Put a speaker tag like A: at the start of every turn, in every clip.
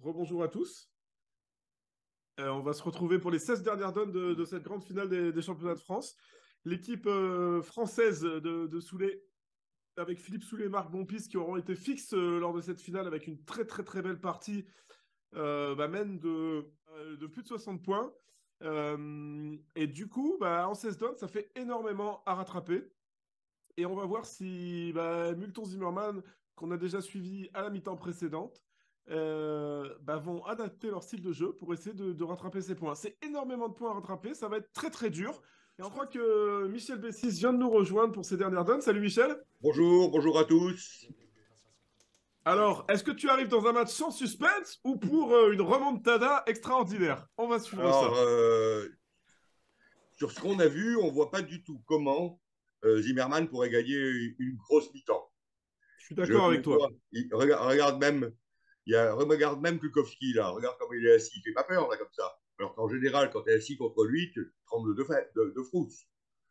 A: rebonjour à tous. On va se retrouver pour les 16 dernières donnes de cette grande finale des championnats de France. L'équipe française de Soulé, avec Philippe Soulé et Marc Bompis, qui auront été fixes lors de cette finale avec une très très très belle partie, mène de plus de 60 points. Et du coup, en 16 donnes, ça fait énormément à rattraper. Et on va voir si Multon Zimmerman, qu'on a déjà suivi à la mi-temps précédente, vont adapter leur style de jeu pour essayer de rattraper ces points. C'est énormément de points à rattraper, ça va être très très dur. Et on croit que Michel Bessis vient de nous rejoindre pour ces dernières donnes. Salut Michel.
B: Bonjour, bonjour à tous.
A: Alors, est-ce que tu arrives dans un match sans suspense ou pour une remontada extraordinaire? On va suivre
B: Alors,
A: ça.
B: sur ce qu'on a vu, on ne voit pas du tout comment Zimmerman pourrait gagner une grosse mi-temps.
A: Je suis d'accord avec toi.
B: Regarde même Kukowski, là. Regarde comment il est assis. Il fait pas peur, là, comme ça. Alors qu'en général, quand tu es assis contre lui, tu trembles de frousse.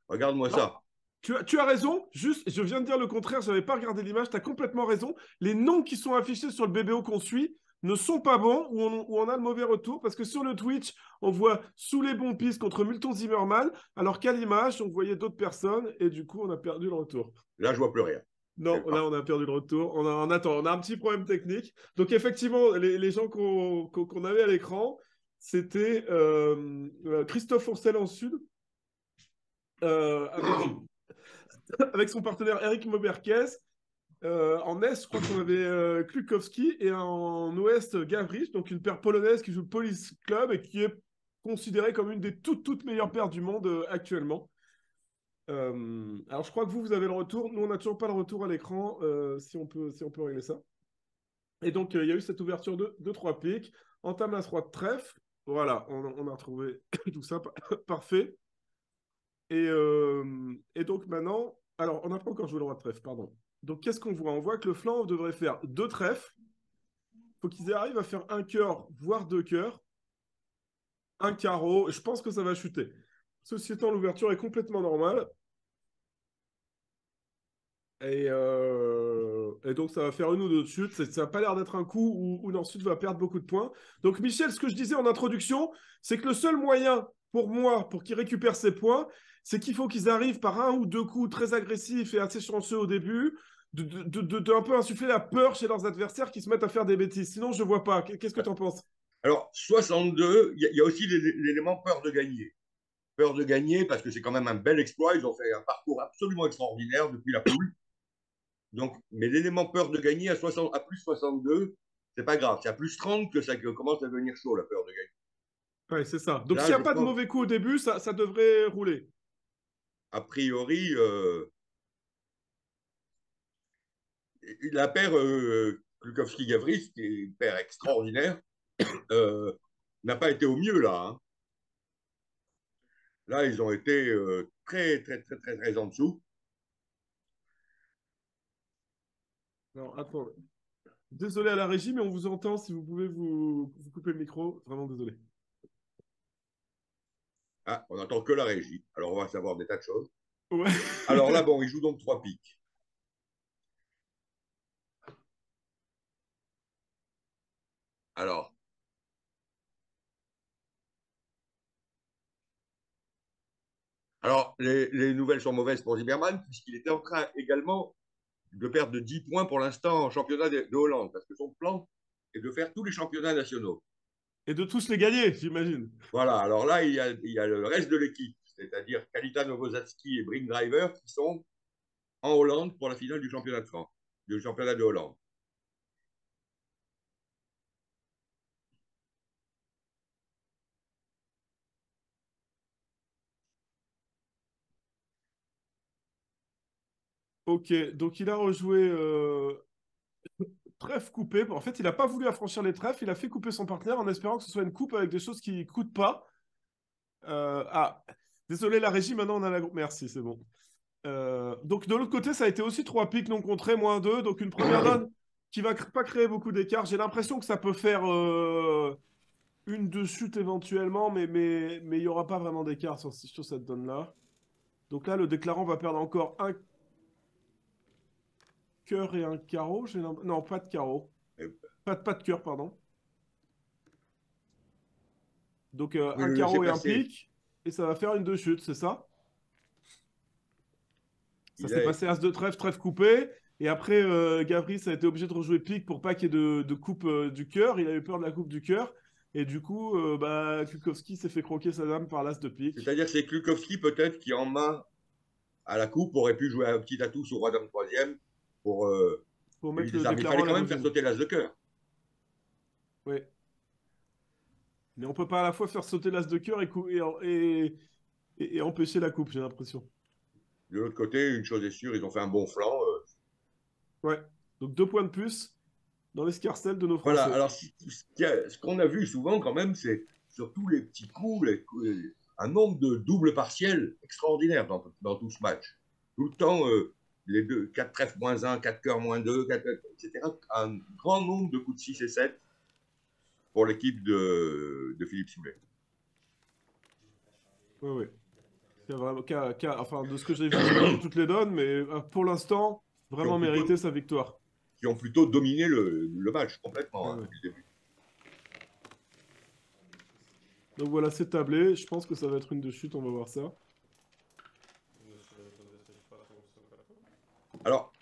B: Regarde-moi
A: Non,
B: ça.
A: tu as raison, juste, je viens de dire le contraire, je n'avais pas regardé l'image, tu as complètement raison. Les noms qui sont affichés sur le BBO qu'on suit ne sont pas bons ou on a le mauvais retour parce que sur le Twitch, on voit sous les bons pistes contre Multon Zimmerman, alors qu'à l'image, on voyait d'autres personnes et du coup, on a perdu le retour.
B: Là, je vois plus rien.
A: Non, là, on a perdu le retour. On a un petit problème technique. Donc, effectivement, les gens qu'on avait à l'écran, c'était Christophe Ourcel en sud, avec son partenaire Eric Mauberquez. En Est, je crois qu'on avait Klukowski et en Ouest, Gavriche, donc une paire polonaise qui joue le Police Club et qui est considérée comme une des toutes meilleures paires du monde actuellement. Alors, je crois que vous avez le retour. Nous, on n'a toujours pas le retour à l'écran, si on peut régler ça. Et donc, il y a eu cette ouverture de 3 piques. Entame la 3 de trèfle. Voilà, on a retrouvé tout ça. Parfait. Et donc maintenant, alors on n'a pas encore joué le roi de trèfle, pardon. Donc qu'est-ce qu'on voit? On voit que le flanc devrait faire 2 trèfles. Il faut qu'ils arrivent à faire un cœur, voire 2 cœurs, un carreau. Je pense que ça va chuter. Ceci étant, l'ouverture est complètement normale. Et donc ça va faire une ou deux chutes. Ça n'a pas l'air d'être un coup où Nord-Sud va perdre beaucoup de points. Donc Michel, ce que je disais en introduction, c'est que le seul moyen pour moi, pour qu'ils récupèrent ces points, c'est qu'il faut qu'ils arrivent par un ou deux coups très agressifs et assez chanceux au début, de un peu insuffler la peur chez leurs adversaires qui se mettent à faire des bêtises. Sinon, je ne vois pas. Qu'est-ce que tu en penses?
B: Alors, 62, il y a aussi l'élément peur de gagner. Peur de gagner parce que c'est quand même un bel exploit. Ils ont fait un parcours absolument extraordinaire depuis la poule. Donc, mais l'élément peur de gagner à plus 62, c'est pas grave. C'est à plus 30 que ça commence à devenir chaud, la peur de gagner.
A: Ouais, c'est ça. Donc s'il
B: Là,
A: n'y a
B: je
A: pas de
B: pense,
A: mauvais coup au début, ça devrait rouler.
B: a priori, la paire Klukowski-Gavris, qui est une paire extraordinaire, euh, n'a pas été au mieux là. Hein. Là, ils ont été très en dessous.
A: Alors, attends. Désolé à la régie, mais on vous entend. Si vous pouvez vous couper le micro, vraiment désolé.
B: Ah, on n'entend que la régie. Alors, on va savoir des tas de choses.
A: Ouais.
B: Alors là, bon, ils jouent donc 3 piques. Alors, les nouvelles sont mauvaises pour Zimmerman, puisqu'il était en train également de perdre de 10 points pour l'instant en championnat de Hollande, parce que son plan est de faire tous les championnats nationaux.
A: Et de tous les gagner, j'imagine.
B: Voilà, alors là, il y a le reste de l'équipe, c'est-à-dire Kalita Novosadzki et Brink Driver, qui sont en Hollande pour la finale du championnat de France, du championnat de Hollande.
A: Ok, donc il a rejoué trèfle coupé. En fait, il n'a pas voulu affranchir les trèfles, il a fait couper son partenaire en espérant que ce soit une coupe avec des choses qui ne coûtent pas. Ah, désolé la régie, maintenant on a la... Merci, c'est bon. Donc de l'autre côté, ça a été aussi 3 piques non contrés, -2. Donc une première donne qui va pas créer beaucoup d'écart. J'ai l'impression que ça peut faire une de chute éventuellement, mais il n'y aura pas vraiment d'écart sur cette donne-là. Donc là, le déclarant va perdre encore un cœur et un carreau. Non, pas de carreau.
B: Et
A: Pas de cœur, pardon. Donc
B: Oui,
A: un
B: le laisser
A: carreau et un
B: passer.
A: pique, et ça va faire une deux chutes, c'est ça? Ça
B: Il
A: s'est
B: a...
A: passé as de trèfle, trèfle coupé. Et après, Gavris a été obligé de rejouer pique pour pas qu'il y ait de coupe du cœur. Il a eu peur de la coupe du cœur. Et du coup, bah, Kukovski s'est fait croquer sa dame par l'as de pique.
B: C'est-à-dire que c'est Klukowski peut-être qui en main à la coupe aurait pu jouer un petit atout sur roi dame troisième pour
A: Pour mettre
B: éviter
A: le
B: ça.
A: deux
B: Mais il
A: carreaux
B: fallait
A: à la
B: quand même faire
A: deuxième.
B: sauter l'as de cœur.
A: Ouais. Mais on peut pas à la fois faire sauter l'as de cœur et empêcher la coupe, j'ai l'impression.
B: De l'autre côté, une chose est sûre, ils ont fait un bon flanc.
A: Ouais. Donc 2 points de plus dans l'escarcelle de nos
B: Voilà,
A: Français.
B: alors ce qu'on a vu souvent quand même, c'est sur tous les petits coups, un nombre de doubles partiels extraordinaires dans tout ce match. Tout le temps, les deux, 4 trèfles moins un, 4 cœurs moins 2, 4, etc. Un grand nombre de coups de 6 et 7 pour l'équipe de Philippe Soulet.
A: Ouais, ouais. Enfin, de ce que j'ai vu, j'ai pas vu toutes les donnes, mais pour l'instant,
B: qui ont
A: vraiment
B: plutôt,
A: mérité sa victoire.
B: qui ont plutôt dominé le match
A: Ouais,
B: complètement
A: ouais.
B: depuis le début.
A: Donc voilà, c'est tablé. Je pense que ça va être une de chute, on va voir ça.
B: Alors,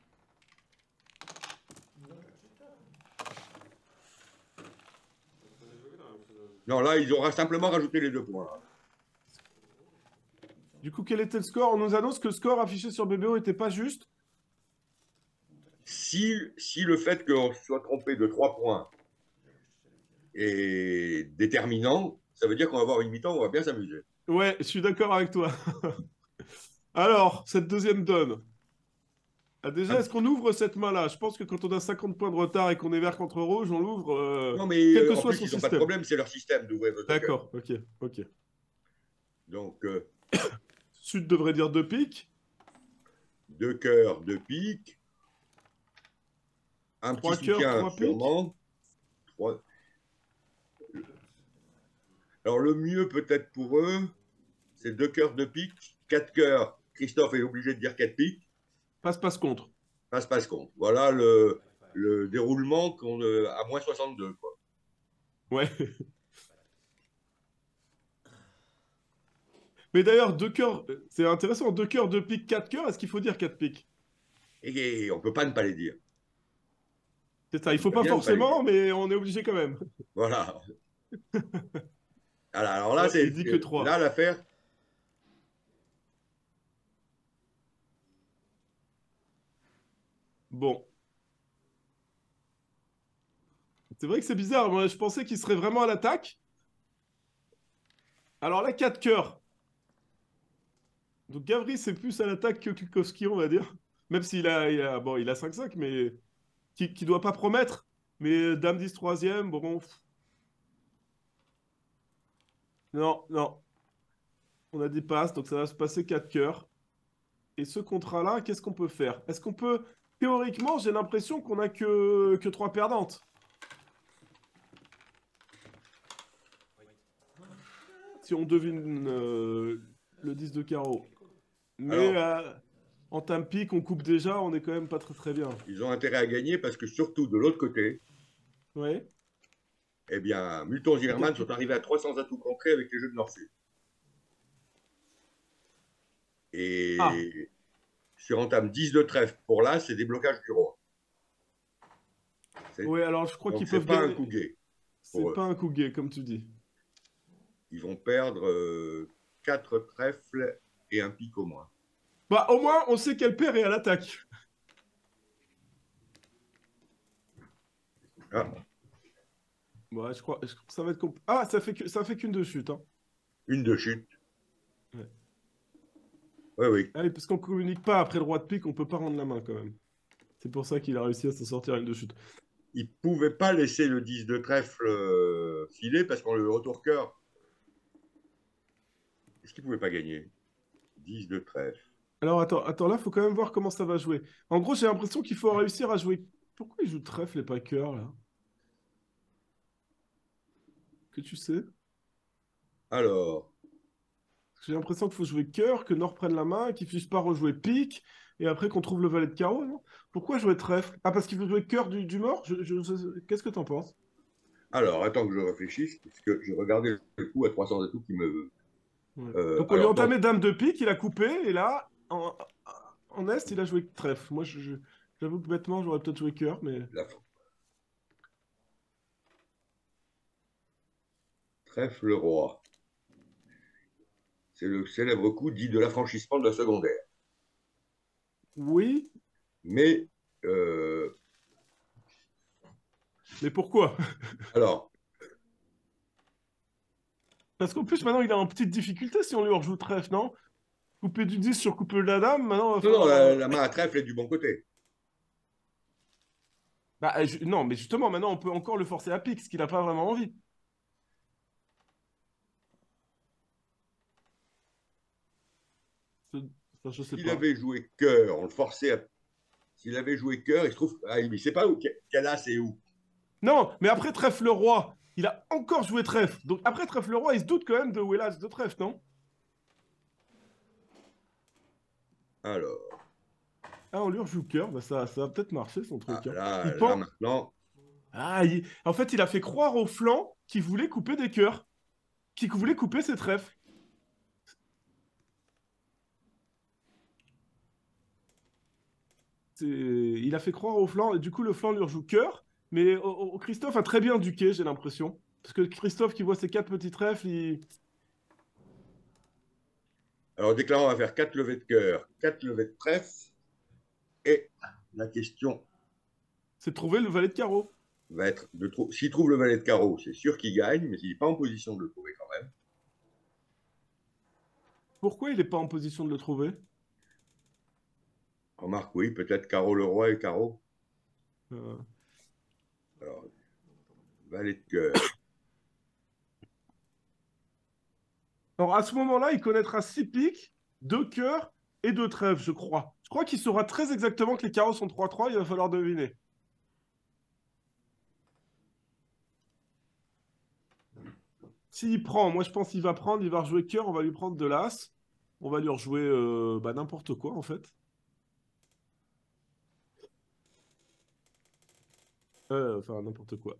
B: non, là, ils auront simplement rajouté les 2 points.
A: Du coup, quel était le score? On nous annonce que le score affiché sur BBO était pas juste.
B: Si le fait qu'on se soit trompé de 3 points est déterminant, ça veut dire qu'on va avoir une mi-temps où on va bien s'amuser.
A: Ouais, je suis d'accord avec toi. Alors, cette deuxième donne. Ah, déjà,
B: Un
A: est-ce
B: petit-
A: qu'on ouvre cette main-là? Je pense que quand on a 50 points de retard et qu'on est vert contre rouge, on l'ouvre,
B: Non, mais
A: quel que
B: en
A: soit
B: plus,
A: son
B: ils n'ont pas de
A: système.
B: problème, c'est leur système d'ouvrir le cœur.
A: D'accord, ok, ok.
B: Donc,
A: Sud devrait dire deux piques.
B: 2 cœurs, 2 piques, un petit
A: Trois cœurs,
B: soutien
A: trois piques.
B: sûrement. Trois- Alors, le mieux peut-être pour eux, c'est 2 cœurs, 2 piques, 4 cœurs. Christophe est obligé de dire 4 piques.
A: Passe contre.
B: Passe compte. Voilà le déroulement qu'on à moins 62, quoi.
A: Ouais. Mais d'ailleurs, deux cœurs, c'est intéressant. Deux cœurs, deux piques, quatre cœurs. Est-ce qu'il faut dire quatre piques?
B: Et on ne peut pas ne pas les dire.
A: C'est ça. Il
B: On
A: faut
B: peut
A: pas
B: bien ne pas les dire.
A: forcément, mais on est obligé quand même.
B: Voilà. Alors là,
A: Ouais, il
B: c'est
A: dit que
B: là
A: trois.
B: l'affaire.
A: Bon. C'est vrai que c'est bizarre. Moi, je pensais qu'il serait vraiment à l'attaque. Alors là, quatre cœurs. Donc Gavri, c'est plus à l'attaque que Kukowski, on va dire. Même s'il bon, il a 5-5, mais qui doit pas promettre. Mais Dame 10 troisième, bon. Non, non. On a des passes, donc ça va se passer 4 cœurs. Et ce contrat-là, qu'est-ce qu'on peut faire? Est-ce qu'on peut... Théoriquement, j'ai l'impression qu'on a que 3 perdantes. Si on devine le 10 de carreau. Mais
B: Alors,
A: en time pick, on coupe déjà, on est quand même pas très très bien.
B: ils ont intérêt à gagner parce que surtout de l'autre côté,
A: Ouais.
B: eh bien, Multon et
A: Peut-être
B: Zimmermann
A: que...
B: sont arrivés à 300 atouts contrés avec les jeux de Nord-Sud.
A: Ah,
B: Et sur entame 10 de trèfle pour là, c'est des blocages du roi.
A: ouais, alors je crois
B: Donc,
A: qu'ils
B: c'est
A: peuvent
B: pas un
A: gagner.
B: coup gai
A: C'est
B: pour eux.
A: pas un coup gai, comme tu dis.
B: Ils vont perdre 4 trèfles et un pic au moins.
A: Bah, au moins, on sait quel père est à l'attaque.
B: Ah,
A: Ouais, je crois que ça va être Ah, ça fait qu'une de chute, hein.
B: une de chute.
A: Ouais.
B: Oui, oui.
A: Allez, parce qu'on communique pas après le roi de pique, on peut pas rendre la main quand même. C'est pour ça qu'il a réussi à s'en sortir à une de chute.
B: Ils ne pouvaient pas laisser le 10 de trèfle filer parce qu'on le retour cœur. Est-ce qu'ils ne pouvaient pas gagner? 10 de trèfle.
A: Alors attends, là, faut quand même voir comment ça va jouer. En gros, j'ai l'impression qu'il faut réussir à jouer. Pourquoi il joue trèfle et pas cœur là? Que tu sais?
B: Alors,
A: J'ai l'impression qu'il faut jouer cœur, que Nord prenne la main, qu'il ne puisse pas rejouer pique, et après qu'on trouve le valet de carreau, non? Pourquoi jouer trèfle? Ah, parce qu'il veut jouer cœur du mort? Qu'est-ce que t'en penses?
B: Alors, attends que je réfléchisse, parce que je regardais le coup à 300 atouts qui me...
A: Ouais. Donc on lui a
B: alors,
A: entamé dame de pique, il a coupé, et là, en Est, il a joué trèfle. Moi, j'avoue que bêtement, j'aurais peut-être joué cœur, mais...
B: la trèfle roi. C'est le célèbre coup dit de l'affranchissement de la secondaire.
A: Oui,
B: Mais,
A: mais pourquoi?
B: alors,
A: Parce qu'en plus, maintenant, il est en petite difficulté si on lui rejoue trèfle, non? Couper du 10 sur couper de la dame, maintenant, il va
B: non, non,
A: falloir...
B: la main à trèfle est du bon côté.
A: Bah, non, mais justement, maintenant, on peut encore le forcer à pique, ce qu'il n'a pas vraiment envie. Ça, je sais
B: S'il
A: pas.
B: avait joué cœur, on le forçait à... S'il avait joué cœur, il se trouve... Ah, il ne sait pas où, quel as et où.
A: Non, mais après trèfle roi, il a encore joué trèfle. Donc après trèfle roi, il se doute quand même de où est l'as de trèfle, non?
B: Alors,
A: Ah, on lui rejoue cœur, bah ça va peut-être marcher son
B: ah,
A: truc, hein.
B: là,
A: Il
B: là
A: pense...
B: maintenant,
A: Ah, en fait, il a fait croire au flanc qu'il voulait couper des cœurs, qu'il voulait couper ses trèfles. Il a fait croire au flanc, et du coup, le flanc lui rejoue cœur. Mais Christophe a très bien duqué, j'ai l'impression. Parce que Christophe qui voit ses quatre petits trèfles, il
B: alors déclarant, on va faire 4 levées de cœur, 4 levées de trèfle. Et la question
A: s'est trouvé le valet de carreau.
B: va être de trouver. S'il trouve le valet de carreau, c'est sûr qu'il gagne, mais s'il n'est pas en position de le trouver quand même.
A: Pourquoi il n'est pas en position de le trouver?
B: Remarque, oui, peut-être carreau le roi et carreau.
A: Euh,
B: Alors, valet de cœur.
A: Alors à ce moment-là, il connaîtra 6 piques, 2 cœurs et 2 trèfles, je crois. Je crois qu'il saura très exactement que les carreaux sont 3-3, il va falloir deviner. S'il prend, moi je pense qu'il va prendre, il va rejouer cœur, on va lui prendre de l'as. On va lui rejouer bah, n'importe quoi en fait. Enfin, n'importe quoi.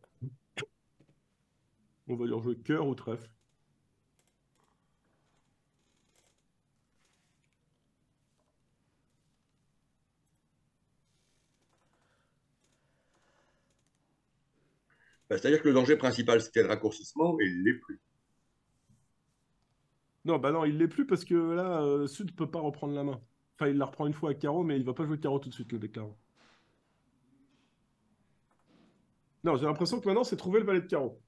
A: On va lui rejouer cœur ou trèfle.
B: Ben, c'est-à-dire que le danger principal, c'était le raccourcissement, et il ne l'est plus.
A: Non, bah non, il l'est plus parce que là, Sud peut pas reprendre la main. Enfin, il la reprend une fois avec carreau, mais il va pas jouer carreau tout de suite, le déclarant. Non, j'ai l'impression que maintenant, c'est trouver le valet de carreau.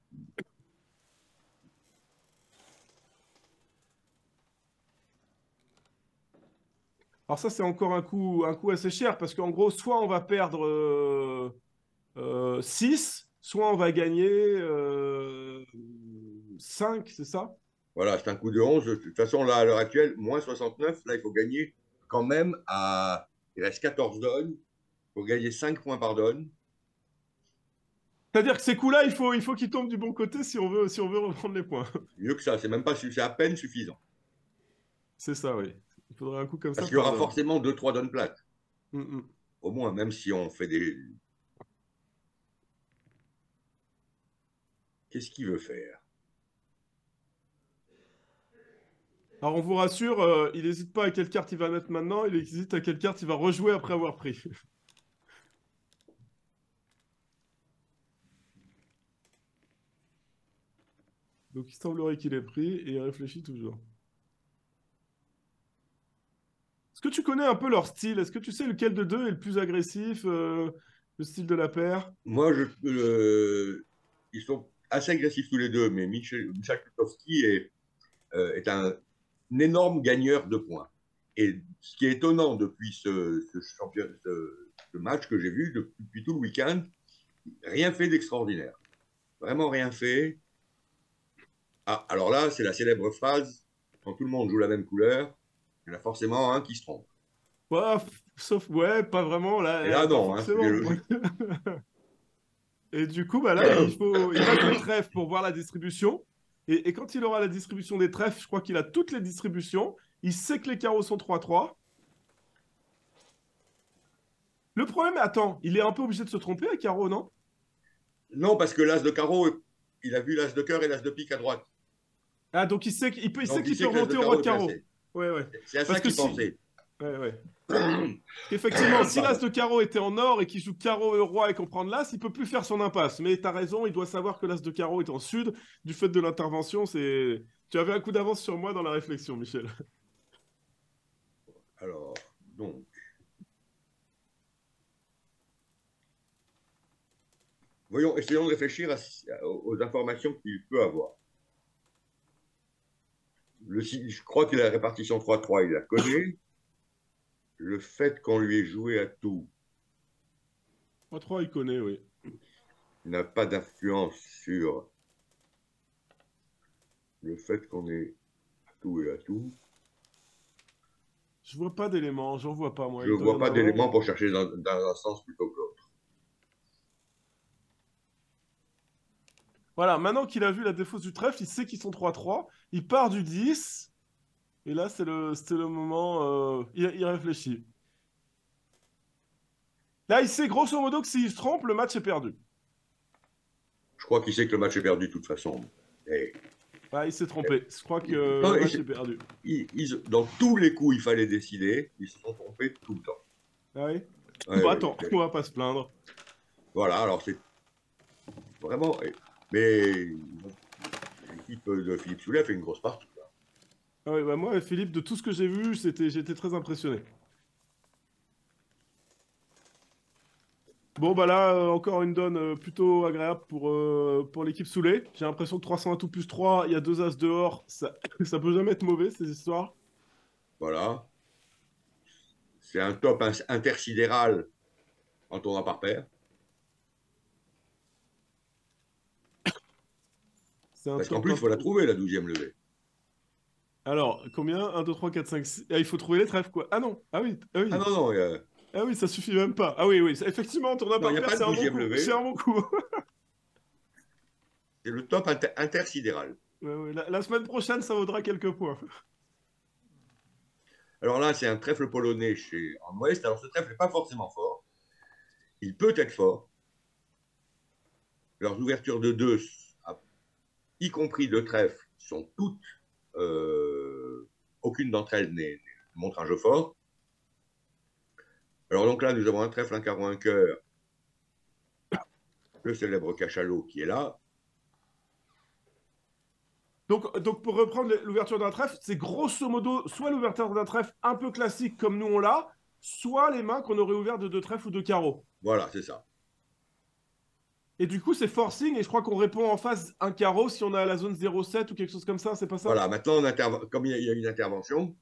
A: Alors ça, c'est encore un coup assez cher, parce qu'en gros, soit on va perdre 6, soit on va gagner 5, c'est ça?
B: Voilà, c'est un coup de 11. De toute façon, là, à l'heure actuelle, moins 69. Là, il faut gagner quand même à. Il reste 14 donnes. Il faut gagner 5 points par donne.
A: C'est-à-dire que ces coups-là, il faut qu'ils tombent du bon côté si on veut reprendre les points.
B: Mieux que ça, c'est même pas, c'est à peine suffisant.
A: C'est ça, oui. Il faudrait un coup comme
B: Parce
A: ça
B: qu'il y
A: par
B: aura
A: donne.
B: forcément 2-3 donnes plates.
A: Mm, mm.
B: Au moins, même si on fait des. Qu'est-ce qu'il veut faire?
A: Alors on vous rassure, il n'hésite pas à quelle carte il va mettre maintenant, il hésite à quelle carte il va rejouer après avoir pris. Donc il semblerait qu'il ait pris et il réfléchit toujours. Est-ce que tu connais un peu leur style? Est-ce que tu sais lequel de deux est le plus agressif, le style de la paire?
B: Moi, ils sont assez agressifs tous les deux, mais Michal Kwiatkowski est un énorme gagneur de points. Et ce qui est étonnant depuis ce match que j'ai vu depuis tout le week-end, rien fait d'extraordinaire. Vraiment rien fait. Ah, alors là, c'est la célèbre phrase, quand tout le monde joue la même couleur, il y en a forcément un qui se trompe.
A: Ouais, sauf, ouais, pas vraiment,
B: Et
A: là,
B: là,
A: pas
B: non, hein, c'est bien
A: forcément.
B: logique.
A: Et du coup, bah là, il va jouer trèfle pour voir la distribution. Et quand il aura la distribution des trèfles, je crois qu'il a toutes les distributions. Il sait que les carreaux sont 3-3. Le problème, attends, il est un peu obligé de se tromper à carreau, non?
B: Non, parce que l'as de carreau il a vu l'as de cœur et l'as de pique à droite.
A: Ah, donc il sait qu'il
B: Donc il
A: peut
B: sait que l'as de
A: remonter au roi
B: carreau
A: de
B: est
A: carreau.
B: placé.
A: Ouais, ouais.
B: C'est à
A: Parce
B: ça
A: que
B: qu'il
A: si...
B: pensait.
A: Ouais, ouais. Qu'effectivement, si l'as
B: Pardon.
A: de carreau était en or et qu'il joue carreau et roi et qu'on prend l'as, il peut plus faire son impasse. Mais t'as raison, il doit savoir que l'as de carreau est en sud. Du fait de l'intervention, c'est... Tu avais un coup d'avance sur moi dans la réflexion, Michel.
B: Alors, donc, voyons, essayons de réfléchir aux informations qu'il peut avoir. Je crois que la répartition 3-3, il la connaît. Le fait qu'on lui ait joué à tout
A: 3-3, il connaît, oui.
B: n'a pas d'influence sur le fait qu'on ait à tout et à tout.
A: Je vois pas d'éléments, j'en vois pas, moi.
B: Je
A: Il
B: ne
A: doit y
B: vois
A: en
B: pas
A: avoir,
B: d'éléments
A: mais...
B: pour chercher dans un sens plutôt que l'autre.
A: Voilà, maintenant qu'il a vu la défausse du trèfle, il sait qu'ils sont 3-3. Il part du 10. Et là, c'était le moment... il réfléchit. Là, il sait grosso modo que s'il se trompe, le match est perdu.
B: Je crois qu'il sait que le match est perdu de toute façon. Et,
A: Ah, il s'est trompé. Je crois que
B: non,
A: le match est perdu.
B: dans tous les coups, il fallait décider. Ils se sont trompés tout le temps.
A: Ah oui.
B: Ouais,
A: Bah
B: ouais,
A: attends, on va pas se plaindre.
B: voilà, alors c'est vraiment. Mais l'équipe de Philippe Soulet a fait une grosse partie.
A: Ah oui, bah moi, Philippe, de tout ce que j'ai vu, j'étais très impressionné. Bon, bah là, encore une donne plutôt agréable pour l'équipe Soulé. J'ai l'impression que 300 tout plus 3, il y a deux as dehors, ça, ça peut jamais être mauvais, ces histoires.
B: Voilà. C'est un top intersidéral en tournoi par paire.
A: C'est un
B: Parce qu'en
A: top
B: plus, il faut la
A: 1.
B: trouver, la 12e levée.
A: Alors, combien? 1, 2, 3, 4, 5, 6. Ah, il faut trouver les trèfles, quoi. Ah non, ah oui, ah
B: Ah
A: oui.
B: non, non,
A: Ah oui, ça suffit même pas. Ah oui, oui, effectivement, tournoi
B: non, il
A: par
B: n'y a
A: paire,
B: pas de
A: c'est un bon
B: 12e
A: coup. C'est
B: levée.
A: un bon coup.
B: C'est le top intersidéral.
A: Ouais, ouais, la semaine prochaine, ça vaudra quelques points.
B: Alors là, c'est un trèfle polonais en Ouest. Alors ce trèfle n'est pas forcément fort. Il peut être fort. Leurs ouvertures de 2, y compris de trèfle, sont toutes. Aucune d'entre elles montre un jeu fort. Alors donc là, nous avons un trèfle, un carreau, un cœur. Le célèbre cachalot qui est là.
A: Donc pour reprendre l'ouverture d'un trèfle, c'est grosso modo soit l'ouverture d'un trèfle un peu classique comme nous on l'a, soit les mains qu'on aurait ouvertes de deux trèfles ou de carreaux.
B: Voilà, c'est ça.
A: Et du coup, c'est forcing, et je crois qu'on répond en face un carreau si on a la zone 0,7 ou quelque chose comme ça, c'est pas ça?
B: Voilà, maintenant, comme il y a une intervention,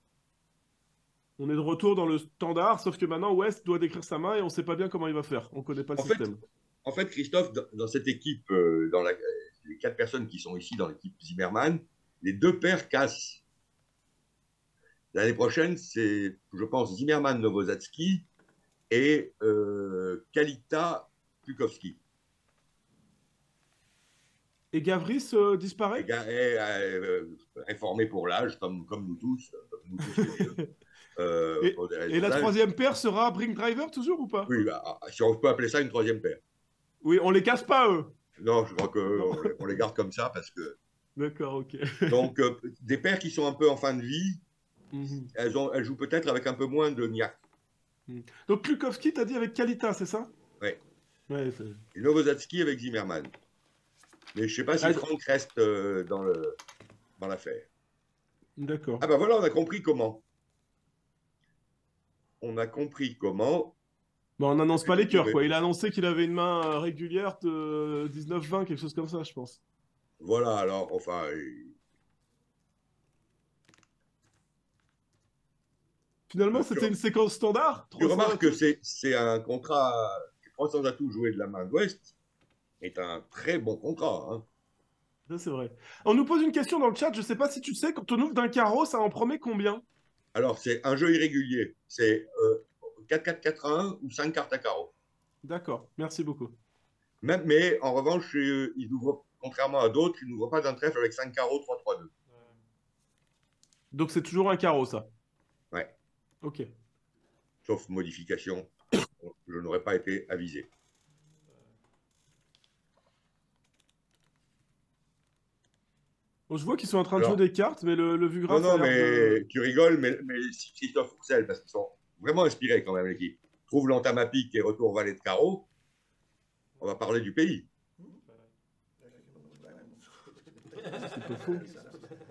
A: On est de retour dans le standard, sauf que maintenant West doit décrire sa main et on sait pas bien comment il va faire. On connaît pas le
B: en fait,
A: système.
B: en fait Christophe, dans cette équipe, les 4 personnes qui sont ici dans l'équipe Zimmerman, les 2 paires cassent. L'année prochaine, c'est, je pense, Zimmerman Novosadski et Kalita Pukowski.
A: Et Gavris disparaît?
B: Informé pour l'âge, comme nous tous, les vieux,
A: et,
B: pour des
A: et
B: raisons
A: la
B: d'âge.
A: troisième paire sera Brink Driver toujours ou pas?
B: Oui, si on peut appeler ça une 3e paire.
A: Oui, on les casse pas eux.
B: Non, je crois
A: Non.
B: qu'on les garde comme ça parce que.
A: D'accord, ok.
B: Donc, des paires qui sont un peu en fin de vie,
A: Mhm.
B: elles jouent peut-être avec un peu moins de niaque.
A: Donc Klukowski, t'as dit avec Kalita, c'est ça?
B: Ouais.
A: Ouais,
B: Et Novosadski avec Zimmerman. Mais je ne sais pas si
A: ah,
B: Franck reste dans l'affaire.
A: d'accord.
B: Ah ben voilà, on a compris comment. On a compris comment.
A: Bon, on n'annonce pas
B: Plutôt
A: les cœurs,
B: trouvé.
A: quoi. Il a annoncé qu'il avait une main régulière de 19-20, quelque chose comme ça, je pense.
B: Voilà, alors, enfin.
A: Finalement,
B: Tu,
A: c'était une séquence standard,
B: tu
A: 300
B: remarques que
A: atouts.
B: c'est un contrat. 300 atouts joués de la main de l'Ouest est un très bon contrat. Hein.
A: Ça, c'est vrai. On nous pose une question dans le chat, je sais pas si tu sais, quand on ouvre d'un carreau, ça en promet combien?
B: Alors, c'est un jeu irrégulier. C'est 4-4-4-1 ou 5 cartes à carreau.
A: D'accord, merci beaucoup.
B: Mais en revanche, contrairement à d'autres, ils n'ouvrent pas d'un trèfle avec 5 carreaux 3-3-2.
A: Donc c'est toujours un carreau, ça.
B: Ouais.
A: Ok.
B: Sauf modification, je n'aurais pas été avisé.
A: Bon, je vois qu'ils sont en train de jouer
B: Alors,
A: des cartes, mais le vu
B: non,
A: graphe a
B: non,
A: l'air de...
B: mais tu rigoles, mais si Christophe Roussel, parce qu'ils sont vraiment inspirés quand même, l'équipe, trouve l'entame à pique et retour valet de carreau, on va parler du pays.
A: C'est pas faux.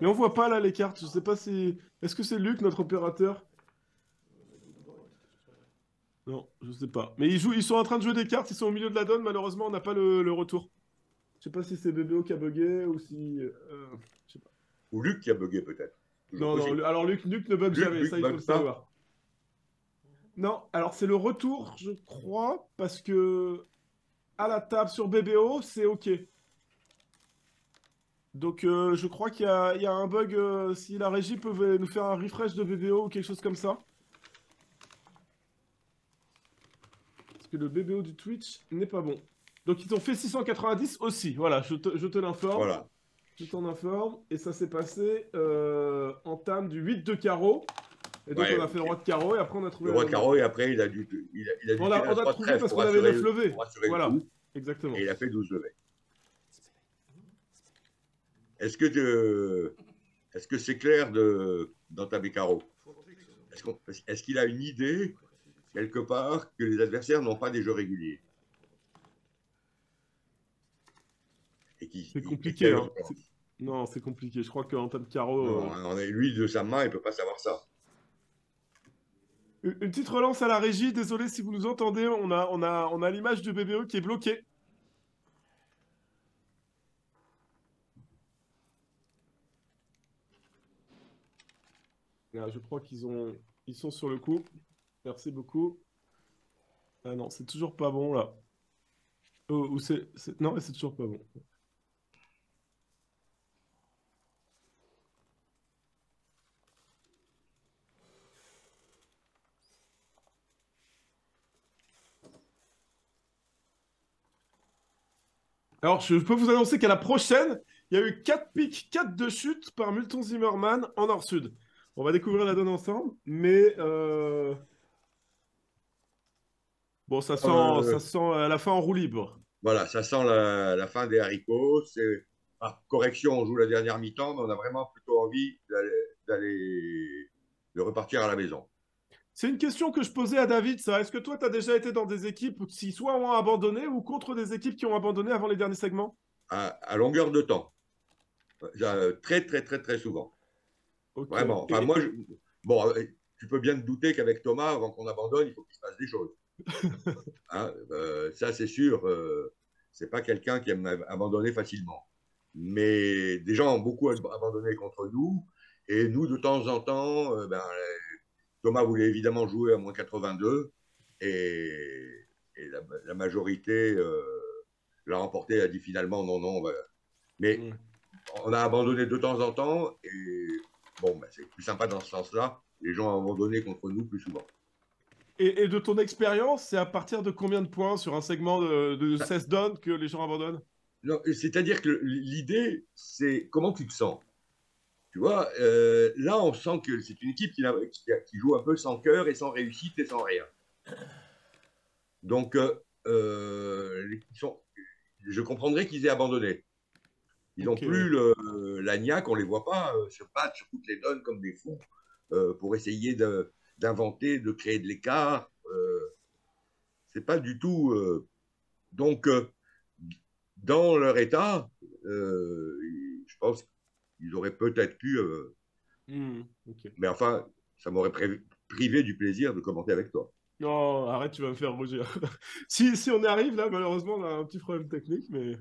A: Mais on voit pas là les cartes, je sais pas si... Est-ce que c'est Luc, notre opérateur? Non, je sais pas. Mais ils sont en train de jouer des cartes, ils sont au milieu de la donne, malheureusement on n'a pas le retour. Je sais pas si c'est BBO qui a bugué ou si... je sais pas.
B: Ou Luc qui a bugué peut-être. Toujours
A: Non, non,
B: possible.
A: alors Luc ne bug jamais,
B: Luc
A: ça il faut le
B: bug pas.
A: savoir. Non, alors c'est le retour, je crois, parce que à la table sur BBO, c'est OK. Donc je crois il y a un bug, si la régie peut nous faire un refresh de BBO ou quelque chose comme ça. Parce que le BBO du Twitch n'est pas bon. Donc ils ont fait 690 aussi, voilà, je te l'informe.
B: Voilà.
A: Je t'en informe. Et ça s'est passé en tame du 8 de carreau. Et donc on
B: Ouais,
A: a fait le roi de carreau et après on a
B: le
A: trouvé la
B: roi de
A: donne
B: carreau,
A: d'après.
B: et après, il a dû tirer un
A: On a
B: roi de
A: trouvé
B: trèfle
A: parce qu'on avait 9 levés.
B: pour assurer le
A: Voilà,
B: coup,
A: exactement.
B: et il a fait 12 levées. Est-ce que c'est clair dans ta Bécaro? Est-ce qu'il a une idée, quelque part, que les adversaires n'ont pas des jeux réguliers?
A: C'est
B: Et
A: compliqué,
B: quelle
A: hein.
B: urgence?
A: Non, c'est compliqué. Je crois qu'en tame carreau...
B: Non, lui, de sa main, il ne peut pas savoir ça.
A: Une petite relance à la régie, désolé si vous nous entendez, on a l'image du BBO qui est bloquée. Je crois ils sont sur le coup. Merci beaucoup. Ah non, c'est toujours pas bon là. Ou non, c'est toujours pas bon. Alors, je peux vous annoncer qu'à la prochaine, il y a eu 4 piques, 4 de chute par Multon Zimmerman en Nord-Sud. On va découvrir la donne ensemble, mais bon, ça
B: Euh,
A: sent à la fin en roue libre.
B: voilà, ça sent la fin des haricots. Par correction, on joue la dernière mi-temps, mais on a vraiment plutôt envie de repartir à la maison.
A: C'est une question que je posais à David, ça. Est-ce que toi, tu as déjà été dans des équipes qui soit ont abandonné ou contre des équipes qui ont abandonné avant les derniers segments?
B: À longueur de temps. Très, très, très, très souvent.
A: Ok.
B: Vraiment. Enfin, moi, bon, tu peux bien te douter qu'avec Thomas, avant qu'on abandonne, il faut qu'il se passe des choses. Hein, ça, c'est sûr. C'est pas quelqu'un qui aime abandonner facilement. Mais des gens ont beaucoup abandonné contre nous. Et nous, de temps en temps, Thomas voulait évidemment jouer à moins 82. Et la majorité l'a remporté, a dit finalement non, non. Mais
A: Ouais.
B: on a abandonné de temps en temps. Et bon, c'est plus sympa dans ce sens-là. Les gens ont abandonné contre nous plus souvent.
A: Et de ton expérience, c'est à partir de combien de points sur un segment de 16 donnes que les gens abandonnent?
B: Non, c'est-à-dire que l'idée, c'est comment tu te sens. Tu vois, là, on sent que c'est une équipe qui joue un peu sans cœur et sans réussite et sans rien. Donc, je comprendrais qu'ils aient abandonné. Ils n'ont
A: Ok,
B: plus
A: ouais.
B: la niaque, on ne les voit pas se battre sur toutes les donnes comme des fous pour essayer d'inventer, de créer de l'écart. C'est pas du tout. Donc, dans leur état, je pense qu'ils auraient peut-être pu.
A: Ok.
B: Mais enfin, ça m'aurait privé du plaisir de commenter avec toi.
A: Non, arrête, tu vas me faire rougir. Si on y arrive, là, malheureusement, on a un petit problème technique, mais...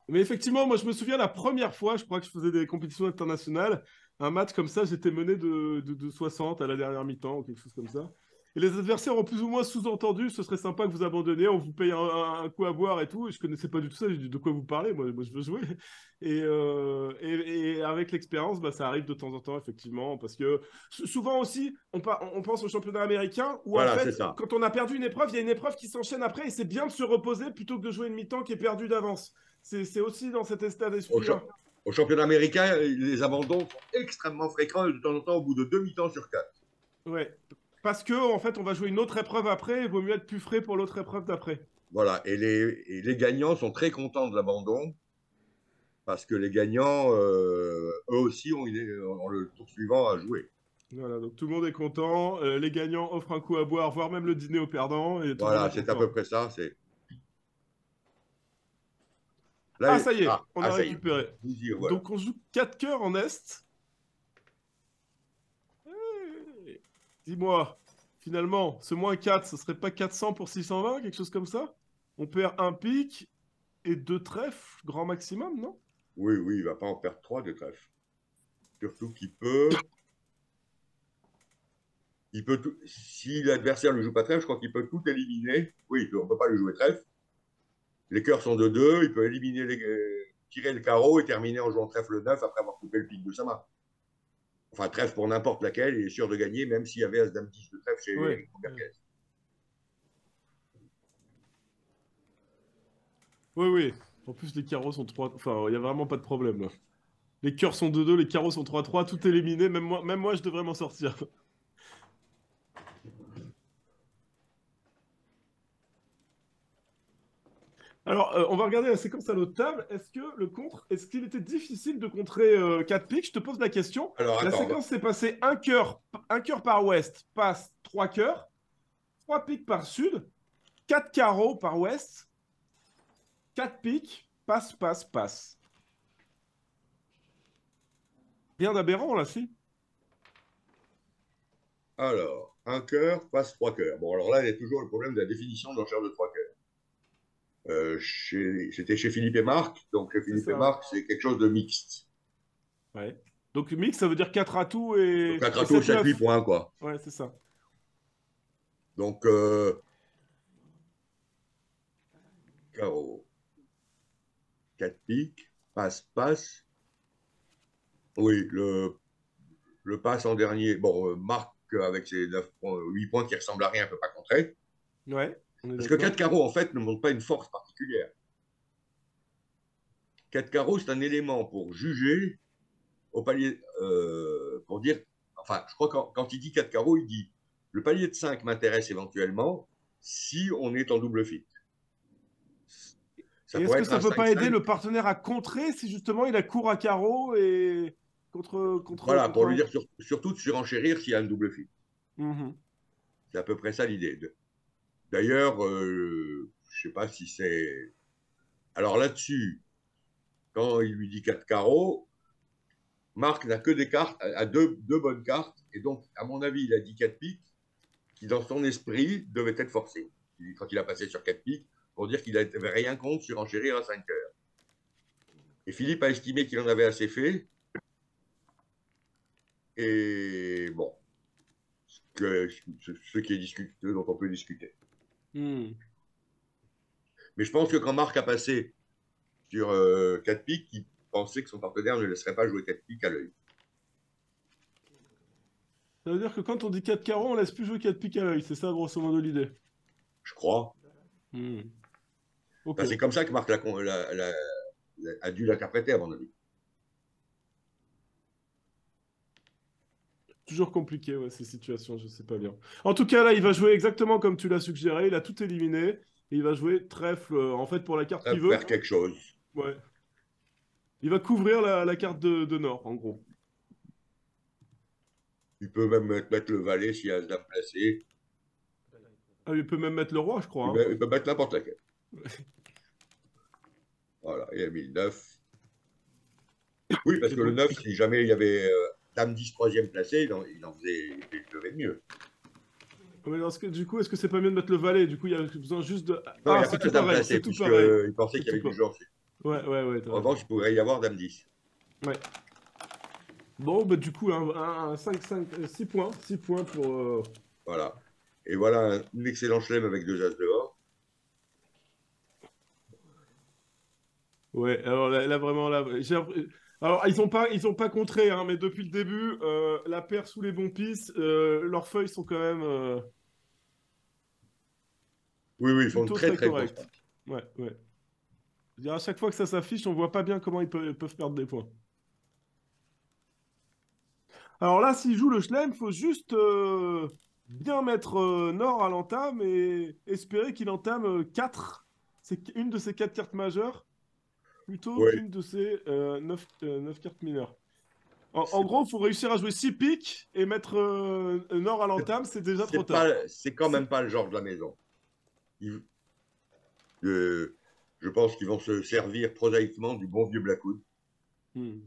A: Mais effectivement, moi, je me souviens la première fois, je crois que je faisais des compétitions internationales, un match comme ça, j'étais mené de 60 à la dernière mi-temps ou quelque chose comme ça. Et les adversaires ont plus ou moins sous-entendu, ce serait sympa que vous abandonniez, on vous paye un coup à boire et tout. Et je connaissais pas du tout ça, j'ai dit de quoi vous parlez, moi je veux jouer. Et avec l'expérience, bah, ça arrive de temps en temps, effectivement, parce que souvent aussi, on pense au championnat américain, où en
B: Voilà, c'est
A: fait,
B: ça.
A: quand on a perdu une épreuve, il y a une épreuve qui s'enchaîne après, et c'est bien de se reposer plutôt que de jouer une mi-temps qui est perdue d'avance. C'est aussi dans cet état
B: Au,
A: d'esprit-là.
B: cha- au championnat américain, les abandons sont extrêmement fréquents et de temps en temps au bout de 2 mi-temps sur 4.
A: Ouais. Parce que, en fait, on va jouer une autre épreuve après, il vaut mieux être plus frais pour l'autre épreuve d'après.
B: Voilà, et les gagnants sont très contents de l'abandon parce que les gagnants, eux aussi, ont le tour suivant à jouer.
A: Voilà, donc tout le monde est content. Les gagnants offrent un coup à boire, voire même le dîner aux perdants, et tout le monde
B: Voilà,
A: est
B: c'est à
A: content.
B: peu près ça. Là,
A: Ah, ça y est, on a
B: ça y est.
A: récupéré.
B: Voilà.
A: Donc on joue 4 cœurs en Est. Eh, dis-moi, finalement, ce moins 4, ce serait pas 400 pour 620, quelque chose comme ça? On perd un pic et 2 trèfles, grand maximum, non?
B: Oui, oui, il ne va pas en perdre 3 de trèfle. Surtout qu'il peut. Si l'adversaire ne joue pas trèfle, je crois qu'il peut tout éliminer. Oui, on ne peut pas le jouer trèfle. Les cœurs sont de 2, il peut éliminer tirer le carreau et terminer en jouant trèfle 9 après avoir coupé le pic de sa main. Enfin, trèfle pour n'importe laquelle, il est sûr de gagner, même s'il y avait As-Dame 10 de trèfle chez
A: Ouais.
B: Eric Berquez.
A: Oui, oui. En plus, les carreaux sont 3. Enfin, il n'y a vraiment pas de problème là. Les cœurs sont 2-2, les carreaux sont 3-3, tout éliminé. Même moi, je devrais m'en sortir. Alors, on va regarder la séquence à l'autre table. Est-ce qu'il était difficile de contrer 4 piques? Je te pose la question.
B: Alors,
A: La
B: attends,
A: séquence s'est passée un cœur par ouest, passe 3 cœurs, 3 piques par sud, 4 carreaux par ouest, 4 piques, passe, passe, passe. Rien d'aberrant là, si?
B: alors, un cœur passe 3 cœurs. Bon, alors là, il y a toujours le problème de la définition de l'enchère de 3 cœurs. C'était chez Philippe et Marc, donc chez
A: C'est
B: Philippe et
A: ça, ouais.
B: Marc, c'est quelque chose de mixte.
A: Ouais. Donc mix, ça veut dire 4 atouts
B: Donc, 4
A: et
B: atouts,
A: 7
B: chaque 8
A: 9.
B: points, quoi.
A: Ouais, c'est ça.
B: Donc, carreau, 4 piques, passe, passe. Oui, le passe en dernier. Bon, Marc, avec ses 8 points qui ressemblent à rien, ne peut pas contrer.
A: Ouais, on est
B: Parce que 4
A: d'accord.
B: carreaux, en fait, ne montrent pas une force particulière. 4 carreaux, c'est un élément pour juger au palier, pour dire, enfin, je crois que quand il dit 4 carreaux, il dit le palier de 5 m'intéresse éventuellement si on est en double fit. Ça
A: Et est-ce
B: pourrait
A: que
B: être
A: ça
B: un
A: peut pas aider
B: 5-5.
A: le partenaire à contrer si justement il a court à carreau et
B: Voilà,
A: contre
B: pour lui
A: un...
B: dire surtout de surenchérir s'il y a un double fit.
A: Mhm.
B: C'est à peu près ça l'idée. D'ailleurs, je ne sais pas si c'est. Alors là-dessus, quand il lui dit 4 carreaux, Marc n'a que des cartes, a deux bonnes cartes, et donc, à mon avis, il a dit 4 piques, qui dans son esprit devait être forcé. Quand il a passé sur 4 piques, pour dire qu'il n'avait rien contre surenchérir à 5 heures. Et Philippe a estimé qu'il en avait assez fait, et bon, ce qui est discuté, dont on peut discuter.
A: Mhm.
B: Mais je pense que quand Marc a passé sur 4 piques, il pensait que son partenaire ne laisserait pas jouer 4 piques à l'œil.
A: Ça veut dire que quand on dit 4 carreaux, on laisse plus jouer 4 piques à l'œil. C'est ça, grosso modo, l'idée.
B: Je crois.
A: Mhm. Ok.
B: Enfin, c'est comme ça que Marc a dû l'interpréter, à mon avis.
A: Toujours compliqué, ouais, ces situations, je sais pas bien. En tout cas, là, il va jouer exactement comme tu l'as suggéré. Il a tout éliminé. Et il va jouer trèfle, en fait, pour la carte
B: Ça
A: qu'il
B: peut
A: veut.
B: faire quelque chose.
A: Ouais. Il va couvrir la carte de Nord, en gros.
B: Il peut même mettre le valet s'il y a un dame placé.
A: Ah, il peut même mettre le roi, je crois, hein.
B: Il peut mettre n'importe laquelle. Voilà, il a mis le 9. Oui, parce
A: Et
B: que le
A: donc,
B: 9, si jamais il y avait dame 10 troisième placé, il en faisait mieux.
A: mais du coup, est-ce que c'est pas mieux de mettre le valet? Du coup, il y a besoin juste de...
B: Non, il n'y
A: Ah,
B: a pas
A: c'est
B: de
A: tout
B: dame
A: pareil,
B: placée,
A: c'est tout pareil.
B: puisqu'il pensait
A: C'est
B: qu'il y
A: tout
B: avait du
A: pas.
B: genre.
A: Ouais, ouais, ouais, t'as
B: En
A: raison.
B: revanche, il pourrait y avoir dame 10.
A: Ouais. Bon, bah du coup, 6 points. 6 points pour...
B: Voilà. Et voilà un excellent chelem avec 2 as dehors.
A: Ouais, alors là, vraiment, là... Alors, ils ont pas contré, hein, mais depuis le début, la paire sous les bons pistes, leurs feuilles sont quand même
B: Oui, oui, ils font une
A: plutôt
B: très
A: très
B: très grosse
A: correctes.
B: passe.
A: Ouais, ouais. Je veux dire, à chaque fois que ça s'affiche, on voit pas bien comment peuvent perdre des points. Alors là, s'il joue le Chelem, faut juste bien mettre Nord à l'entame et espérer qu'il entame 4. C'est une de ses 4 cartes majeures. plutôt
B: Oui,
A: qu'une de ces 9 cartes mineures. En gros, il faut réussir à jouer 6 piques et mettre Nord à l'entame, c'est déjà trop tard.
B: c'est quand même pas le genre de la maison. Ils- euh, je pense qu'ils vont se servir prosaïquement du bon vieux Blackwood.
A: Hmm.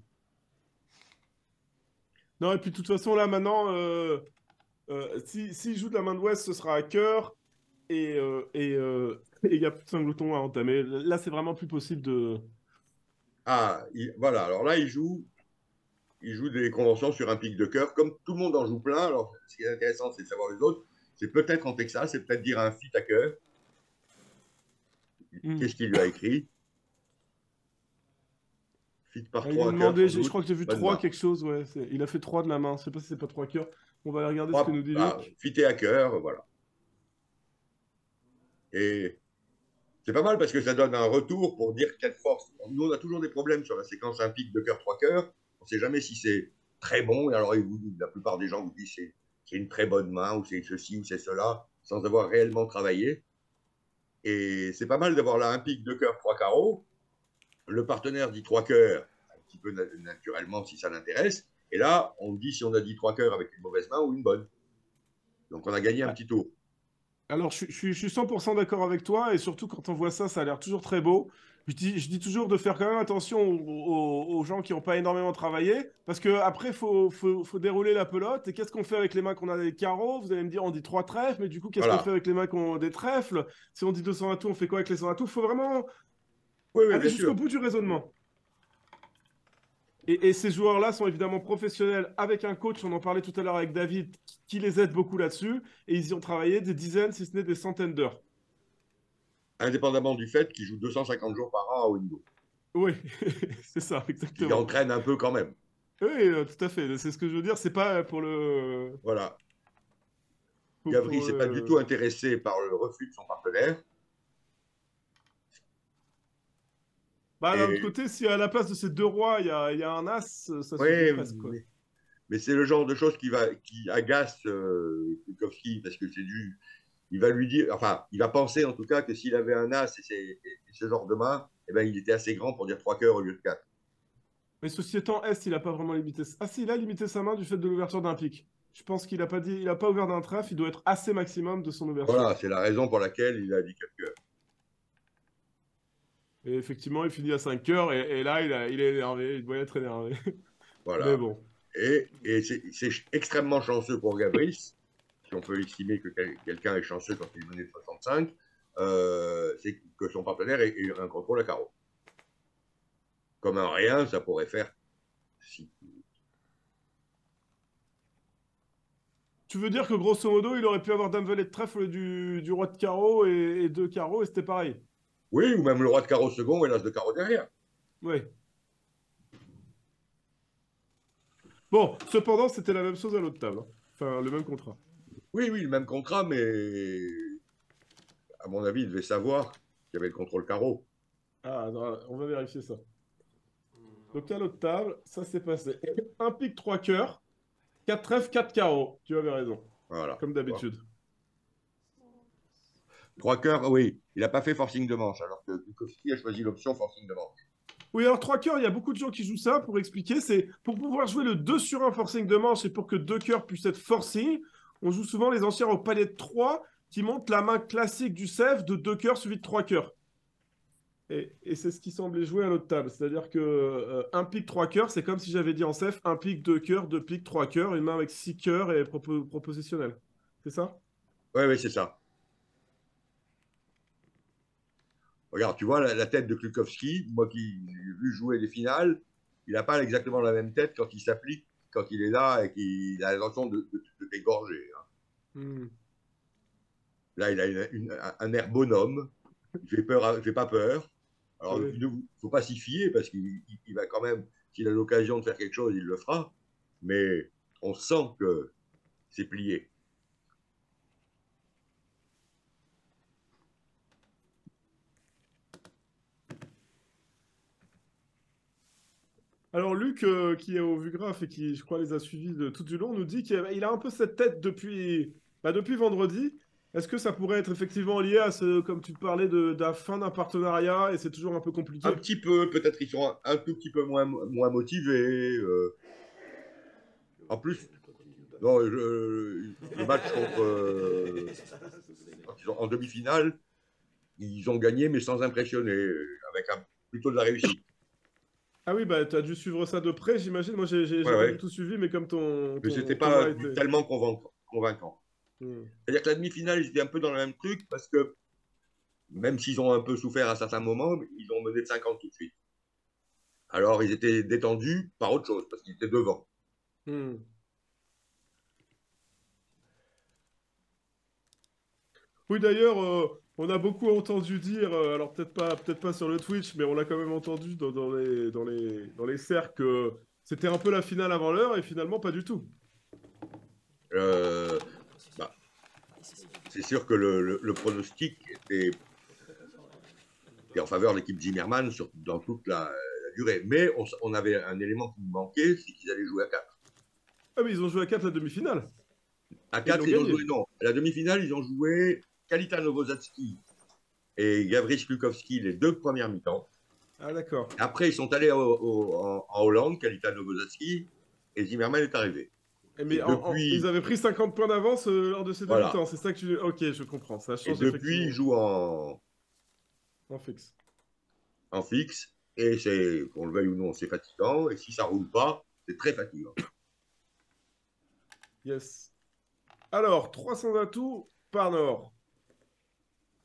A: Non, et puis de toute façon, là, maintenant, s'il joue de la main de West, ce sera à cœur et il n'y a plus de singleton à entamer. Là, c'est vraiment plus possible de.
B: Ah, voilà. Alors là, il joue des conventions sur un pic de cœur. Comme tout le monde en joue plein, alors ce qui est intéressant, c'est de savoir les autres. C'est peut-être en Texas, c'est peut-être dire un fit à cœur.
A: Hmm.
B: Qu'est-ce qu'il lui a écrit? Fit par
A: Il lui a
B: 3 cœurs,
A: demandé,
B: sans
A: je
B: doute.
A: crois que j'ai vu
B: Bonne
A: 3
B: main.
A: quelque chose, ouais. Il a fait 3 de la main. Je sais pas si c'est pas 3 cœurs. On va aller regarder ce que nous dit Luc.
B: Fit à cœur, voilà. Et c'est pas mal parce que ça donne un retour pour dire quelle force. Nous, on a toujours des problèmes sur la séquence un pic de cœur, 3 cœurs. On ne sait jamais si c'est très bon. Et alors, la plupart des gens vous disent c'est une très bonne main, ou c'est ceci, ou c'est cela, sans avoir réellement travaillé. Et c'est pas mal d'avoir là un pic de cœur, 3 carreaux. Le partenaire dit 3 cœurs, un petit peu naturellement si ça l'intéresse. Et là, on dit si on a dit 3 cœurs avec une mauvaise main ou une bonne. Donc, on a gagné un
A: Ouais.
B: petit tour.
A: Alors, je suis 100% d'accord avec toi, et surtout quand on voit ça, ça a l'air toujours très beau. Je dis toujours de faire quand même attention aux gens qui n'ont pas énormément travaillé, parce qu'après, faut dérouler la pelote. Et qu'est-ce qu'on fait avec les mains qu'on a des carreaux? Vous allez me dire, on dit 3 trèfles, mais du coup, qu'est-ce qu'on fait
B: Voilà.
A: avec les mains qui ont des trèfles? Si on dit 200 atouts, on fait quoi avec les 100 atouts? Il faut vraiment
B: Oui, oui,
A: aller
B: bien
A: jusqu'au
B: sûr.
A: bout du raisonnement. Et ces joueurs-là sont évidemment professionnels avec un coach, on en parlait tout à l'heure avec David, qui les aide beaucoup là-dessus, et ils y ont travaillé des dizaines, si ce n'est des centaines d'heures.
B: Indépendamment du fait qu'il joue 250 jours par an à haut niveau.
A: Oui, c'est ça,
B: Ce qui
A: exactement.
B: entraîne un peu quand même.
A: Oui, tout à fait. C'est ce que je veux dire. C'est pas pour le.
B: Voilà.
A: Pour
B: Gavri, c'est pas du tout
A: le...
B: intéressé par le refus de son partenaire.
A: Bah, d'un autre
B: Et
A: côté, si à la place de ces deux rois, il y a un as, ça suffit
B: ouais,
A: presque, quoi.
B: mais c'est le genre de choses qui agace Kukowski parce que il va lui dire, enfin, il va penser en tout cas que s'il avait un as et ce genre de main, eh ben, il était assez grand pour dire 3 cœurs au lieu de 4.
A: Mais ceci étant, Est, il a pas vraiment limité. Ah, si, il a limité sa main du fait de l'ouverture d'un pic. Je pense qu'il a pas dit, il a pas ouvert d'un trèfle, il doit être assez maximum de son ouverture.
B: Voilà, c'est la raison pour laquelle il a dit 4 cœurs.
A: Et effectivement, il finit à 5 cœurs, et là, il est énervé, il doit être énervé. Mais
B: Voilà.
A: bon.
B: Et c'est extrêmement chanceux pour Gavris, si on peut estimer que quelqu'un est chanceux quand il est mené de 65, c'est que son partenaire ait un contrôle à carreau. Comme un rien, ça pourrait faire si.
A: Tu veux dire que grosso modo, il aurait pu avoir dame valet de trèfle au lieu du roi de carreau et deux carreaux, et c'était pareil.
B: Oui, ou même le roi de carreau second et l'as de carreau derrière.
A: Oui. Bon, cependant, c'était la même chose à l'autre table, hein. Enfin, le même contrat.
B: Oui, oui, le même contrat, mais à mon avis, il devait savoir qu'il y avait le contrôle carreau.
A: Ah, non, on va vérifier ça. Donc, à l'autre table, ça s'est passé. Un pique, trois cœurs, quatre trèfles, quatre carreaux. Tu avais raison,
B: Voilà.
A: comme d'habitude.
B: Trois cœurs, oui. Il n'a pas fait forcing de manche, alors que Bukowski a choisi l'option forcing de manche.
A: Oui, alors trois cœurs, il y a beaucoup de gens qui jouent ça pour expliquer. C'est pour pouvoir jouer le 2 sur un forcing de manche et pour que deux cœurs puissent être forcing, on joue souvent les enchères au palais de 3 qui montent la main classique du sève de deux cœurs suivi de trois cœurs. Et c'est ce qui semblait jouer à l'autre table. C'est-à-dire que un pique, trois cœurs, c'est comme si j'avais dit en sef un pique, deux cœurs, deux piques, trois cœurs, une main avec six cœurs et propositionnel. C'est ça?
B: Oui, oui, c'est ça. Regarde, tu vois la tête de Klukowski, moi qui l'ai vu jouer les finales, il n'a pas exactement la même tête quand il s'applique, quand il est là et qu'il a l'intention de t'égorger, hein.
A: Hmm.
B: Là, il a un air bonhomme, il fait peur, il fait pas peur. Alors,
A: Oui.
B: il ne faut pas s'y fier parce qu'il va quand même, s'il a l'occasion de faire quelque chose, il le fera. Mais on sent que c'est plié.
A: Alors Luc, qui est au Vugraph et qui, je crois, les a suivis de tout du long, nous dit qu'il a un peu cette tête depuis, bah, depuis vendredi. Est-ce que ça pourrait être effectivement lié à ce, comme tu parlais, de la fin d'un partenariat et c'est toujours un peu
B: Un
A: compliqué?
B: petit peu, peut-être ils sont un tout petit peu moins motivés. En plus, non, le match contre, quand ils sont en demi-finale, ils ont gagné, mais sans impressionner, avec plutôt de la réussite.
A: Ah oui, bah tu as dû suivre ça de près, j'imagine. Moi, j'ai
B: Ouais,
A: pas du
B: ouais.
A: tout suivi, mais comme
B: Mais c'était
A: Thomas
B: pas
A: était.
B: tellement convaincant.
A: Hmm.
B: C'est-à-dire que la demi-finale, ils étaient un peu dans le même truc, parce que même s'ils ont un peu souffert à certains moments, ils ont mené de 50 tout de suite. Alors, ils étaient détendus par autre chose, parce qu'ils étaient devant.
A: Hmm. Oui, d'ailleurs, on a beaucoup entendu dire, alors peut-être pas sur le Twitch, mais on l'a quand même entendu dans les cercles que c'était un peu la finale avant l'heure et finalement pas du tout.
B: Euh, bah, c'est sûr que le pronostic était en faveur de l'équipe Zimmerman dans toute la durée. Mais on avait un élément qui nous manquait, c'est qu'ils allaient jouer à 4.
A: Ah, mais ils ont joué à 4 la demi-finale
B: À
A: et ils l'ont
B: 4, ils ont
A: gagné.
B: joué, non. À la demi-finale, ils ont joué Kalita Novosadski et Gavriš Lukovski les 2 premières mi-temps.
A: Ah, d'accord.
B: Après, ils sont allés en Hollande, Kalita Novosadski, et Zimmerman est arrivé. Et
A: Mais ils
B: depuis,
A: avaient pris 50 points d'avance lors de ces
B: voilà.
A: demi-temps. C'est ça que tu. Ok, je comprends. Ça
B: Et
A: change
B: depuis, ils
A: effectivement
B: jouent
A: en fixe.
B: en fixe. Et c'est, qu'on le veuille ou non, c'est fatigant. Et si ça roule pas, c'est très fatigant.
A: Yes. Alors, 300 atouts par Nord.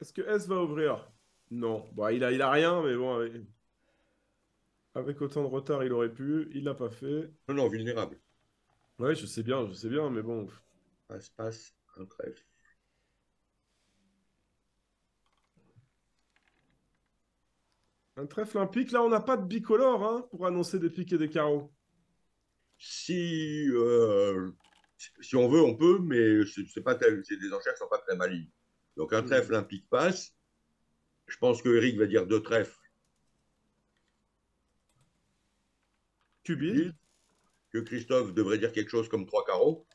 A: Est-ce que S va ouvrir? Non. Bon, il a rien, mais bon, avec autant de retard, il aurait pu. Il l'a pas fait.
B: Non, non, vulnérable.
A: Ouais, je sais bien, mais bon.
B: Passe, un trèfle.
A: Un trèfle, un pic. Là, on n'a pas de bicolore hein, pour annoncer des piques et des carreaux.
B: Si, si on veut, on peut, mais c'est pas c'est des enchères qui sont pas très malignes. Donc un
A: Hmm.
B: trèfle, un pic passe. Je pense que Eric va dire 2 trèfles,
A: Cubide.
B: cubide, que Christophe devrait dire quelque chose comme 3 carreaux,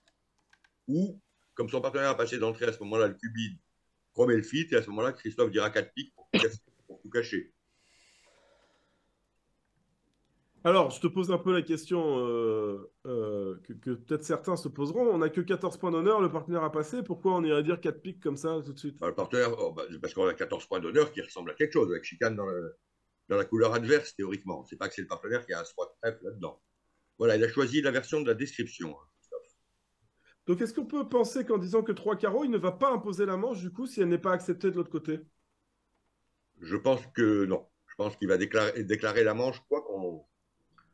B: ou comme son partenaire a passé d'entrée à ce moment-là, le cubide promet le fit, et à ce moment-là, Christophe dira 4 piques pour tout cacher.
A: Alors, je te pose un peu la question que peut-être certains se poseront. On n'a que 14 points d'honneur, le partenaire a passé. Pourquoi on irait dire 4 piques comme ça tout de suite?
B: Le partenaire, oh, parce qu'on a 14 points d'honneur qui ressemblent à quelque chose, avec chicane dans la couleur adverse, théoriquement. C'est pas que c'est le partenaire qui a un 3 de trèfle là-dedans. Voilà, il a choisi la version de la description.
A: Donc, est-ce qu'on peut penser qu'en disant que 3 carreaux, il ne va pas imposer la manche, du coup, si elle n'est pas acceptée de l'autre côté?
B: Je pense que non. Je pense qu'il va déclarer la manche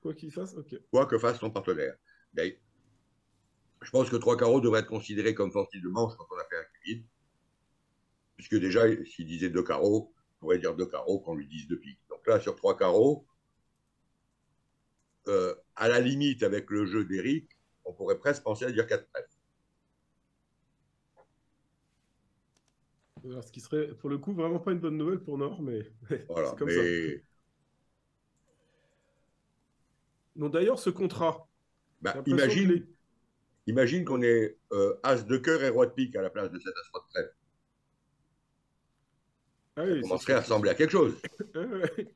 A: Quoi qu'il fasse, ok.
B: quoi que fasse son partenaire. D'ailleurs, je pense que 3 carreaux devrait être considéré comme sortie de manche quand on a fait un cubide, puisque déjà, s'il disait 2 carreaux, on pourrait dire 2 carreaux qu'on lui dise 2 piques. Donc là, sur 3 carreaux, à la limite, avec le jeu d'Eric, on pourrait presque penser à dire 4 trèfles.
A: Alors, ce qui serait, pour le coup, vraiment pas une bonne nouvelle pour Nord, mais c'est
B: Voilà,
A: comme ça.
B: mais
A: Donc, d'ailleurs, ce contrat, j'ai
B: bah,
A: l'impression que les.
B: imagine qu'on
A: Oui.
B: ait As de cœur et Roi de pique à la place de cet As-Roi de trèfle.
A: Ah
B: Ça
A: oui,
B: commencerait à ressembler à quelque chose.
A: Ouais.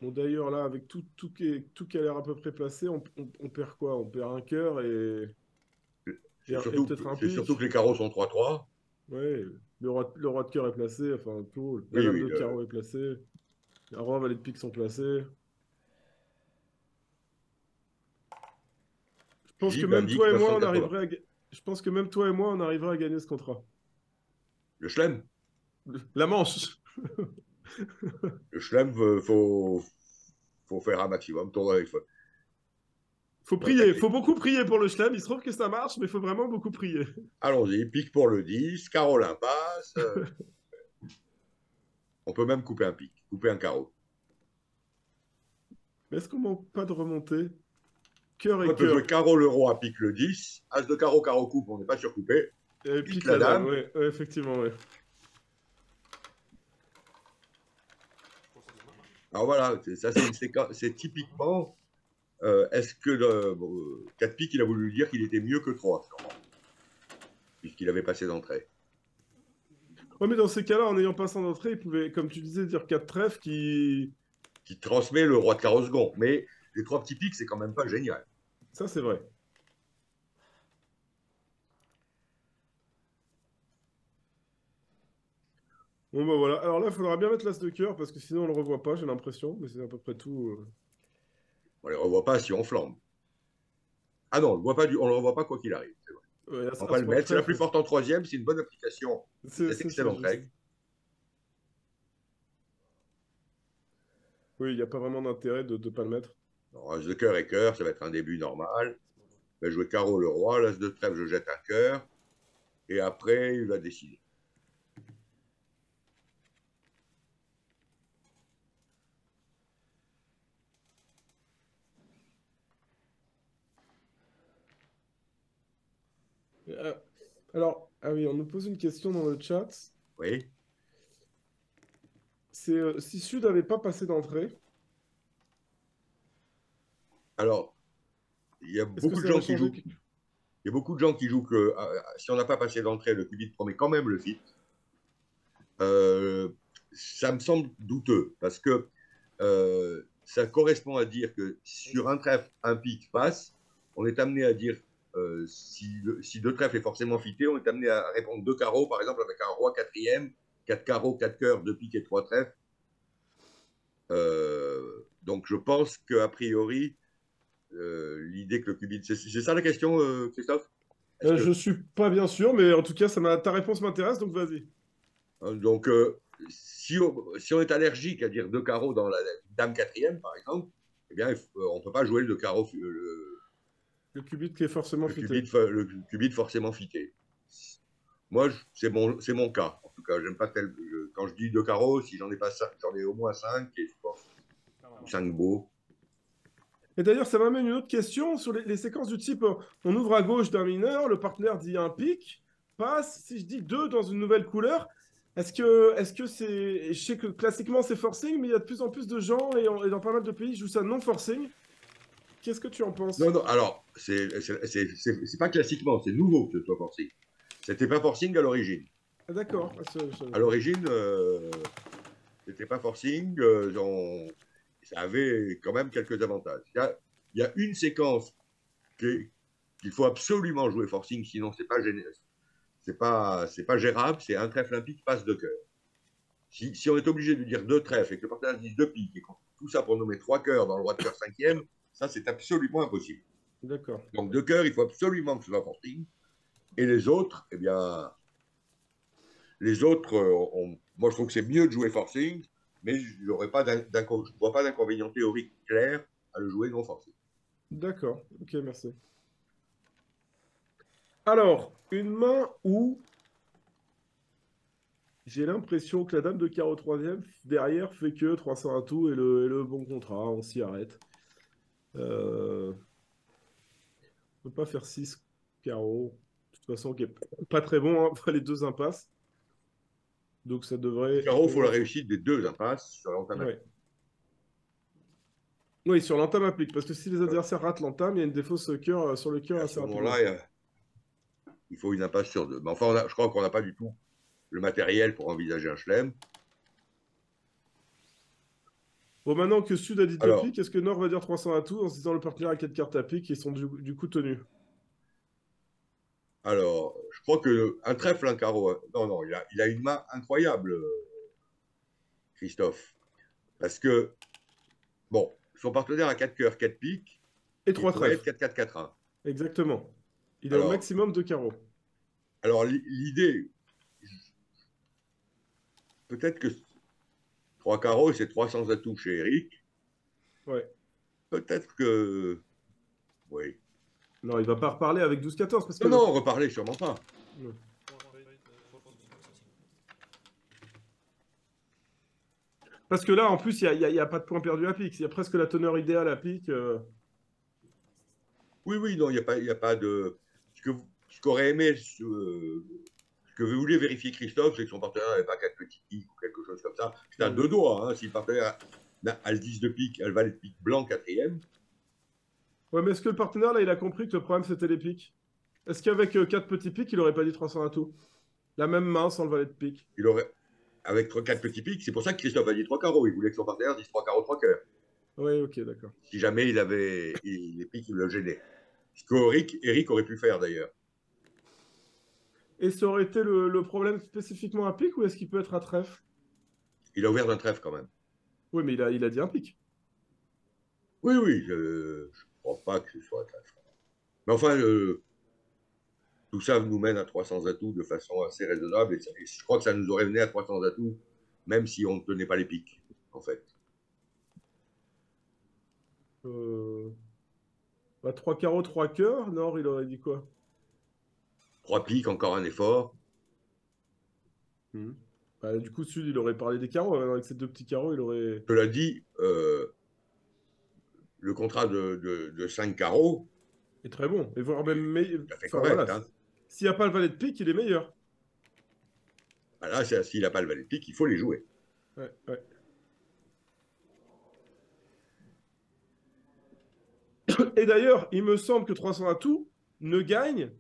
A: Bon, d'ailleurs, là, avec tout qui a l'air à peu près placé, on perd quoi? On perd un cœur et peut-être un
B: C'est surtout
A: pic.
B: que les carreaux sont 3-3.
A: Ouais, le roi de cœur est placé, enfin, tout. La
B: Oui,
A: dame
B: oui.
A: de carreau est placée. La roi, valet de pique sont placés. Je pense que
B: Gilles
A: même
B: indique
A: toi et moi, on
B: 980.
A: arriverait Je pense que même toi et moi, on arriverait à gagner ce contrat.
B: Le chelem.
A: La manche.
B: Le chelem, faut faire un maximum.
A: Faut prier, faut beaucoup prier pour le chelem. Il se trouve que ça marche, mais il faut vraiment beaucoup prier.
B: Allons-y, pique pour le 10, Carolin passe. On peut même couper un pic, couper un carreau.
A: Mais est-ce qu'on manque pas de remonter? Cœur et
B: On peut jouer
A: cœur.
B: carreau le roi, pique le 10. As de carreau, carreau coupe, on n'est pas surcoupé.
A: Et
B: Pique
A: pique
B: la
A: la dame,
B: dame.
A: ouais, ouais, effectivement, ouais.
B: Alors voilà, ça c'est typiquement Est-ce que le 4 piques, il a voulu lui dire qu'il était mieux que 3, sûrement, puisqu'il avait passé d'entrée.
A: Ouais, mais dans ces cas-là, en ayant passé d'entrée, il pouvait, comme tu disais, dire 4 trèfles
B: Qui transmet le roi de carreau second. Mais les 3 petits piques, c'est quand même pas génial.
A: Ça, c'est vrai. Bon, bah voilà. Alors là, il faudra bien mettre l'as de cœur, parce que sinon, on le revoit pas, j'ai l'impression. Mais c'est à peu près tout.
B: On les revoit pas si on flambe. Ah non, on le revoit pas quoi qu'il arrive. C'est vrai.
A: Ouais,
B: On va
A: as
B: le
A: roi de
B: mettre. C'est la plus
A: trèfle.
B: forte en troisième. C'est une bonne application de cette
A: C'est
B: excellente
A: juste.
B: règle.
A: Oui, il n'y a pas vraiment d'intérêt de ne pas le mettre.
B: Alors, as de cœur et cœur, ça va être un début normal. Je vais jouer carreau le roi, l'as de trèfle, je jette un cœur. Et après, il va décider.
A: Euh, alors, ah oui, on nous pose une question dans le chat.
B: Oui.
A: C'est si Sud n'avait pas passé d'entrée,
B: Alors, il y a
A: est-ce que
B: beaucoup de
A: ça aurait
B: gens qui
A: changé?
B: jouent. Il y a beaucoup de gens qui jouent que si on n'a pas passé d'entrée, le cubit promet quand même le fit. Ça me semble douteux parce que ça correspond à dire que sur un trèfle, un pic passe, on est amené à dire si deux trèfles est forcément fité, on est amené à répondre deux carreaux, par exemple avec un roi quatrième, quatre carreaux, quatre cœurs, deux piques et trois trèfles. Donc je pense qu'a priori, l'idée que le cubit... C'est ça la question, Christophe?
A: Je suis pas bien sûr, mais en tout cas, ta réponse m'intéresse, donc vas-y.
B: Donc, si on est allergique à dire deux carreaux dans la dame quatrième, par exemple, eh bien, on ne peut pas jouer le carreau,
A: Le qubit qui est forcément fité.
B: le cubit forcément fité. Moi, c'est mon cas. En tout cas, j'aime pas quand je dis deux carreaux, si j'en ai pas cinq, j'en ai au moins cinq, et je pense, ou cinq beaux.
A: Et d'ailleurs, ça m'amène une autre question sur les séquences du type on ouvre à gauche d'un mineur, le partenaire dit un pic, passe, si je dis deux dans une nouvelle couleur, est-ce que c'est. Je sais que classiquement c'est forcing, mais il y a de plus en plus de gens et dans pas mal de pays jouent ça non forcing. Qu'est-ce que tu en penses?
B: Non, non, alors, c'est pas classiquement, c'est nouveau que ce soit forcing. C'était pas forcing à l'origine.
A: Ah, d'accord.
B: À l'origine, c'était pas forcing. Ça avait quand même quelques avantages. Il y a une séquence qu'il faut absolument jouer forcing, sinon c'est pas gérable. C'est un trèfle olympique passe de cœur. Si on est obligé de dire deux trèfles et que le partenaire dit deux piques, et tout ça pour nommer trois cœurs dans le roi de cœur cinquième, ça c'est absolument impossible.
A: D'accord.
B: Donc deux cœurs, il faut absolument que ce soit forcing. Et les autres, eh bien, moi je trouve que c'est mieux de jouer forcing, mais je ne vois pas d'inconvénient théorique clair à le jouer non forcing.
A: D'accord. Ok, merci. Alors, une main où j'ai l'impression que la dame de carreau troisième, derrière, fait que 300 à tout et le bon contrat, on s'y arrête. On peut pas faire 6 carreaux. De toute façon, qui est pas très bon, hein, les deux impasses. Donc ça devrait.
B: Carreau, il faut la
A: Bon,
B: réussite des deux impasses sur l'entame.
A: ouais. Oui, sur l'entame applique. Parce que si les adversaires ratent l'entame, il y a une défausse cœur, sur le
B: Et
A: cœur
B: à
A: assez
B: ce
A: rapidement.
B: moment-là, il faut une impasse sur deux. Mais enfin, je crois qu'on n'a pas du tout le matériel pour envisager un chelem.
A: Bon, maintenant que Sud a dit 2
B: Alors,
A: piques, est-ce que Nord va dire 300 à tout en se disant le partenaire a 4 cartes à pique et ils sont du coup tenus?
B: je crois que un trèfle, un carreau. Non, non, il a une main incroyable, Christophe. Parce que, bon, son partenaire a 4 cœurs, 4 piques.
A: Et
B: Il
A: 3
B: pourrait être
A: trèfles.
B: 4-4-4-1.
A: Exactement. Il est au
B: Alors,
A: maximum de carreaux.
B: alors l'idée, peut-être que 3 carreaux, c'est 300 atouts chez Eric.
A: Ouais.
B: Peut-être que. Oui.
A: Non, il va pas reparler avec 12-14 parce que
B: Non, non, reparler, sûrement pas.
A: Ouais. Parce que là, en plus, il y a pas de point perdu à pique. Il y a presque la teneur idéale à pique.
B: Oui, oui, non, il y a pas de. Ce qu'aurait aimé, ce que vous voulez vérifier Christophe, c'est que son partenaire n'avait pas 4 petits piques ou quelque chose comme ça. C'est à deux doigts. Hein. Si le partenaire a le 10 de pique, elle va le pique blanc quatrième.
A: Ouais, mais est-ce que le partenaire, là, il a compris que le problème, c'était les piques? Est-ce qu'avec 4 petits piques, il aurait pas dit 300 à tout? La même main sans le valet de pique.
B: Il aurait, avec 4 petits pics, c'est pour ça que Christophe a dit 3 carreaux. Il voulait que son partenaire dise 3 carreaux, 3 cœurs.
A: Oui, ok, d'accord.
B: Si jamais les pics le gênaient. Ce qu'Eric aurait pu faire d'ailleurs.
A: Et ça aurait été le problème spécifiquement à pique ou est-ce qu'il peut être à trèfle?
B: Il a ouvert d'un trèfle quand même.
A: Oui, mais il a dit un pique.
B: Oui, oui, je ne crois pas que ce soit un trèfle. Mais enfin, tout ça nous mène à 300 atouts de façon assez raisonnable. Et je crois que ça nous aurait mené à 300 atouts, même si on ne tenait pas les pics, en fait.
A: Euh... Bah, 3 carreaux, 3 cœurs. Nord, il aurait dit quoi?
B: 3 pics, encore un effort.
A: Hmm. Bah, du coup, Sud, il aurait parlé des carreaux. Avec ces deux petits carreaux, il aurait.
B: Cela dit, le contrat de 5 carreaux,
A: est très bon. Et voire même meilleur.
B: tout à fait
A: Enfin, voilà.
B: correct. Hein.
A: S'il n'y a pas le valet de pique, il est meilleur.
B: Ben là, s'il n'a pas le valet de pique, il faut les jouer.
A: Ouais, ouais. Et d'ailleurs, il me semble que 300 atouts ne gagne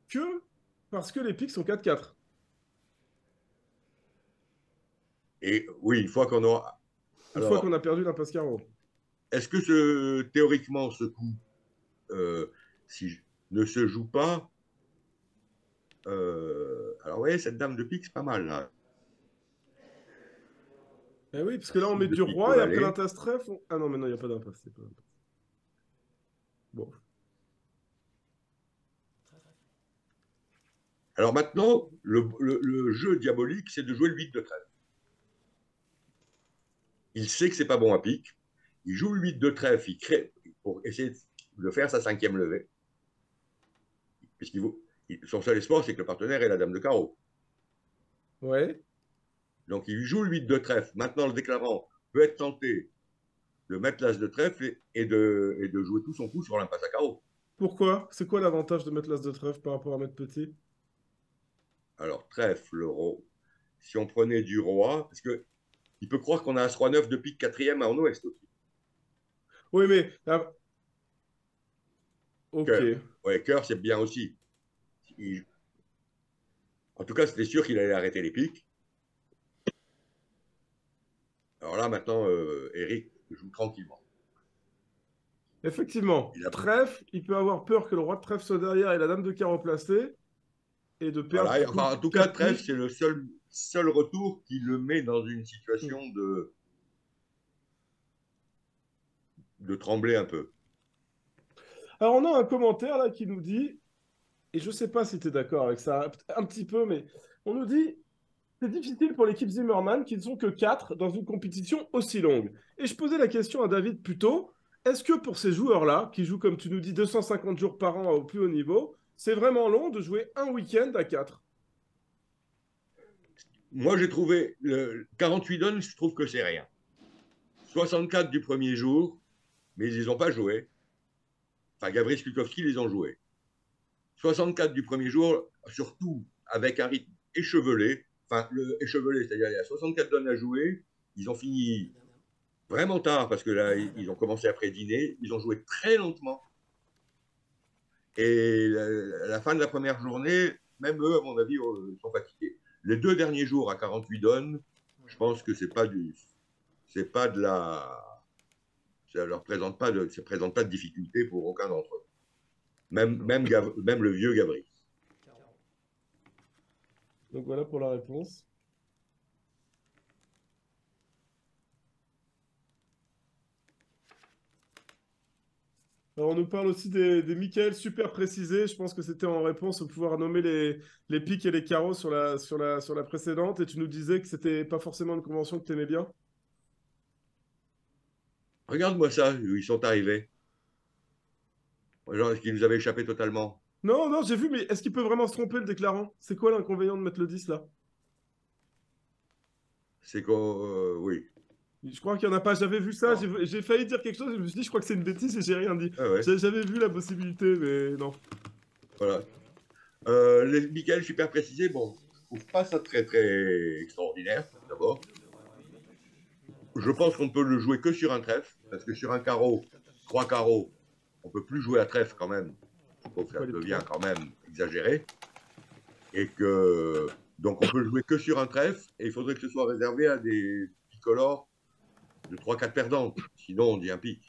A: que parce que les piques sont 4-4.
B: Et oui, une fois qu'on aura.
A: Une fois qu'on
B: Alors,
A: a perdu l'impasse carreau.
B: est-ce que théoriquement, ce coup, euh, ne se joue pas alors, vous voyez, cette dame de pique, c'est pas mal, là.
A: Eh oui, parce
B: La
A: que là, on
B: 6
A: met
B: de
A: du
B: pique, le
A: roi et après
B: valet.
A: l'impasse trèfle. Ah non, mais non, il n'y a pas d'impasse. C'est pas d'impasse. Bon.
B: Alors maintenant, le jeu diabolique, c'est de jouer le 8 de trèfle. Il sait que c'est pas bon à pique. Il joue le 8 de trèfle, il crée pour essayer de faire sa 5e levée. Puisqu'il vaut, son seul espoir, c'est que le partenaire ait la dame de carreau.
A: Ouais.
B: Donc il joue le 8 de trèfle. Maintenant, le déclarant peut être tenté de mettre l'as de trèfle et de jouer tout son coup sur l'impasse à carreau.
A: Pourquoi? C'est quoi l'avantage de mettre l'as de trèfle par rapport à mettre petit?
B: Alors, trèfle, si on prenait du roi, parce que il peut croire qu'on a un roi 9 de pique 4e en ouest aussi.
A: Oui, mais. Ok.
B: Cœur. Ouais, cœur, c'est bien aussi. Il, En tout cas, c'était sûr qu'il allait arrêter les piques. Alors là, maintenant, Eric joue tranquillement.
A: Effectivement,
B: Il a,
A: trèfle, il peut avoir peur que le roi de trèfle soit derrière et la dame de carreau placée et de perdre
B: voilà.
A: du coup
B: Enfin, en tout cas,
A: 4
B: trèfle,
A: piques.
B: c'est le seul retour qui le met dans une
A: Hmm.
B: situation de trembler un peu.
A: Alors, on a un commentaire là qui nous dit, et je sais pas si tu es d'accord avec ça, un petit peu, mais on nous dit c'est difficile pour l'équipe Zimmerman qui ne sont que 4 dans une compétition aussi longue. Et je posais la question à David plus tôt, est-ce que pour ces joueurs-là, qui jouent comme tu nous dis 250 jours par an au plus haut niveau, c'est vraiment long de jouer un week-end à 4?
B: Moi, j'ai trouvé 48 donnes, je trouve que c'est rien. 64 du premier jour, mais ils n'ont pas joué. Enfin, Gabriel Spikowski les ont joués. 64 du premier jour, surtout avec un rythme échevelé. Enfin, échevelé, c'est-à-dire il y a 64 donnes à jouer. Ils ont fini vraiment tard parce que là, ils ont commencé après dîner. Ils ont joué très lentement. Et à la fin de la première journée, même eux, à mon avis, sont fatigués. Les 2 derniers jours à 48 donnes, je pense que c'est pas de la, ça leur présente pas ça présente pas de difficulté pour aucun d'entre eux. Même le vieux Gabriel.
A: Donc voilà pour la réponse. Alors, on nous parle aussi des Michael super précisés. Je pense que c'était en réponse au pouvoir nommer les piques et les carreaux sur la précédente. Et tu nous disais que c'était pas forcément une convention que tu aimais bien.
B: Regarde-moi ça, où ils sont arrivés. Genre, est-ce qu'ils nous avaient échappé totalement?
A: Non, non, j'ai vu, mais est-ce qu'il peut vraiment se tromper le déclarant? C'est quoi l'inconvénient de mettre le 10 là?
B: C'est qu'on. Oui.
A: Je crois qu'il n'y en a pas. J'avais vu ça,
B: Non.
A: j'ai failli dire quelque chose, et je me suis dit, je crois que c'est une bêtise et j'ai rien dit.
B: Ah ouais.
A: J'avais vu la possibilité, mais non.
B: Voilà. Les Michael super précisés, bon, je trouve pas ça très très extraordinaire, d'abord. Je pense qu'on peut le jouer que sur un trèfle, parce que sur un carreau, 3 carreaux, on peut plus jouer à trèfle quand même. Je trouve que ça
A: Ouais, les
B: devient
A: trois.
B: quand même exagéré. Et que donc on peut jouer que sur un trèfle et il faudrait que ce soit réservé à des picolores de 3-4 perdantes. Sinon, on dit un pic.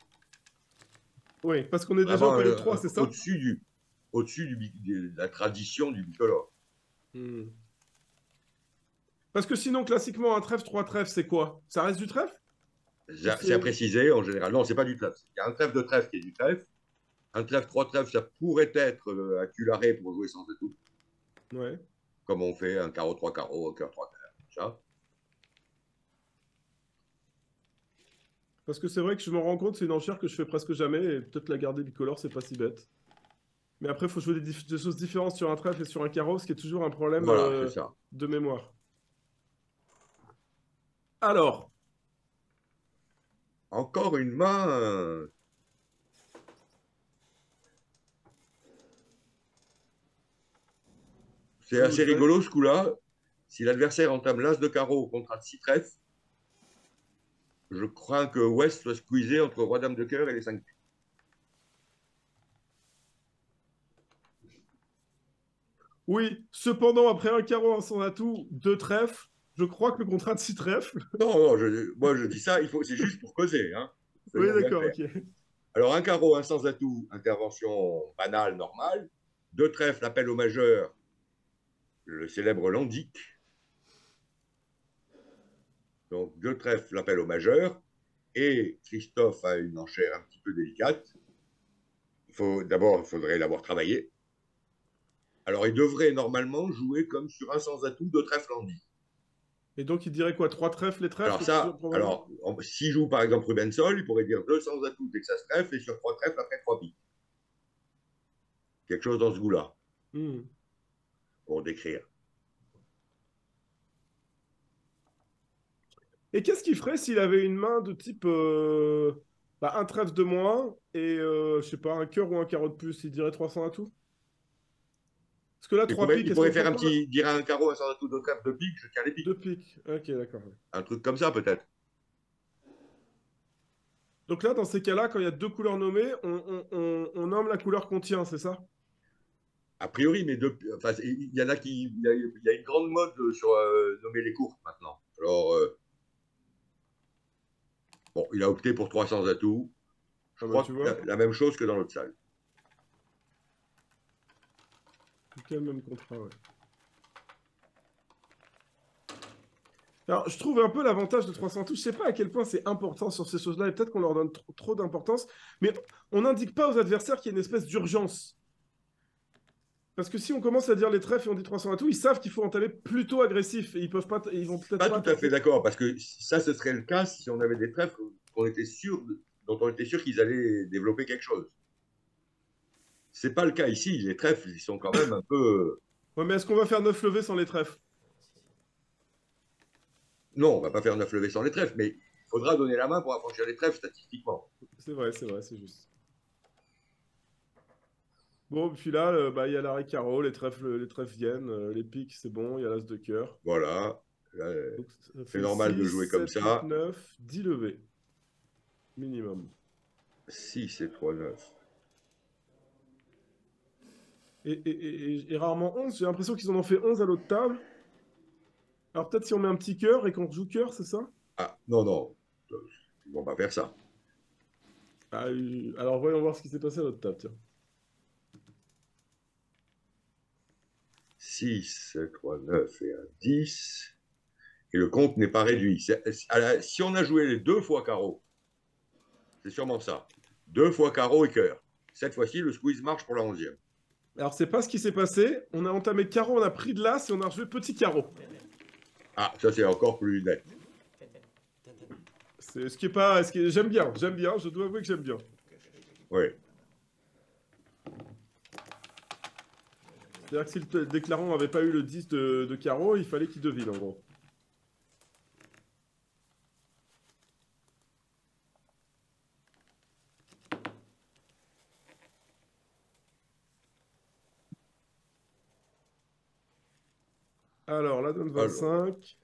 A: Oui, parce qu'on est déjà au
B: Vraiment
A: paillet 3, c'est ça?
B: de la tradition du bicolore.
A: Hmm. Parce que sinon, classiquement, un trèfle, trois trèfles, c'est quoi? Ça reste du trèfle? Ou
B: C'est à
A: c'est...
B: préciser en général. Non, c'est pas du trèfle. Il y a un trèfle de trèfle qui est du trèfle. Un trèfle, trois trèfles, ça pourrait être un cularé pour jouer sans tout,
A: Ouais.
B: comme on fait un carreau, trois carreaux, un cœur, trois cœurs. Ça.
A: Parce que c'est vrai que je me rends compte, c'est une enchère que je fais presque jamais, et peut-être la garder bicolore, c'est pas si bête. Mais après, il faut jouer des choses différentes sur un trèfle et sur un carreau, ce qui est toujours un problème
B: Voilà, c'est ça.
A: de mémoire. Alors,
B: Encore une main. C'est
A: à nous de
B: assez
A: jouer.
B: rigolo ce coup-là. Si l'adversaire entame l'as de carreau au contrat de 6 trèfles, je crains que West soit squeezé entre roi-dame de cœur et les 5 piques.
A: Oui, cependant, après un carreau, un sans atout, deux trèfles, je crois que le contrat de six trèfles.
B: Non, non, moi je dis ça, c'est juste pour causer. Hein.
A: Oui,
B: Soyons bien
A: d'accord,
B: clairs.
A: ok.
B: Alors, un carreau, un sans atout, intervention banale, normale. Deux trèfles, appel au majeur, le célèbre Landic. Donc, deux trèfles, l'appel au majeur. Et Christophe a une enchère un petit peu délicate. D'abord, il faudrait l'avoir travaillé. Alors, il devrait normalement jouer comme sur un sans atout de trèfle Landic.
A: Et donc, il dirait quoi? Trois trèfles, les trèfles, et puis on prendrait...
B: S'il joue par exemple Ruben Sol, il pourrait dire deux sans atout Texas trèfle et sur trois trèfles après trois piques. Quelque chose dans ce goût-là,
A: Hmm.
B: pour décrire.
A: Et qu'est-ce qu'il ferait s'il avait une main de type bah, un trèfle de moins et, je sais pas, un cœur ou un carreau de plus? Il dirait 300 à tout? Parce que là, trois piques,
B: Il
A: est-ce
B: pourrait
A: qu'on
B: faire
A: prend
B: un
A: pas
B: petit, dire un carreau, un sans atout de trèfle de pique, je tiens les piques.
A: deux piques? Ok, d'accord. Ouais.
B: Un truc comme ça peut-être.
A: Donc là, dans ces cas-là, quand il y a deux couleurs nommées, on nomme la couleur qu'on tient, c'est ça?
B: A priori, mais enfin, il y en a qui, il y a une grande mode sur nommer les courses maintenant. Alors, bon, il a opté pour 300 atouts. Je
A: Ah bah
B: crois
A: tu
B: que
A: vois,
B: la même chose que dans l'autre salle.
A: quel même contrat, ouais. Alors, je trouve un peu l'avantage de 300 touches. Je sais pas à quel point c'est important sur ces choses-là, et peut-être qu'on leur donne trop d'importance, mais on n'indique pas aux adversaires qu'il y a une espèce d'urgence. Parce que si on commence à dire les trèfles et on dit 300 à tout, ils savent qu'il faut entamer plutôt agressif, et ils peuvent pas, ils vont peut-être
B: Pas
A: pas
B: tout à fait
A: tenter.
B: d'accord, parce que ça, ce serait le cas si on avait des trèfles dont on était sûr qu'ils allaient développer quelque chose. C'est pas le cas ici. Les trèfles, ils sont quand même un peu.
A: Ouais, mais est-ce qu'on va faire 9 levées sans les trèfles?
B: Non, on va pas faire 9 levées sans les trèfles, mais il faudra donner la main pour affranchir les trèfles statistiquement.
A: C'est vrai, c'est juste. Bon, puis là, bah, il y a l'arrêt carreau, les trèfles viennent, les piques, c'est bon, il y a l'as de cœur.
B: Voilà.
A: Donc ça
B: C'est
A: fait
B: normal de
A: 6,
B: jouer comme
A: 7, 8,
B: ça.
A: 9, 10 levées, minimum.
B: 6 et 3, 9.
A: Et rarement 11. J'ai l'impression qu'ils en ont fait 11 à l'autre table. Alors peut-être si on met un petit cœur et qu'on joue cœur, c'est ça?
B: Ah, non, non. Ils vont pas faire ça.
A: Ah, alors voyons voir ce qui s'est passé à l'autre table, tiens.
B: 6, 3, 9 et un 10. Et le compte n'est pas réduit. Si on a joué les deux fois carreau, c'est sûrement ça. Deux fois carreau et cœur. Cette fois-ci, le squeeze marche pour la 11e.
A: Alors c'est pas ce qui s'est passé. On a entamé carreau, on a pris de l'as et on a rejoué petit carreau.
B: Ah, ça c'est encore plus net.
A: C'est ce qui est pas, j'aime bien, je dois avouer que j'aime bien.
B: Oui.
A: C'est-à-dire que si le déclarant n'avait pas eu le 10 de carreau, il fallait qu'il devine en gros. Alors, la donne
B: Alors,
A: 25.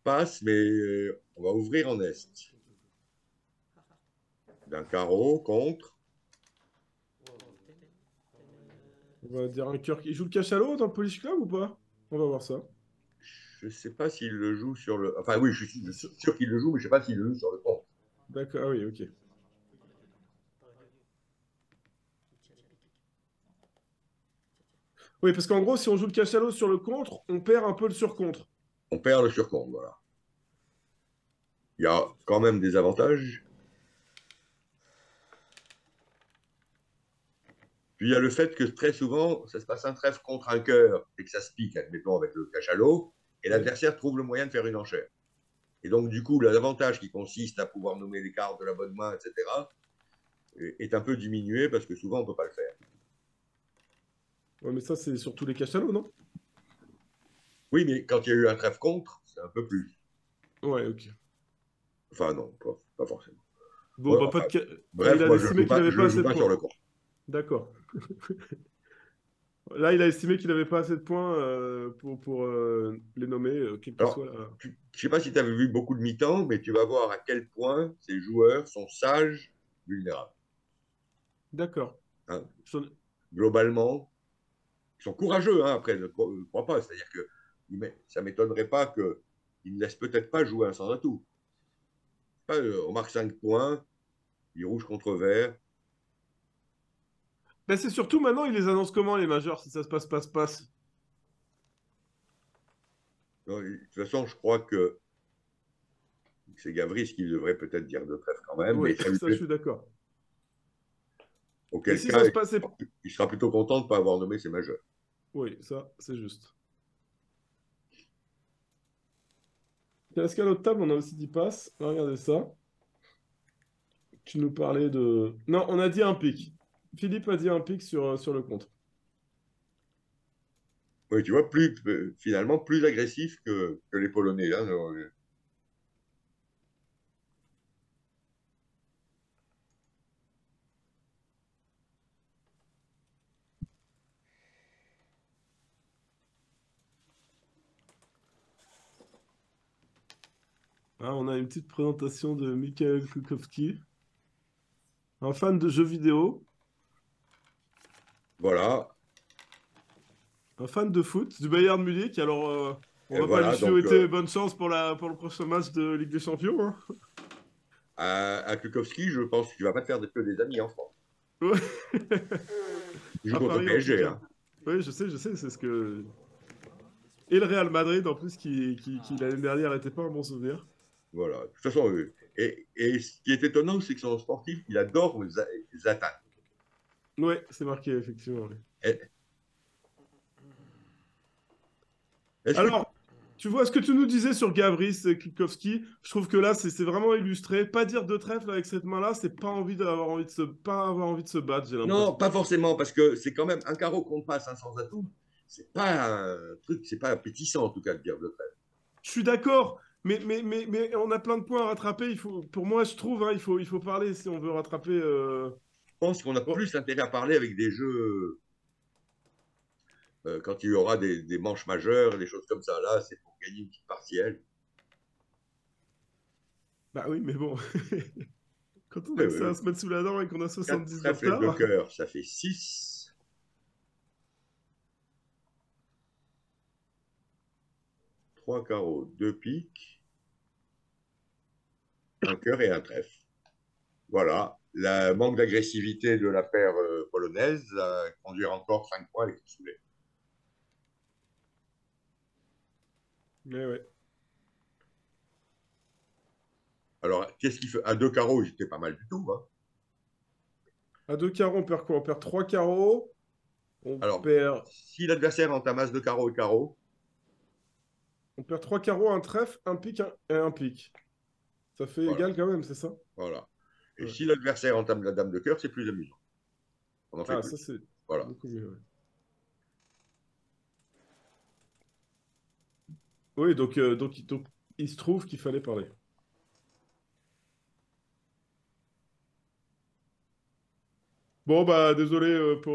B: passe, mais on va ouvrir en est. D'un carreau contre.
A: On va dire un cœur. Il joue le cachalot dans le Polish Club ou pas? On va voir ça.
B: Je ne sais pas s'il le joue sur le. Enfin, oui, je suis
A: Sur-
B: sûr qu'il le joue, mais je ne sais pas s'il le joue sur le compte.
A: D'accord, ah oui, ok. Oui, parce qu'en gros, si on joue le cachalot sur le contre, on perd un peu le surcontre.
B: On perd le surcompte, voilà. Il y a quand même des avantages. Puis il y a le fait que très souvent, ça se passe un trèfle contre un cœur et que ça se pique, admettons, avec le cachalot, et
A: Oui.
B: l'adversaire trouve le moyen de faire une enchère. Et donc, du coup, l'avantage qui consiste à pouvoir nommer les cartes de la bonne main, etc., est un peu diminué parce que souvent, on ne peut pas le faire.
A: Ouais, mais ça, c'est sur tous les cachalots, non?
B: Oui, mais quand il y a eu un trèfle contre, c'est un peu plus.
A: Ouais, ok.
B: Enfin, non, pas forcément.
A: Bon,
B: Ouais,
A: bah, pas
B: enfin,
A: de. Il
B: bref,
A: a
B: moi, je
A: estimé qu'il n'avait
B: je
A: pas
B: joue
A: assez de
B: pas sur
A: points.
B: le compte.
A: D'accord. Là, il a estimé qu'il n'avait pas assez de points pour les nommer, quel que soit
B: Alors,
A: la.
B: je ne sais pas si tu avais vu beaucoup de mi-temps, mais tu vas voir à quel point ces joueurs sont sages, vulnérables.
A: D'accord.
B: Hein.
A: J'en-
B: Globalement, ils sont courageux, hein, après, ne crois pas. C'est-à-dire que ça ne m'étonnerait pas qu'ils ne laissent peut-être pas jouer un sans atout. Pas, on marque 5 points, il rouge contre vert.
A: Ben, c'est surtout maintenant, il les annonce comment, les majeurs, si ça se passe.
B: Non, de toute façon, je crois que c'est Gavris qui devrait peut-être dire de trêve quand même,
A: Oui,
B: mais ça lui
A: ça, je
B: fait,
A: suis d'accord. Et
B: auquel
A: si ça
B: cas,
A: se passait.
B: il sera plutôt content de ne pas avoir nommé ses majeurs.
A: Oui, ça, c'est juste. Est-ce qu'à notre table, on a aussi dit passe? Regardez ça. Tu nous parlais de. Non, on a dit un pic. Philippe a dit un pic sur le compte.
B: Oui, tu vois, finalement, plus agressif que les Polonais. Hein,
A: Ah, on a une petite présentation de Mikhail Kukowski, un fan de jeux vidéo,
B: voilà.
A: un fan de foot, du Bayern Munich. Alors, on
B: Et
A: va pas lui
B: voilà, donc
A: souhaiter bonne chance pour le prochain match de Ligue des Champions, hein.
B: à Klukowski, je pense qu'il ne va pas te faire que des amis en France.
A: Ouais.
B: Il joue
A: À
B: contre
A: Paris, en tout
B: PSG.
A: cas.
B: Hein.
A: Oui, je sais, c'est ce que. Et le Real Madrid, en plus, qui l'année dernière n'était pas un bon souvenir.
B: Voilà. De toute façon, et ce qui est étonnant, c'est que son sportif, il adore Zatan.
A: Ouais, c'est marqué, effectivement. Oui.
B: Est-ce que
A: Alors, tu vois ce que tu nous disais sur Gavris Kikowski, je trouve que là, c'est vraiment illustré. Pas dire de trèfle avec cette main-là, c'est pas pas avoir envie de se battre, j'ai
B: non,
A: l'impression.
B: pas forcément, parce que c'est quand même un carreau qu'on passe un sans atout. C'est pas un truc, c'est pas appétissant en tout cas de dire de trêve.
A: Je suis d'accord, mais on a plein de points à rattraper. Pour moi, je trouve, hein, il faut parler si on veut rattraper.
B: Je pense qu'on a
A: Bon,
B: plus intérêt à parler avec des jeux quand il y aura des manches majeures, des choses comme ça. Là, c'est pour gagner une petite partielle.
A: bah oui, mais bon, quand on
B: Oui,
A: a que
B: oui,
A: ça à
B: oui.
A: se mettre sous la dent et qu'on a
B: 4
A: 70 de
B: trèfles de
A: retard.
B: cœur, ça fait 6. 3 carreaux, 2 piques, un cœur et un trèfle. Voilà. Le manque d'agressivité de la paire polonaise conduire encore 5 points à l'équipe Soulet.
A: Mais ouais.
B: Alors, qu'est-ce qu'il fait? À 2 carreaux, il était pas mal du tout. Hein.
A: À deux carreaux, on perd quoi? On perd trois carreaux. On
B: Alors,
A: perd,
B: si l'adversaire entamasse 2 carreaux et carreaux,
A: on perd trois carreaux, un trèfle, un pic et un pic. Ça fait
B: voilà.
A: égal quand même, c'est ça?
B: Voilà. Et
A: Ouais.
B: si l'adversaire entame la dame de cœur, c'est plus amusant. On en fait
A: Ah, ça,
B: plus.
A: c'est
B: Voilà.
A: beaucoup mieux. Ouais. Oui, donc, il se trouve qu'il fallait parler. Bon, bah, désolé pour.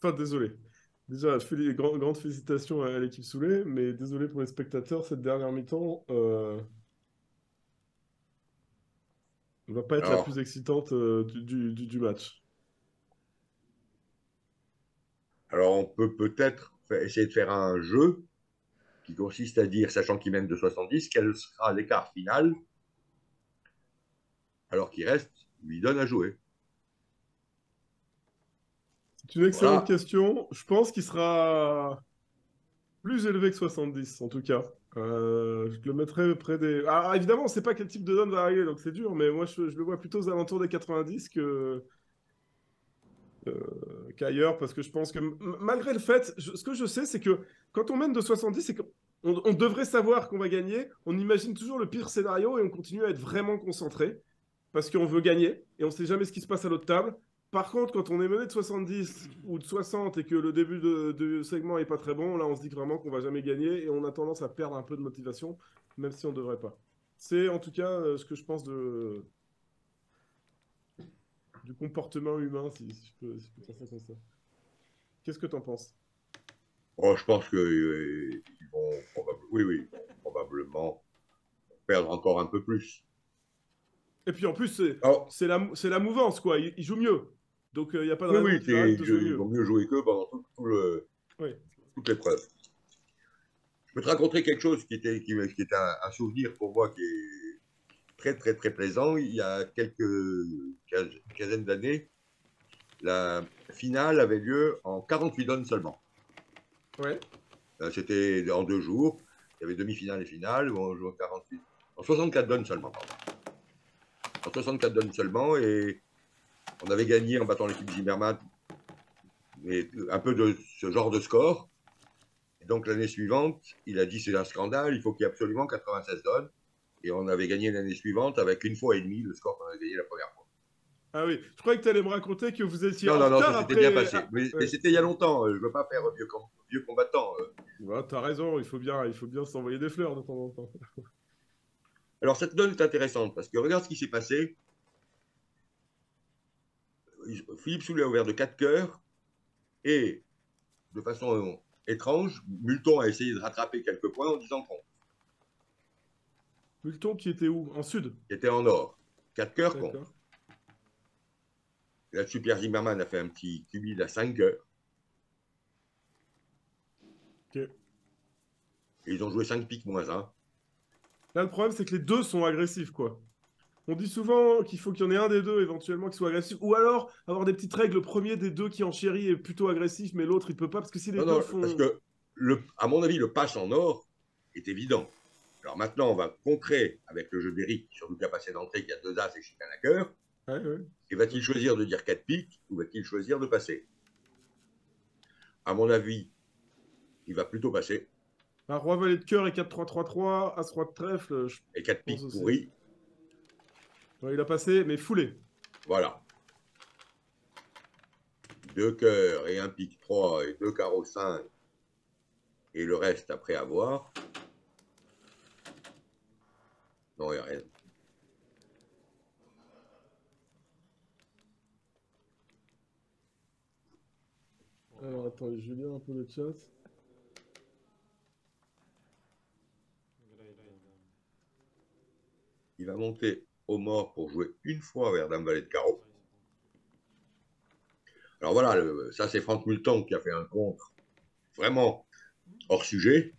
A: Enfin, désolé. Déjà, grandes félicitations à l'équipe Soulet, mais désolé pour les spectateurs, cette dernière mi-temps ne va pas être la plus
B: Alors,
A: excitante du match.
B: Alors, on peut peut-être essayer de faire un jeu qui consiste à dire, sachant qu'il mène de 70, quel sera l'écart final, alors qu'il reste 8 donnes à jouer.
A: C'est une excellente
B: Voilà.
A: question. Je pense qu'il sera plus élevé que 70, en tout cas. Je le mettrais près des... Alors, évidemment, on ne sait pas quel type de donne va arriver, donc c'est dur, mais moi, je le vois plutôt aux alentours des 90 qu'ailleurs, parce que je pense que malgré le fait, ce que je sais, c'est que quand on mène de 70, c'est qu'on on devrait savoir qu'on va gagner. On imagine toujours le pire scénario et on continue à être vraiment concentré parce qu'on veut gagner et on ne sait jamais ce qui se passe à l'autre table. Par contre, quand on est mené de 70 ou de 60 et que le début de segment est pas très bon, là, on se dit vraiment qu'on va jamais gagner et on a tendance à perdre un peu de motivation, même si on ne devrait pas. C'est en tout cas ce que je pense du comportement humain, si je peux dire ça comme ça. Qu'est-ce que tu en penses?
B: Oh, je pense qu'ils vont oui, oui, probablement perdre encore un peu plus.
A: Et puis en plus,
B: Alors,
A: c'est la mouvance, quoi. Il joue mieux. Donc il n'y a pas de
B: oui,
A: raison
B: oui,
A: qu'il arrête de jouer
B: ils vont
A: mieux.
B: mieux jouer qu'eux pendant
A: Oui.
B: toute l'épreuve. Je peux te raconter quelque chose qui était un souvenir pour moi qui est très, très, très plaisant. Il y a quinzaine d'années, la finale avait lieu en 48 donnes seulement.
A: Ouais.
B: C'était en 2 jours. Il y avait demi-finale et finale, où on jouait en 48. En 64 donnes seulement, pardon. En 64 donnes seulement, et on avait gagné en battant l'équipe Zimmermann, mais un peu de ce genre de score. Et donc l'année suivante, il a dit c'est un scandale, il faut qu'il y ait absolument 96 donnes. Et on avait gagné l'année suivante avec une fois et demie le score qu'on avait gagné la première fois.
A: Ah oui. Je croyais que tu allais me raconter que vous étiez
B: Non,
A: en
B: non, non, ça
A: retard
B: s'était bien
A: après.
B: passé.
A: Ah,
B: Mais
A: ouais.
B: c'était il y a longtemps. Je ne veux pas faire vieux combattant.
A: Ouais, t'as raison. Il faut bien s'envoyer des fleurs de temps en temps.
B: Alors cette donne est intéressante parce que regarde ce qui s'est passé. Philippe Soulet a ouvert de 4 cœurs et de façon étrange, Multon a essayé de rattraper quelques points en disant contre.
A: Multon qui était où? En sud.
B: Il était en or. 4 cœurs
A: D'accord.
B: contre. Là-dessus, Pierre Zimmermann a fait un petit cubide à 5 cœurs.
A: Ok.
B: Et ils ont joué 5 piques moins 1.
A: Là, le problème, c'est que les deux sont agressifs, quoi. On dit souvent qu'il faut qu'il y en ait un des deux éventuellement qui soit agressif, ou alors avoir des petites règles. Le premier des deux qui en chérit est plutôt agressif, mais l'autre il peut pas parce que si les
B: Non,
A: deux
B: non, parce
A: font.
B: que, à mon avis, le pass en or est évident. Alors maintenant, on va contrer avec le jeu d'Eric, surtout qu'il a passé d'entrée, qu'il y a 2 as et chicane à cœur.
A: Ouais, ouais.
B: Et va-t-il choisir de dire 4 piques ou va-t-il choisir de passer? À mon avis, il va plutôt passer.
A: Un roi valet de cœur et 4-3-3-3, as roi de trèfle, je
B: Et 4
A: pense
B: piques
A: aussi.
B: pourries,
A: Ouais, il a passé, mais foulé.
B: voilà. 2 cœurs et un pique 3 et 2 carreaux 5 et le reste après avoir. Non, il n'y a rien.
A: Alors attends, je lis un peu le chat.
B: Il va monter au mort pour jouer une fois vers Dame Valet de carreau. Alors voilà, ça c'est Franck Multon qui a fait un contre vraiment hors sujet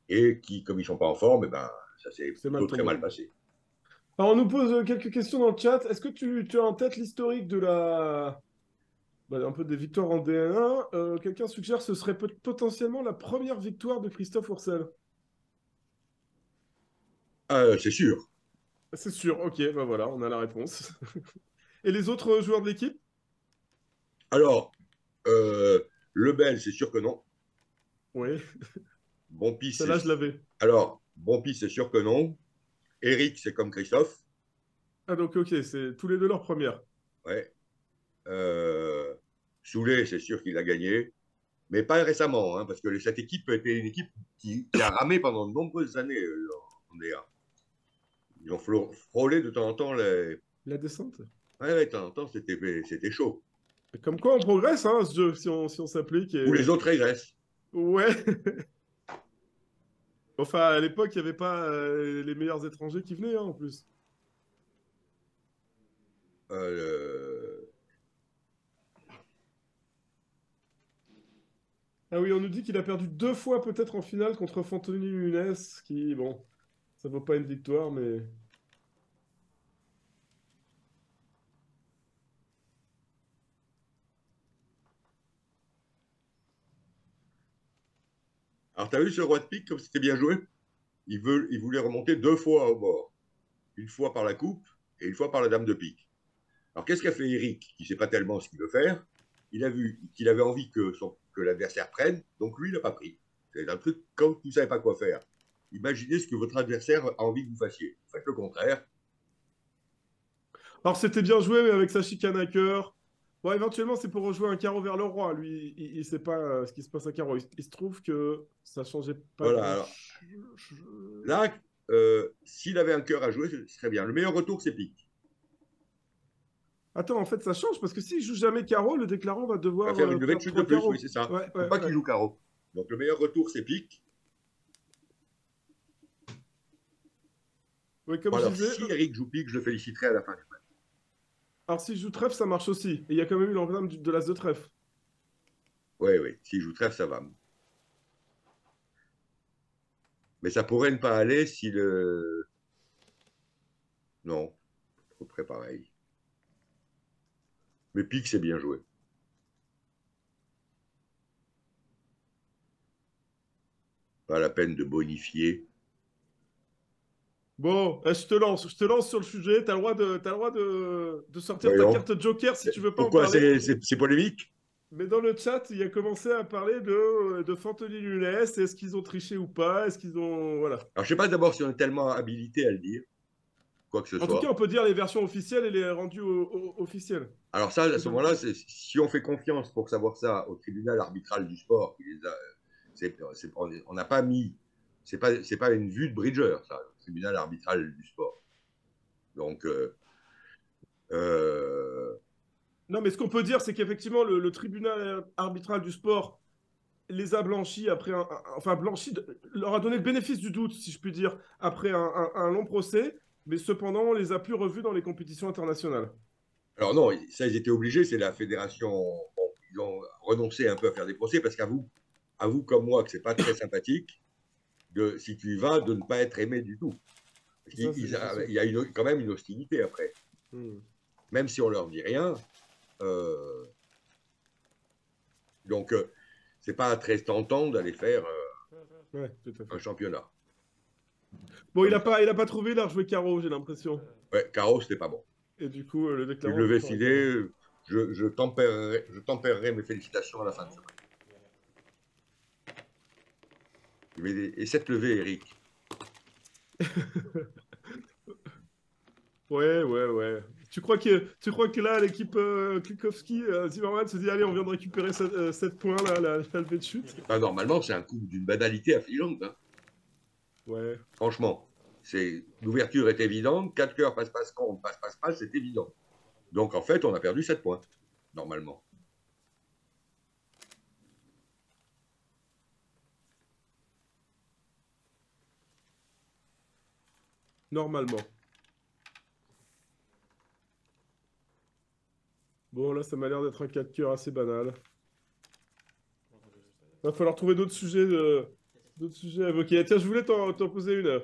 B: et qui, comme ils ne sont pas en forme, eh ben, ça s'est
A: C'est mal
B: plutôt très
A: tombé.
B: mal passé.
A: Alors on nous pose quelques questions dans le chat. Est-ce que tu as en tête l'historique de la. Bah, un peu des victoires en D1? Quelqu'un suggère que ce serait potentiellement la première victoire de Christophe Ourcel.
B: C'est sûr.
A: C'est sûr, ok, bah voilà, on a la réponse. Et les autres joueurs de l'équipe?
B: Alors, euh, Lebel, c'est sûr que non.
A: Oui,
B: Bonpis,
A: celle-là je l'avais.
B: alors, Bonpis, c'est sûr que non. Eric, c'est comme Christophe.
A: Ah donc ok, c'est tous les deux leur première.
B: Ouais. Euh, Soulet, c'est sûr qu'il a gagné. Mais pas récemment, hein, parce que cette équipe était une équipe qui a ramé pendant de nombreuses années en D1. Ils ont frôlé de temps en temps les.
A: La descente.
B: Ouais, ouais, de temps en temps, c'était chaud.
A: Comme quoi on progresse, hein, ce jeu, si on s'applique.
B: Ou
A: Et...
B: les autres régressent.
A: Ouais. Enfin, à l'époque, il n'y avait pas les meilleurs étrangers qui venaient, hein, en plus.
B: Euh,
A: Ah oui, on nous dit qu'il a perdu 2 fois peut-être en finale contre Anthony Nunes, qui, bon, ça vaut pas une victoire, mais...
B: Alors, tu as vu ce roi de pique comme c'était bien joué? Il voulait remonter 2 fois au bord. Une fois par la coupe et une fois par la dame de pique. Alors, qu'est-ce qu'a fait Eric, qui ne sait pas tellement ce qu'il veut faire? Il a vu qu'il avait envie que l'adversaire prenne, donc lui, il n'a pas pris. C'est un truc quand vous ne savez pas quoi faire. Imaginez ce que votre adversaire a envie que vous fassiez. Faites le contraire.
A: Alors c'était bien joué, mais avec sa chicane à cœur. Bon, éventuellement, c'est pour rejouer un carreau vers le roi. Lui, il sait pas ce qui se passe à carreau. Il se trouve que ça changeait pas
B: Voilà.
A: grand...
B: Alors, là, s'il avait un cœur à jouer, ce serait bien. Le meilleur retour, c'est pique.
A: Attends, en fait, ça change, parce que s'il joue jamais carreau, le déclarant va
B: Il va
A: devoir
B: faire une levée de
A: perdre
B: chute de
A: 3
B: plus, oui,
A: carreaux.
B: c'est ça.
A: Ouais,
B: Il ne faut
A: ouais,
B: pas qu'il
A: ouais.
B: joue carreau. Donc, le meilleur retour, c'est pique.
A: Ouais, comme
B: Bon,
A: je
B: alors,
A: disais,
B: si Eric joue pique, je le féliciterai à la fin du match.
A: alors s'il joue trèfle, ça marche aussi. Et il y a quand même eu l'emblème de l'as de trèfle.
B: Oui, oui. S'il joue trèfle, ça va. Mais ça pourrait ne pas aller si le. Non, trop près pareil. Mais pique, c'est bien joué. Pas la peine de bonifier.
A: Bon, je te lance sur le sujet. T'as le droit de sortir ta
B: Voyons.
A: carte Joker si tu veux pas en
B: Pourquoi
A: parler.
B: c'est polémique?
A: Mais dans le chat, il a commencé à parler de Fantoni Nunes. Est-ce qu'ils ont triché ou pas? Est-ce qu'ils ont. Voilà.
B: Alors, je ne sais pas d'abord si on est tellement habilité à le dire, quoi que ce
A: En tout cas,
B: soit.
A: on peut dire les versions officielles et les rendus officiels.
B: Alors ça, à
A: C'est
B: ce
A: comme-
B: moment-là, si on fait confiance pour savoir ça au tribunal arbitral du sport, qui les a, on n'a pas mis, c'est pas une vue de Bridger, ça, le tribunal arbitral du sport. Donc, euh,
A: Non, mais ce qu'on peut dire, c'est qu'effectivement, le tribunal arbitral du sport les a blanchis après enfin, blanchis, leur a donné le bénéfice du doute, si je puis dire, après un long procès, mais cependant, on les a plus revus dans les compétitions internationales.
B: alors non, ça ils étaient obligés, c'est la fédération, bon, ils ont renoncé un peu à faire des procès parce à vous comme moi que c'est pas très sympathique de, si tu y vas, de ne pas être aimé du tout.
A: Ça, c'est
B: Il
A: difficile.
B: y a quand même une hostilité après.
A: Hmm.
B: Même si on leur dit rien. Euh, donc, c'est pas très tentant d'aller faire
A: Ouais, tout à
B: un
A: fait.
B: championnat
A: Bon, il
B: comme
A: a
B: ça.
A: pas, il a pas trouvé, il a rejoué carreau, j'ai l'impression.
B: Ouais, Caro, c'était pas bon.
A: Et du coup, le
B: Une
A: déclarant a
B: levée
A: victoire à carreau.
B: filée, je tempérerai mes félicitations à la fin de ce match. Et cette levée, Eric,
A: Ouais, ouais, ouais. Tu crois que là, l'équipe Klikowski, Zimmerman se dit, allez, on vient de récupérer 7 points, là, la levée de chute.
B: ben, normalement, c'est un coup d'une banalité affligeante. Hein.
A: Ouais.
B: Franchement, l'ouverture est évidente. 4 cœurs, passe-passe, contre, passe-passe-passe, c'est évident. Donc, en fait, on a perdu 7 points, normalement.
A: Normalement. Bon, là, ça m'a l'air d'être un 4 cœurs assez banal. Va falloir trouver d'autres sujets à évoquer. Tiens, je voulais t'en poser une.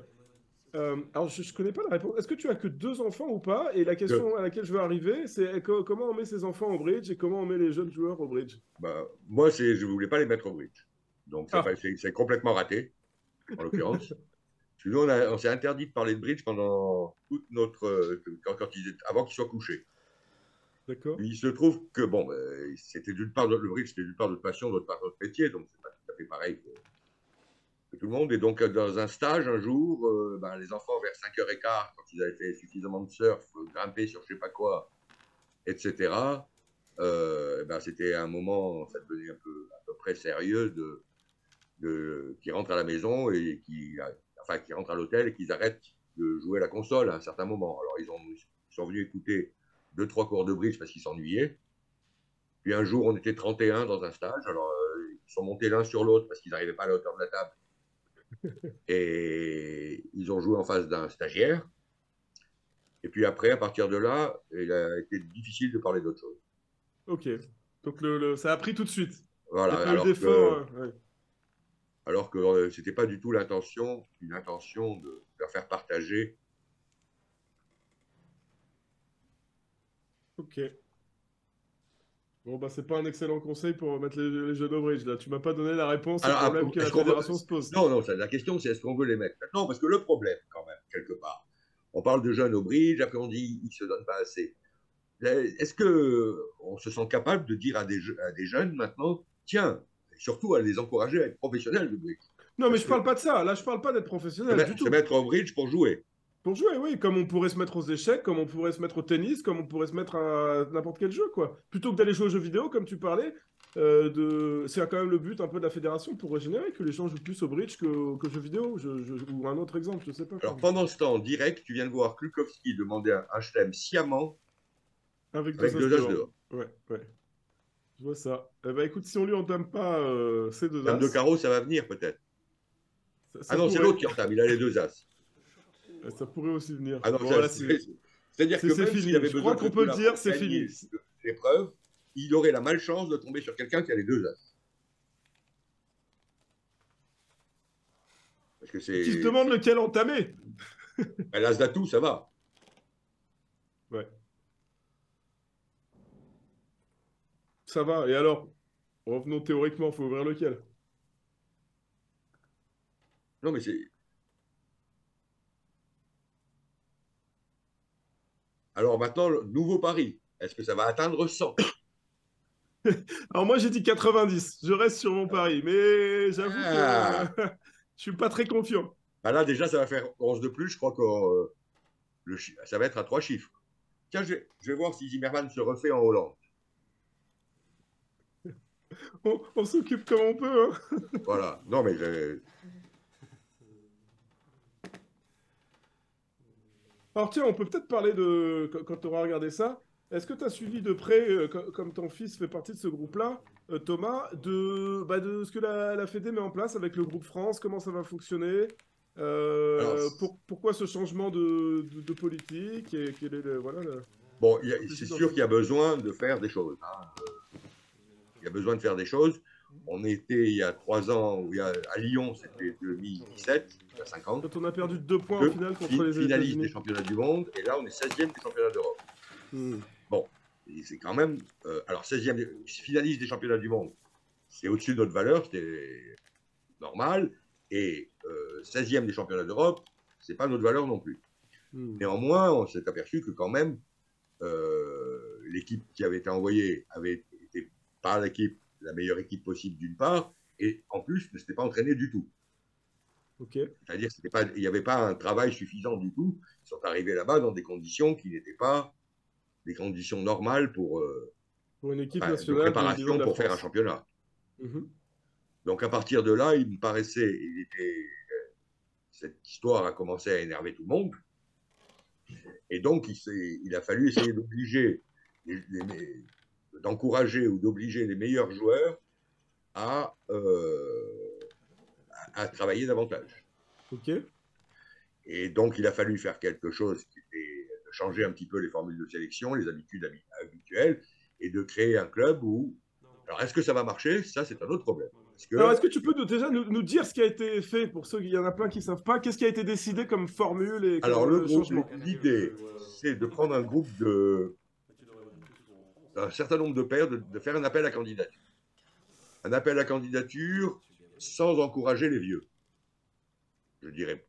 A: Alors, je connais pas la réponse. Est-ce que tu as que 2 enfants ou pas? Et la
B: Que,
A: question à laquelle je veux arriver, c'est comment on met ses enfants au bridge et comment on met les jeunes joueurs au bridge?
B: ben, moi, je ne voulais pas les mettre au bridge. Donc,
A: Ah,
B: c'est complètement raté, en l'occurrence. Nous, on s'est interdit de parler de bridge pendant toute notre. Avant qu'ils soient couchés.
A: d'accord.
B: Il se trouve que, bon, c'était d'une part, le bridge, c'était d'une part notre passion, d'autre part notre métier, donc c'est pas tout à fait pareil que tout le monde. Et donc, dans un stage, un jour, ben, les enfants, vers 5h15, quand ils avaient fait suffisamment de surf, grimpé sur je sais pas quoi, etc., ben, c'était un moment, ça devenait à peu près sérieux qui rentrent à la maison et qui rentrent à l'hôtel et qu'ils arrêtent de jouer à la console à un certain moment. Alors, ils sont venus écouter 2, 3 cours de bridge parce qu'ils s'ennuyaient. Puis un jour, on était 31 dans un stage. Alors, ils sont montés l'un sur l'autre parce qu'ils n'arrivaient pas à la hauteur de la table. Et ils ont joué en face d'un stagiaire. Et puis après, à partir de là, il a été difficile de parler d'autre chose.
A: Ok. Donc, ça a pris tout de suite. Il
B: Voilà,
A: n'y a pas eu d'effort. Ouais.
B: alors que c'était pas du tout une intention de leur faire partager.
A: Ok. Bon, bah, c'est pas un excellent conseil pour mettre les jeunes au bridge, là. Tu m'as pas donné la réponse au
B: Alors,
A: problème que la
B: est-ce qu'on veut...
A: fédération se pose.
B: Non, non, la question, c'est est-ce qu'on veut les mettre maintenant? Parce que le problème, quand même, quelque part, on parle de jeunes au bridge, après on dit ils se donnent pas assez. Est-ce qu'on se sent capable de dire à des jeunes maintenant, tiens, et surtout à les encourager à être professionnels de bridge?
A: Non, mais
B: Parce
A: je
B: que
A: parle pas de ça. Là, je parle pas d'être professionnel du
B: se
A: tout.
B: mettre au bridge pour jouer.
A: Pour jouer, oui, comme on pourrait se mettre aux échecs, comme on pourrait se mettre au tennis, comme on pourrait se mettre à n'importe quel jeu, quoi. Plutôt que d'aller jouer aux jeux vidéo, comme tu parlais, c'est quand même le but un peu de la fédération pour régénérer, que les gens jouent plus au bridge qu'aux jeux vidéo, ou un autre exemple, je sais pas.
B: Alors pendant ce temps, en direct, tu viens de voir Klukowski demander un chelem sciemment
A: Avec deux
B: avec
A: as
B: deux as
A: dehors.
B: dehors.
A: Ouais, ouais. Je vois ça. Eh ben, écoute, si on lui entame pas ces deux
B: Dame de
A: as,
B: carreau, ça va venir peut-être.
A: ça
B: Ah non, c'est
A: pourrait.
B: l'autre qui entame, il a les deux as.
A: Ça pourrait aussi venir.
B: Ah non,
A: Bon, voilà,
B: c'est-à-dire que
A: c'est
B: même s'il
A: fini.
B: avait
A: Je crois
B: besoin de ce
A: qu'on peut le
B: coup-là
A: dire,
B: pour
A: c'est fini.
B: gagner l'épreuve, il aurait la malchance de tomber sur quelqu'un qui a les deux as. Parce que
A: Et qui se demande lequel entamer.
B: l'as d'atout, ça va.
A: Ouais. Ça va. Et alors, revenons théoriquement, faut ouvrir lequel?
B: Non, mais c'est. Alors maintenant, le nouveau pari. Est-ce que ça va atteindre 100?
A: Alors moi j'ai dit 90, je reste sur mon pari, mais j'avoue que
B: Ah,
A: je suis pas très confiant.
B: bah là, déjà, ça va faire 11 de plus. Je crois que ça va être à 3 chiffres. Tiens, je vais voir si Zimmerman se refait en Hollande.
A: On s'occupe comme on peut. Hein.
B: Voilà. Non, mais
A: Alors tiens, on peut peut-être parler de, quand tu auras regardé ça, est-ce que tu as suivi de près, comme ton fils fait partie de ce groupe-là, Thomas, de ce que la Fédé met en place avec le groupe France, comment ça va fonctionner,
B: alors,
A: pourquoi ce changement de politique et quel est voilà,
B: bon, c'est
A: l'objectif dans
B: sûr
A: ce
B: qu'il y a
A: groupe.
B: besoin de faire des choses. Hein. Il y a besoin de faire des choses. On était il y a 3 ans, à Lyon, c'était 2017, il y a 5 ans,
A: Quand on a perdu 2 points en finale contre les
B: finaliste des
A: États-Unis.
B: championnats du monde, et là, on est 16e des championnats d'Europe.
A: Hmm.
B: Bon, c'est quand même. Alors, 16e finaliste des championnats du monde, c'est au-dessus de notre valeur, c'était normal. Et 16e des championnats d'Europe, c'est pas notre valeur non plus. Néanmoins, on s'est aperçu que quand même, l'équipe qui avait été envoyée avait été par l'équipe la meilleure équipe possible d'une part, et en plus ne s'était pas entraînée du tout.
A: Ok.
B: C'est-à-dire qu'il n'y avait pas un travail suffisant du tout. Ils sont arrivés là-bas dans des conditions qui n'étaient pas des conditions normales
A: Pour une équipe
B: de
A: nationale du niveau de
B: préparation
A: la
B: pour faire un
A: France.
B: championnat.
A: Mhm.
B: Donc à partir de là, il me paraissait, cette histoire a commencé à énerver tout le monde. Et donc, il a fallu essayer d'encourager ou d'obliger les meilleurs joueurs à, à travailler davantage.
A: Ok.
B: Et donc, il a fallu faire quelque chose qui était de changer un petit peu les formules de sélection, les habitudes habituelles, et de créer un club où. Alors, est-ce que ça va marcher? Ça, c'est un autre problème.
A: Alors, est-ce que tu peux déjà nous dire ce qui a été fait pour ceux, il y en a plein qui ne savent pas, qu'est-ce qui a été décidé comme formule et
B: Alors,
A: comme
B: le groupe,
A: changement?
B: l'idée, c'est de prendre un groupe d'un certain nombre de pairs, de faire un appel à candidature. Un appel à candidature sans encourager les vieux, je dirais.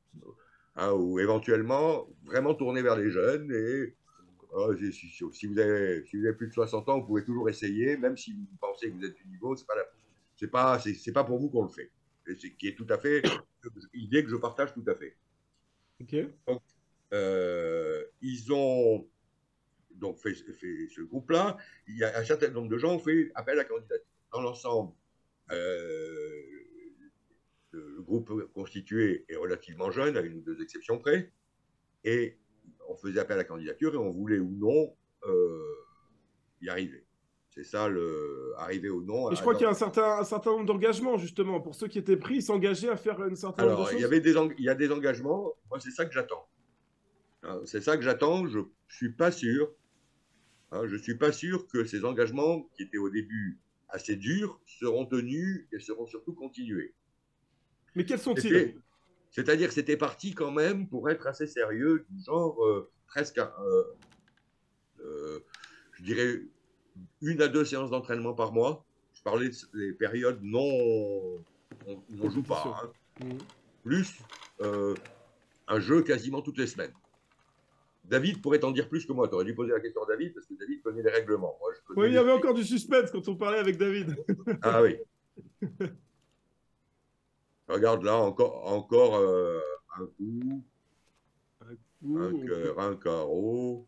B: Hein, ou éventuellement, vraiment tourner vers les jeunes. Et si vous avez plus de 60 ans, vous pouvez toujours essayer, même si vous pensez que vous êtes du niveau, c'est pas pour vous qu'on le fait. Et c'est qui est tout à fait idée que je partage tout à fait.
A: Ok.
B: Donc, ils ont donc fait ce groupe-là. Il y a un certain nombre de gens ont fait appel à candidature. Dans l'ensemble, le groupe constitué est relativement jeune, à une ou deux exceptions près, et on faisait appel à la candidature et on voulait ou non y arriver. C'est ça, arriver ou non.
A: Et je crois qu'il y a un certain nombre d'engagements, justement, pour ceux qui étaient pris, s'engager à faire un certain nombre de
B: Alors,
A: choses.
B: il y a des engagements. Moi, c'est ça que j'attends. Hein, c'est ça que j'attends. Je suis pas sûr. Hein, je suis pas sûr que ces engagements, qui étaient au début assez durs seront tenus et seront surtout continués.
A: Mais quels sont-ils?
B: C'est-à-dire que c'était parti quand même pour être assez sérieux, du genre presque, je dirais, 1 à 2 séances d'entraînement par mois. Je parlais des périodes non, où on joue pas, hein. Plus un jeu quasiment toutes les semaines. David pourrait t'en dire plus que moi. Tu aurais dû poser la question à David, parce que David connaît les règlements. Moi, je connais
A: Oui, il y avait encore du suspense quand on parlait avec David.
B: Ah oui. Regarde là, encore un coup, un cœur, un carreau.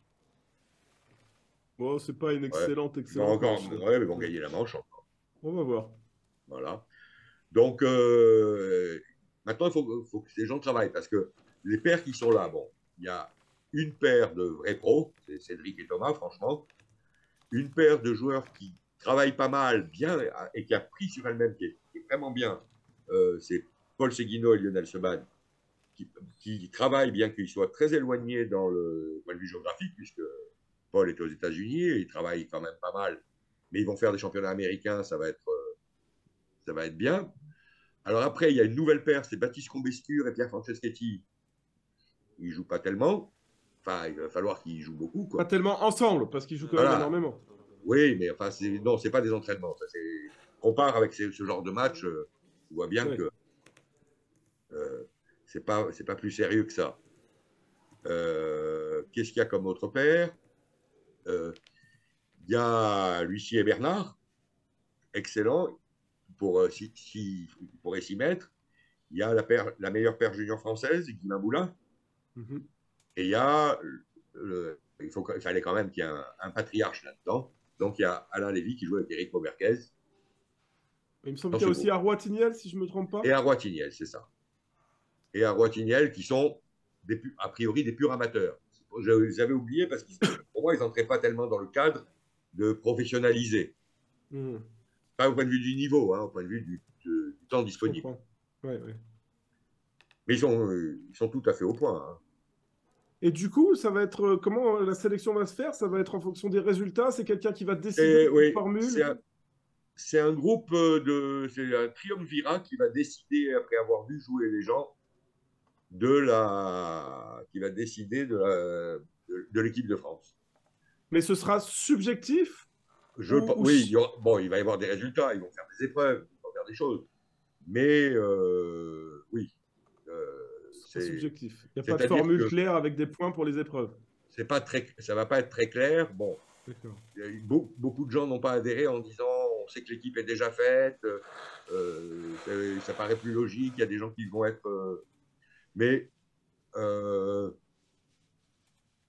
A: Bon, c'est pas une excellente
B: Ils vont encore,
A: manche.
B: ouais, ils vont gagner la manche encore.
A: On va voir.
B: Voilà. Donc, maintenant, il faut que ces gens travaillent, parce que les paires qui sont là, bon, il y a une paire de vrais pros, c'est Cédric et Thomas, franchement, une paire de joueurs qui travaillent pas mal, bien, et qui a pris sur elle-même, qui est vraiment bien, c'est Paul Seguino et Lionel Seban, qui travaillent, bien qu'ils soient très éloignés dans le point de vue géographique, puisque Paul est aux États-Unis, et il travaille quand même pas mal, mais ils vont faire des championnats américains, ça va être bien. Alors après, il y a une nouvelle paire, c'est Baptiste Combescure et Pierre Franceschetti. Ils ne jouent pas tellement. Enfin, il va falloir qu'ils jouent beaucoup,
A: Pas
B: quoi.
A: tellement ensemble, parce qu'ils jouent quand même énormément.
B: Oui, mais enfin, non, c'est pas des entraînements. Ça, compare avec ce genre de match, tu vois bien que c'est pas plus sérieux que ça. Qu'est-ce qu'il y a comme autre paire? Il y a Lucie et Bernard, excellent, s'il pourrait s'y mettre. Il y a la meilleure paire junior française, Guilain Boulin. Et il y a, il fallait quand même qu'il y ait un patriarche là-dedans. Donc il y a Alain Lévy qui joue avec Éric Mauberquez.
A: Il me semble qu'il y a aussi Arroy Tignel, si je ne me trompe pas.
B: Et Arroy Tignel, c'est ça. Et Arroy Tignel, qui sont a priori des purs amateurs. J'avais oublié parce que pour moi, ils n'entraient pas tellement dans le cadre de professionnaliser. Pas au point de vue du niveau, hein, au point de vue du temps disponible.
A: Ouais.
B: Mais ils sont tout à fait au point. Hein.
A: Et du coup, ça va être comment la sélection va se faire? Ça va être en fonction des résultats? C'est quelqu'un qui va décider de la formule?
B: C'est un groupe c'est un triumvirat qui va décider, après avoir vu jouer les gens, qui va décider de l'équipe de France.
A: Mais ce sera subjectif?
B: Oui, il va y avoir des résultats, ils vont faire des épreuves, ils vont faire des choses. Mais oui.
A: C'est subjectif. Il n'y a pas de formule claire avec des points pour les épreuves.
B: Ça ne va pas être très clair. Bon, beaucoup de gens n'ont pas adhéré en disant on sait que l'équipe est déjà faite, ça paraît plus logique, il y a des gens qui vont être. Mais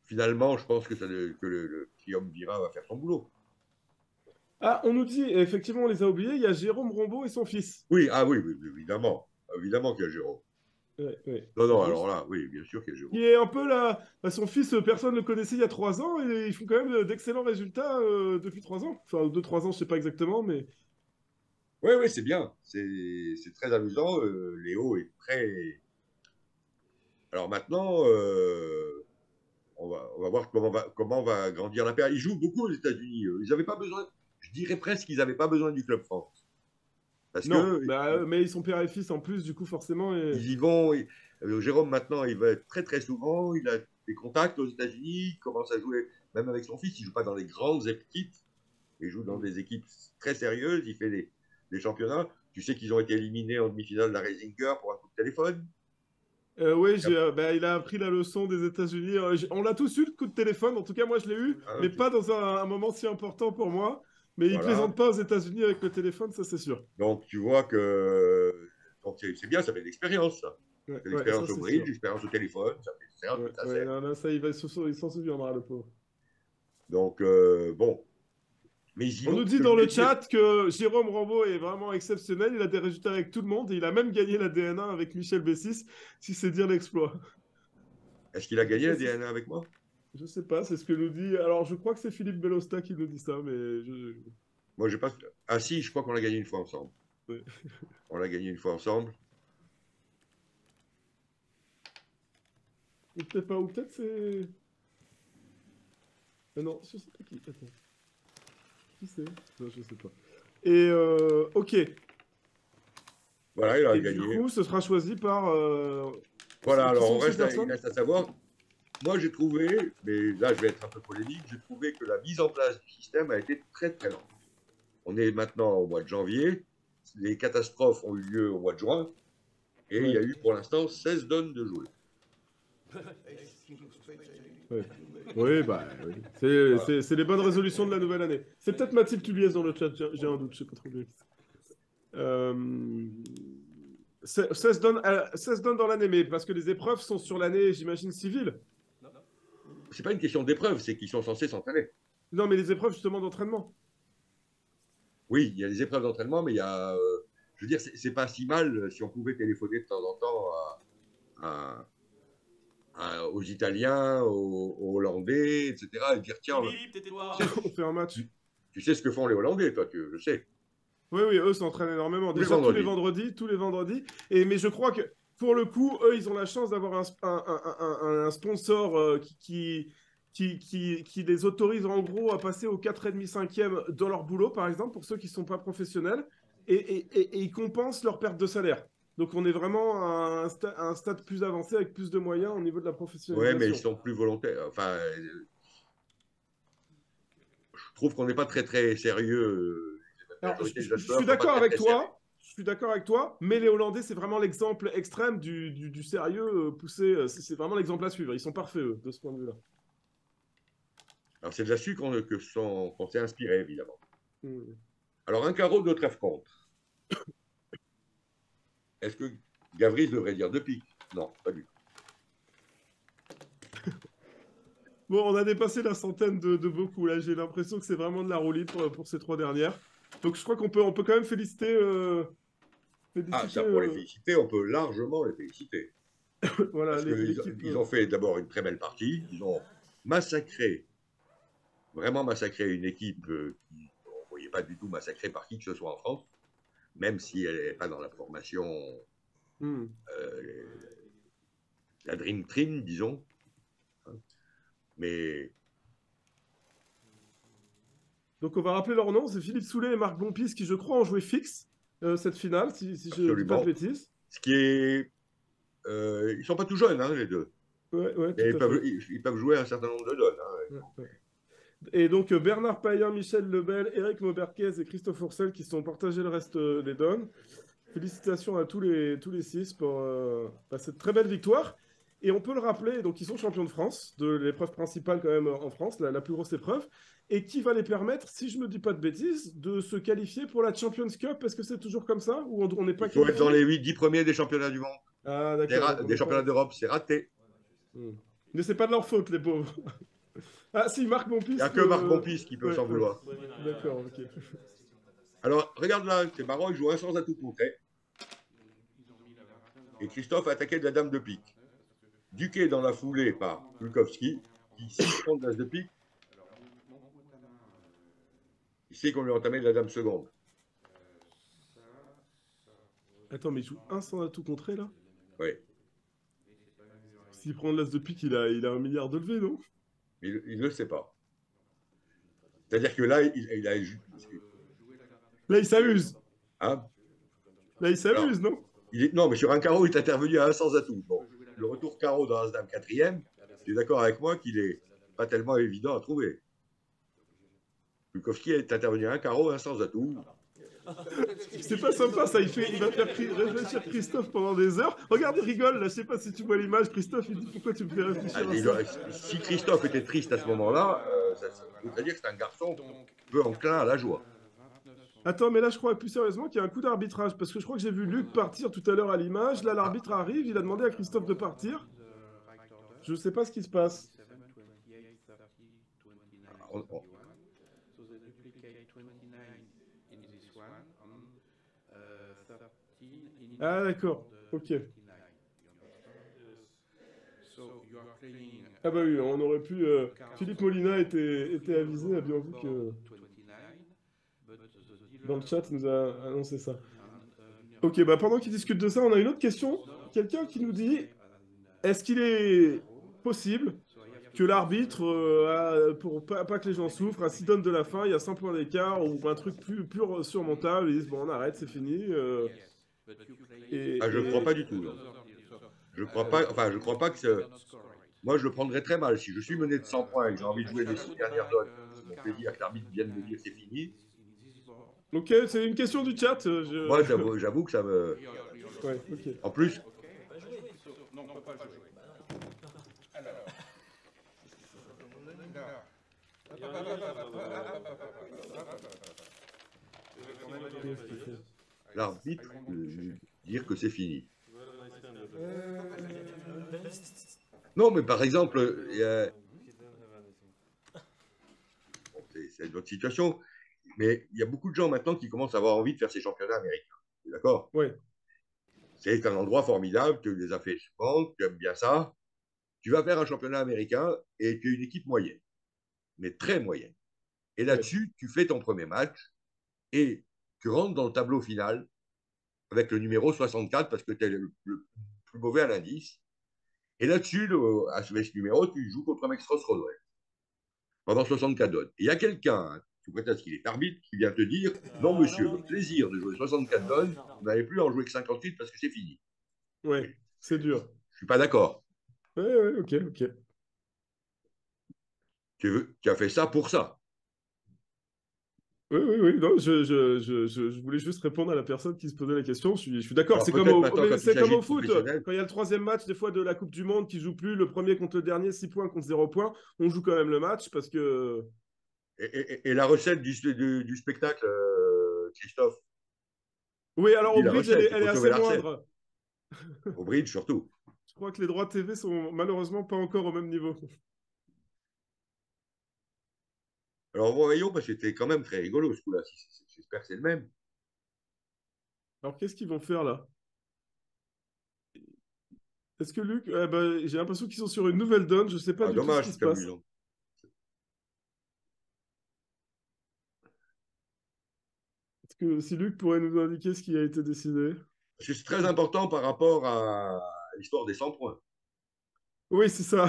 B: finalement, je pense que le triumvirat va faire son boulot.
A: Ah, on nous dit, effectivement, on les a oubliés, il y a Jérôme Rombaud et son fils.
B: Oui, évidemment. Évidemment qu'il y a Jérôme.
A: Ouais.
B: Non, alors là, oui, bien sûr qu'il y a Jérôme.
A: Qui est un peu là, son fils, personne ne le connaissait il y a 3 ans, et ils font quand même d'excellents résultats depuis 3 ans. Enfin, 2-3 ans, je ne sais pas exactement, mais...
B: Oui, c'est bien. C'est très amusant. Léo est très... Alors maintenant, on va voir comment va grandir la paire. Ils jouent beaucoup aux États-Unis. Ils n'avaient pas besoin, je dirais presque qu'ils n'avaient pas besoin du Club France. Parce
A: mais ils sont père et fils en plus, du coup, forcément.
B: Ils y vont. Jérôme, maintenant, il va être très, très souvent. Il a des contacts aux États-Unis. Il commence à jouer, même avec son fils. Il ne joue pas dans les grandes équipes. Il joue dans des équipes très sérieuses. Il fait des championnats. Tu sais qu'ils ont été éliminés en demi-finale de la Racing pour un coup de téléphone.
A: Oui, il a appris la leçon des États-Unis. On l'a tous eu, le coup de téléphone. En tout cas, moi, je l'ai eu, mais pas dans un moment si important pour moi. Mais ils ne plaisantent pas aux États-Unis avec le téléphone, ça, c'est sûr.
B: Donc, tu vois que c'est bien, ça fait de l'expérience, ça.
A: Ouais,
B: l'expérience au bridge, l'expérience au téléphone, ça fait tout à fait.
A: Ça, il s'en souviendra, le pauvre.
B: Donc, bon. Mais
A: on nous dit dans le chat que Jérôme Rambaud est vraiment exceptionnel. Il a des résultats avec tout le monde et il a même gagné la DNA avec Michel Bessis, si c'est dire l'exploit.
B: Est-ce qu'il a gagné la DNA avec moi?
A: Je sais pas, c'est ce que nous dit. Alors, je crois que c'est Philippe Belosta qui nous dit ça, mais
B: moi, j'ai pas. Ah si, je crois qu'on l'a gagné une fois ensemble.
A: Ouais.
B: On l'a gagné une fois ensemble.
A: Ou peut-être pas, ou peut-être c'est. Non, je sais pas qui. Attends. Qui c'est? Non, je sais pas. Et ok.
B: Voilà, il a
A: Et du
B: gagné.
A: coup, ce sera choisi par.
B: Voilà,
A: Qui
B: alors
A: sont ces
B: il
A: personnes?
B: reste à savoir. Moi, j'ai trouvé, mais là, je vais être un peu polémique, j'ai trouvé que la mise en place du système a été très, très lente. On est maintenant au mois de janvier, les catastrophes ont eu lieu au mois de juin, et il y
A: Ouais.
B: a eu pour l'instant 16 donnes de jouer.
A: Ouais. Oui, bah, oui.
B: Voilà.
A: C'est les bonnes résolutions de la nouvelle année. C'est peut-être Mathilde Tuliez dans le chat, j'ai un doute, je sais pas trop bien. 16 donnes, 16 donnes dans l'année, mais parce que les épreuves sont sur l'année, j'imagine, civile.
B: C'est pas une question d'épreuve, c'est qu'ils sont censés s'entraîner.
A: Non, mais les épreuves justement d'entraînement.
B: Oui, il y a des épreuves d'entraînement, mais il y a. Je veux dire, c'est pas si mal si on pouvait téléphoner de temps en temps à, aux Italiens, aux Hollandais, etc. Et dire tiens,
C: Philippe, tais-toi.
A: On fait un match.
B: tu sais ce que font les Hollandais, toi, je sais.
A: Oui, oui, eux s'entraînent énormément.
B: Tous les
A: Déjà
B: vendredis.
A: tous les vendredis. Mais je crois que pour le coup, eux, ils ont la chance d'avoir un sponsor qui les autorise en gros à passer au 4,5, 5e dans leur boulot, par exemple, pour ceux qui ne sont pas professionnels, et ils compensent leur perte de salaire. Donc on est vraiment à un stade plus avancé avec plus de moyens au niveau de la
B: Ouais, mais ils
A: professionnalisation.
B: sont plus volontaires. Enfin, je trouve qu'on n'est pas très, très sérieux. La
A: Alors,
B: majorité des
A: je
B: jeunes joueurs
A: suis
B: ne sont pas
A: d'accord
B: très,
A: avec
B: très sérieux.
A: toi. Je suis d'accord avec toi, mais les Hollandais, c'est vraiment l'exemple extrême du sérieux poussé. C'est vraiment l'exemple à suivre. Ils sont parfaits, eux, de ce point de vue-là.
B: Alors, c'est de là-dessus qu'on s'est inspiré, évidemment.
A: Hmm.
B: Alors, un carreau de trèfle contre. Est-ce que Gavris devrait dire deux piques? Non, pas du tout.
A: Bon, on a dépassé la centaine de beaucoup, là. J'ai l'impression que c'est vraiment de la roue libre pour ces trois dernières. Donc, je crois qu'on peut quand même féliciter.
B: Ah,
A: féliciter
B: ça, pour les féliciter, on peut largement les féliciter.
A: voilà,
B: Parce qu'ils
A: l'équipe.
B: ils ont fait d'abord une très belle partie. Ils ont massacré, vraiment massacré une équipe qui, on ne voyait pas du tout massacrée par qui que ce soit en France, même si elle n'est pas dans la formation,
A: Hmm.
B: la Dream Team, disons. Mais
A: Donc, on va rappeler leur nom. C'est Philippe Soulet et Marc Bompis qui, je crois, ont joué fixe cette finale, si je ne dis pas de
B: absolument.
A: bêtises.
B: Ce qui est. Ils ne sont pas tout jeunes, hein, les deux.
A: Ouais, ouais,
B: Mais
A: tout à fait.
B: ils peuvent jouer un certain nombre de donnes. Hein.
A: Ouais, ouais. Et donc Bernard Payen, Michel Lebel, Eric Mauberquez et Christophe Ourcel qui se sont partagés le reste des donnes. Félicitations à tous les six pour cette très belle victoire. Et on peut le rappeler, donc ils sont champions de France, de l'épreuve principale quand même en France, la plus grosse épreuve, et qui va les permettre, si je ne me dis pas de bêtises, de se qualifier pour la Champions Cup. Est-ce que c'est toujours comme ça ou on n'est pas
B: Il faut être dans
A: qualifié?
B: les 10 premiers des championnats du monde.
A: Ah d'accord, donc on
B: Des
A: n'est pas.
B: championnats d'Europe, c'est raté.
A: Hmm. Mais c'est pas de leur faute, les pauvres. Ah si, Marc
B: Il n'y a
A: Montpiste.
B: que Marc Bompis qui peut
A: Ouais,
B: s'en
A: ouais.
B: vouloir.
A: D'accord, ok.
B: Alors, regarde là, c'est marrant, il joue un sans atout complet. Et Christophe a attaqué de la dame de pique. Duqué dans la foulée par Lukowski, qui, s'il prend de l'as de pique, il sait qu'on lui a entamé de la dame seconde.
A: Attends, mais il joue un sans atout contré là?
B: Oui.
A: S'il prend l'as de pique, il a un milliard de levées, non?
B: Mais il ne le sait pas. C'est-à-dire que là, il a.
A: Là, il s'amuse.
B: Hein.
A: Là, il
B: Alors,
A: s'amuse, non?
B: non, mais sur un carreau, il est intervenu à un sans atout. Bon, le retour carreau dans As-Dame quatrième, tu es d'accord avec moi qu'il n'est pas tellement évident à trouver. Lukowski est intervenu à un carreau, un sans atout.
A: C'est pas sympa ça, il va faire réfléchir Christophe pendant des heures. Regarde, il rigole là, je sais pas si tu vois l'image, Christophe, il dit pourquoi tu me fais réfléchir à ça?
B: Si Christophe était triste à ce moment-là, ça voudrait dire que c'est un garçon peu enclin à la joie.
A: Attends, mais là je crois plus sérieusement qu'il y a un coup d'arbitrage, parce que je crois que j'ai vu Luc partir tout à l'heure à l'image, là l'arbitre arrive, il a demandé à Christophe de partir. Je sais pas ce qui se passe. Ah d'accord, ok. Ah bah oui, on aurait pu... Philippe Molina était avisé, a bien vu que dans le chat il nous a annoncé ça. Ok, bah pendant qu'il discute de ça, on a une autre question. Quelqu'un qui nous dit, est-ce qu'il est possible que l'arbitre, pour pas que les gens souffrent, à 6 donnes de la fin, il y a 100 points d'écart ou un truc plus surmontable, ils disent bon, on arrête, c'est fini.
B: Ah, je ne crois pas du tout. Non. Je crois pas, enfin, je crois pas que moi, je le prendrais très mal. Si je suis mené de 100 points et que j'ai envie de jouer les 6 dernières zones, c'est mon plaisir que l'arbitre vienne me dire c'est fini.
A: Ok, c'est une question du chat.
B: Moi, j'avoue que ça me.
A: Ouais, ok.
B: En plus. L'arbitre dire que c'est fini. Non, mais par exemple, c'est une autre situation, mais il y a beaucoup de gens maintenant qui commencent à avoir envie de faire ces championnats américains. D'accord?
A: Oui.
B: C'est un endroit formidable, tu les as fait souvent, tu aimes bien ça. Tu vas faire un championnat américain et tu es une équipe moyenne, mais très moyenne. Et là-dessus, tu fais ton premier match et tu rentres dans le tableau final avec le numéro 64 parce que tu es le plus mauvais à l'indice. Et là-dessus, à ce numéro, tu joues contre un mec Rodway pendant 64 donnes. Et il y a quelqu'un, sous prétexte qu'il est arbitre, qui vient te dire non, monsieur, le plaisir de jouer 64 donnes, vous n'allez plus en jouer que 58 parce que c'est fini.
A: Ouais, c'est dur.
B: Je suis pas d'accord.
A: Ouais, ok.
B: Tu as fait ça pour ça.
A: Oui. Non, je voulais juste répondre à la personne qui se posait la question. Je suis d'accord. C'est comme au foot. Quand il y a le troisième match, des fois, de la Coupe du Monde qui joue plus le premier contre le dernier, 6 points contre 0 points. On joue quand même le match parce que.
B: Et la recette du spectacle, Christophe?
A: Oui, alors au
B: la
A: bridge,
B: recette,
A: elle est assez moindre.
B: Au bridge, surtout.
A: Je crois que les droits TV sont malheureusement pas encore au même niveau.
B: Alors, voyons, parce que c'était quand même très rigolo ce coup-là. J'espère que c'est le même.
A: Alors, qu'est-ce qu'ils vont faire là? Est-ce que Luc. J'ai l'impression qu'ils sont sur une nouvelle donne. Je sais pas du tout ce qui se passe.
B: Amusant.
A: Est-ce que si Luc pourrait nous indiquer ce qui a été décidé?
B: C'est très important par rapport à l'histoire des 100 points.
A: Oui, c'est ça.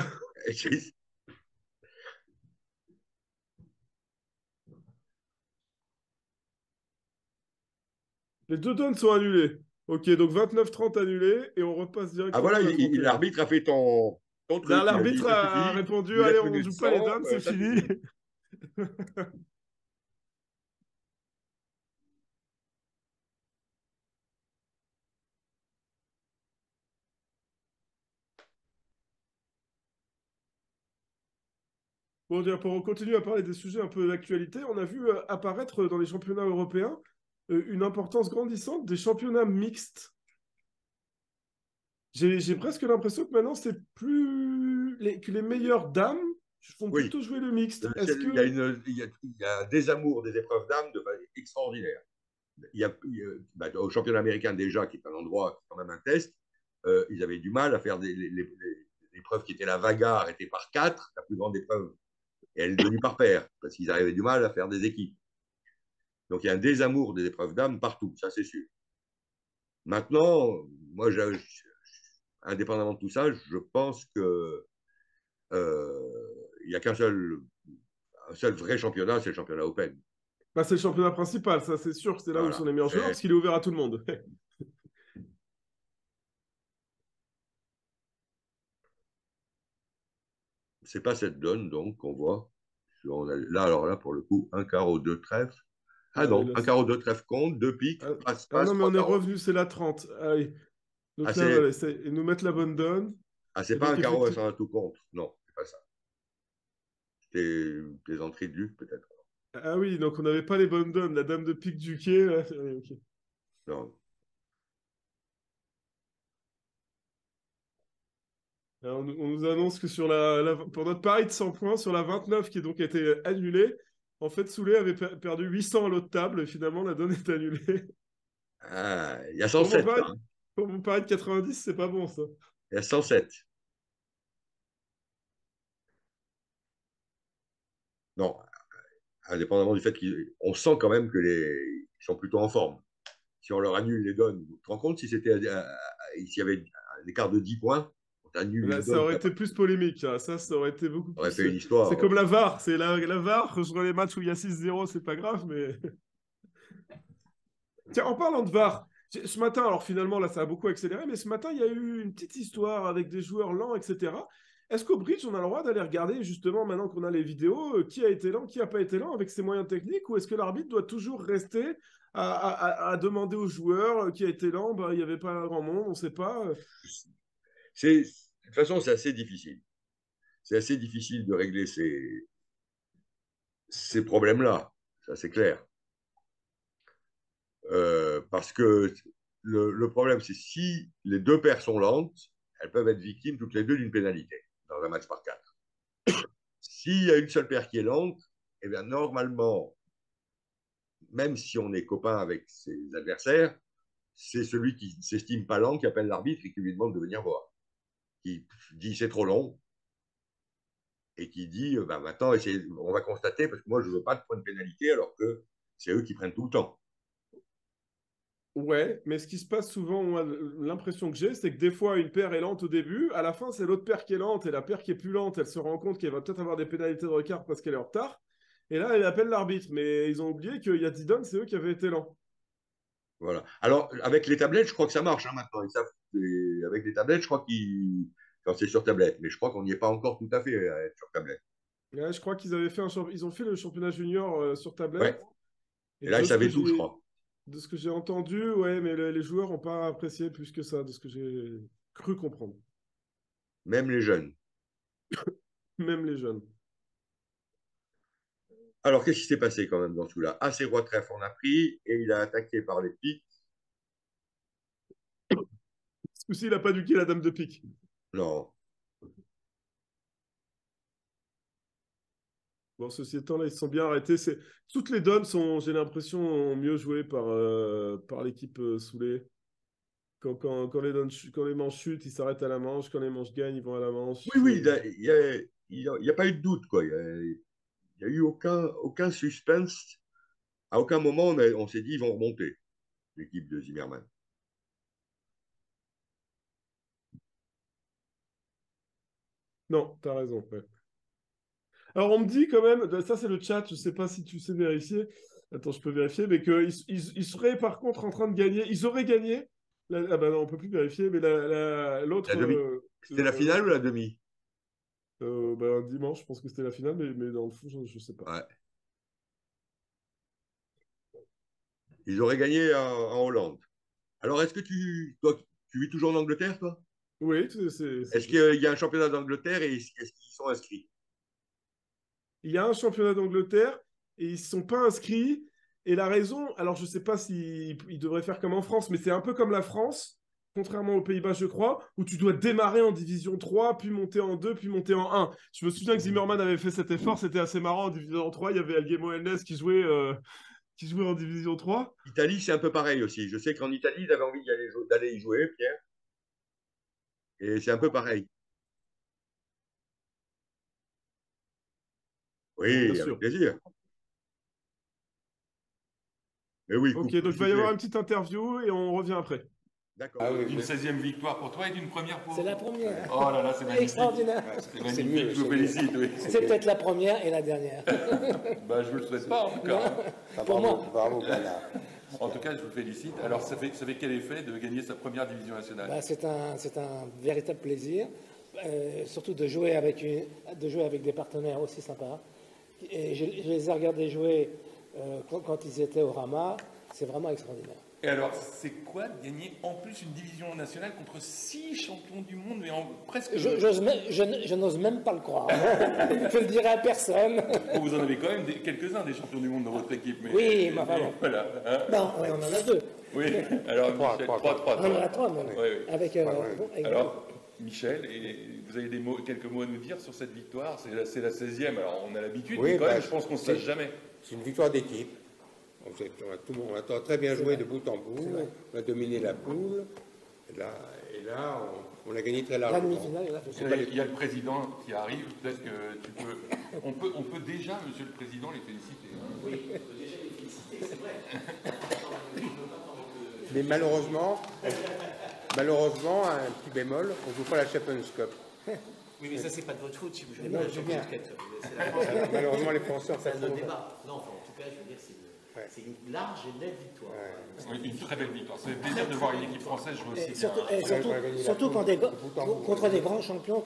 A: Les deux donnes sont annulées. Ok, donc 29-30 annulés et on repasse directement
B: voilà,
A: à la 31.
B: l'arbitre a fait ton truc.
A: L'arbitre a répondu, allez, on ne joue pas les donnes, c'est fini. Bon, pour continuer à parler des sujets un peu d'actualité, on a vu apparaître dans les championnats européens une importance grandissante des championnats mixtes. J'ai presque l'impression que maintenant, c'est plus que les meilleures dames font plutôt jouer le mixte.
B: Il y a un désamour des épreuves d'âme extraordinaire. Au championnat américain déjà, qui est un endroit, quand même un test, ils avaient du mal à faire les épreuves qui étaient la bagarre étaient par 4, la plus grande épreuve, et elle est devenue par paire, parce qu'ils avaient du mal à faire des équipes. Donc il y a un désamour des épreuves d'âme partout, ça c'est sûr. Maintenant, moi, indépendamment de tout ça, je pense que il n'y a un seul vrai championnat, c'est le championnat Open.
A: Bah, c'est le championnat principal, ça c'est sûr, c'est là où sont les meilleurs joueurs, parce qu'il est ouvert à tout le monde.
B: C'est pas cette donne, donc, qu'on voit. Alors là, pour le coup, un carreau, deux trèfles. Non, un carreau, deux trèfles compte, deux piques, passe,
A: non, mais on est
B: carreaux.
A: revenu, c'est la 30. Allez. Donc là, voilà, et nous mettre la bonne donne.
B: C'est pas un carreau sans un tout contre. Non, c'est pas ça. C'était une plaisanterie de Luc, peut-être.
A: Ah oui, donc on n'avait pas les bonnes donnes. La dame de pique du quai. Là. Okay.
B: Non.
A: Alors, on nous annonce que pour notre pari de 100 points, sur la 29 qui donc a été annulée, en fait, Soulet avait perdu 800 à l'autre table et finalement la donne est annulée.
B: Il y a 107.
A: Pour mon pari de 90, c'est pas bon ça.
B: Il y a 107. Non, indépendamment du fait qu'on sent quand même qu'ils sont plutôt en forme. Si on leur annule les donnes, tu te rends compte s'il y avait un écart de 10 points, un nul,
A: Là,
B: une
A: ça
B: donne,
A: aurait été plus polémique. Hein. Ça aurait été beaucoup
B: ça aurait
A: plus.
B: fait une histoire.
A: C'est comme la VAR. C'est la VAR. Sur les matchs où il y a 6-0, c'est pas grave. Mais tiens, en parlant de VAR, ce matin, alors finalement, là, ça a beaucoup accéléré, mais ce matin, il y a eu une petite histoire avec des joueurs lents, etc. Est-ce qu'au bridge, on a le droit d'aller regarder, justement, maintenant qu'on a les vidéos, qui a été lent, qui n'a pas été lent avec ses moyens techniques, ou est-ce que l'arbitre doit toujours rester à demander aux joueurs qui a été lent? Ben, il n'y avait pas grand monde, on ne sait pas.
B: De toute façon, c'est assez difficile. C'est assez difficile de régler ces problèmes-là, ça c'est clair. Parce que le problème, c'est si les deux paires sont lentes, elles peuvent être victimes toutes les deux d'une pénalité dans un match par 4. S'il y a une seule paire qui est lente, eh bien normalement, même si on est copain avec ses adversaires, c'est celui qui ne s'estime pas lent qui appelle l'arbitre et qui lui demande de venir voir. Qui dit c'est trop long et qui dit bah, maintenant on va constater parce que moi je ne veux pas de point de pénalité alors que c'est eux qui prennent tout le temps.
A: Ouais, mais ce qui se passe souvent, moi, l'impression que j'ai, c'est que des fois, une paire est lente au début, à la fin, c'est l'autre paire qui est lente, et la paire qui est plus lente, elle se rend compte qu'elle va peut-être avoir des pénalités de retard parce qu'elle est en retard, et là, elle appelle l'arbitre, mais ils ont oublié qu'il y a 10 donnes, c'est eux qui avaient été lents.
B: Voilà. Alors, avec les tablettes, je crois que ça marche hein, maintenant. Ils savent, avec les tablettes, je crois quand c'est sur tablette, mais je crois qu'on n'y est pas encore tout à fait à être sur tablette.
A: Ouais, je crois qu'ils avaient fait ils ont fait le championnat junior sur
B: Ouais.
A: tablette, et
B: Et là, ils savaient tout, je crois.
A: de ce que j'ai entendu, ouais, mais les joueurs n'ont pas apprécié plus que ça, de ce que j'ai cru comprendre,
B: Même les jeunes.
A: même les jeunes.
B: Alors, qu'est-ce qui s'est passé quand même dans tout là? Ah, c'est roi trèfle, on a pris, et il a attaqué par les piques.
A: Ce coup-ci, il n'a pas duqué la dame de pique.
B: Non.
A: Bon, ceci étant, là, ils se sont bien arrêtés. Toutes les donnes sont, j'ai l'impression, mieux jouées par l'équipe Soulé. Quand les manches chutent, ils s'arrêtent à la manche. Quand les manches gagnent, ils vont à la manche.
B: Oui, oui, il y a pas eu de doute, quoi. Il y a eu aucun suspense. À aucun moment, on s'est dit, ils vont remonter, l'équipe de Zimmermann.
A: Non, t'as raison. Ouais. Alors, on me dit quand même, ça c'est le chat, je sais pas si tu sais vérifier. Attends, je peux vérifier, mais qu'ils seraient par contre en train de gagner. Ils auraient gagné. Ah bah non, on peut plus vérifier, mais l'autre.
B: La demi. C'était la finale ou la demi?
A: Bah, dimanche, je pense que c'était la finale, mais dans le fond, je sais pas.
B: Ouais. Ils auraient gagné en Hollande. Alors, est-ce que toi, tu vis toujours en Angleterre, toi?
A: Oui,
B: Est-ce qu'il y a un championnat d'Angleterre et est-ce qu'ils sont inscrits?
A: il y a un championnat d'Angleterre et ils ne sont pas inscrits. Et la raison, alors je ne sais pas s'ils devraient faire comme en France, mais c'est un peu comme la France, contrairement aux Pays-Bas, je crois, où tu dois démarrer en division 3, puis monter en 2, puis monter en 1. Je me souviens que Zimmerman avait fait cet effort, c'était assez marrant. En division 3, il y avait Alguemo Elnes qui jouait en division 3.
B: Italie, c'est un peu pareil aussi. Je sais qu'en Italie, ils avaient envie d'aller y jouer, Pierre. Et c'est un peu pareil.
A: Bien
B: Oui, avec
A: sûr.
B: plaisir. Mais oui,
A: Ok,
B: coupe tout
A: donc il va y avoir
B: sifflet.
A: une petite interview et on revient après.
B: D'accord.
C: Ah oui,
D: Une 16e victoire pour toi et d'une première pour
C: c'est la première.
D: Oh là là, c'est magnifique.
C: Extraordinaire.
D: C'est
C: C'est
D: magnifique,
C: mieux,
D: je vous
C: c'est mieux.
D: félicite. Oui.
C: C'est peut-être la première et la dernière.
D: Bah, je ne vous le souhaite pas en tout cas.
C: Pour moi.
E: Bravo, Bernard.
D: En tout cas, je vous félicite. Alors, ça fait quel effet de gagner sa première division nationale?
C: Bah, c'est un véritable plaisir, surtout de jouer avec des partenaires aussi sympas. Et je les ai regardés jouer quand ils étaient au Rama. C'est vraiment extraordinaire.
D: Et alors, c'est quoi de gagner en plus une division nationale contre 6 champions du monde, mais presque...
C: Je n'ose même pas le croire. Je ne le dirai à personne.
D: Oh, vous en avez quand même quelques-uns des champions du monde dans votre équipe. Mais,
C: Oui, mais enfin bon.
D: Voilà. Hein.
C: Non, on en a deux.
D: Oui, alors,
E: Trois,
D: Michel,
E: trois.
D: trois.
C: On en a trois, même.
D: Oui, oui.
C: Avec,
D: Alors, Michel, vous avez quelques mots à nous dire sur cette victoire. C'est la 16e, alors on a l'habitude,
E: Oui,
D: mais quand
E: bah,
D: même, je pense qu'on ne se lâche jamais.
E: C'est une victoire d'équipe. On a très bien joué de bout en bout. On a dominé la poule. Et là, on a gagné très
C: la
E: largement.
C: demi-finale, il a fait ça.
D: Il y a le président qui arrive. Peut-être que tu peux. On peut déjà, monsieur le président, les féliciter.
C: Oui, on peut déjà les féliciter, c'est vrai.
E: Mais malheureusement, Malheureusement, un petit bémol, on ne joue pas la Champions Cup.
F: Oui, mais ça, c'est pas de votre faute si vous jouez
C: Non,
F: pas la
C: je
F: Champions
C: viens.
F: Cup. C'est la France.
E: Malheureusement, les Français ont
F: C'est
E: fait
F: un autre
E: trop.
F: débat. Non, enfin, en tout cas, je veux dire, c'est une large et nette victoire.
D: Oui, une très belle victoire. Ça fait plaisir de voir une équipe française jouer aussi
C: Et
D: bien.
C: surtout contre des grands champions.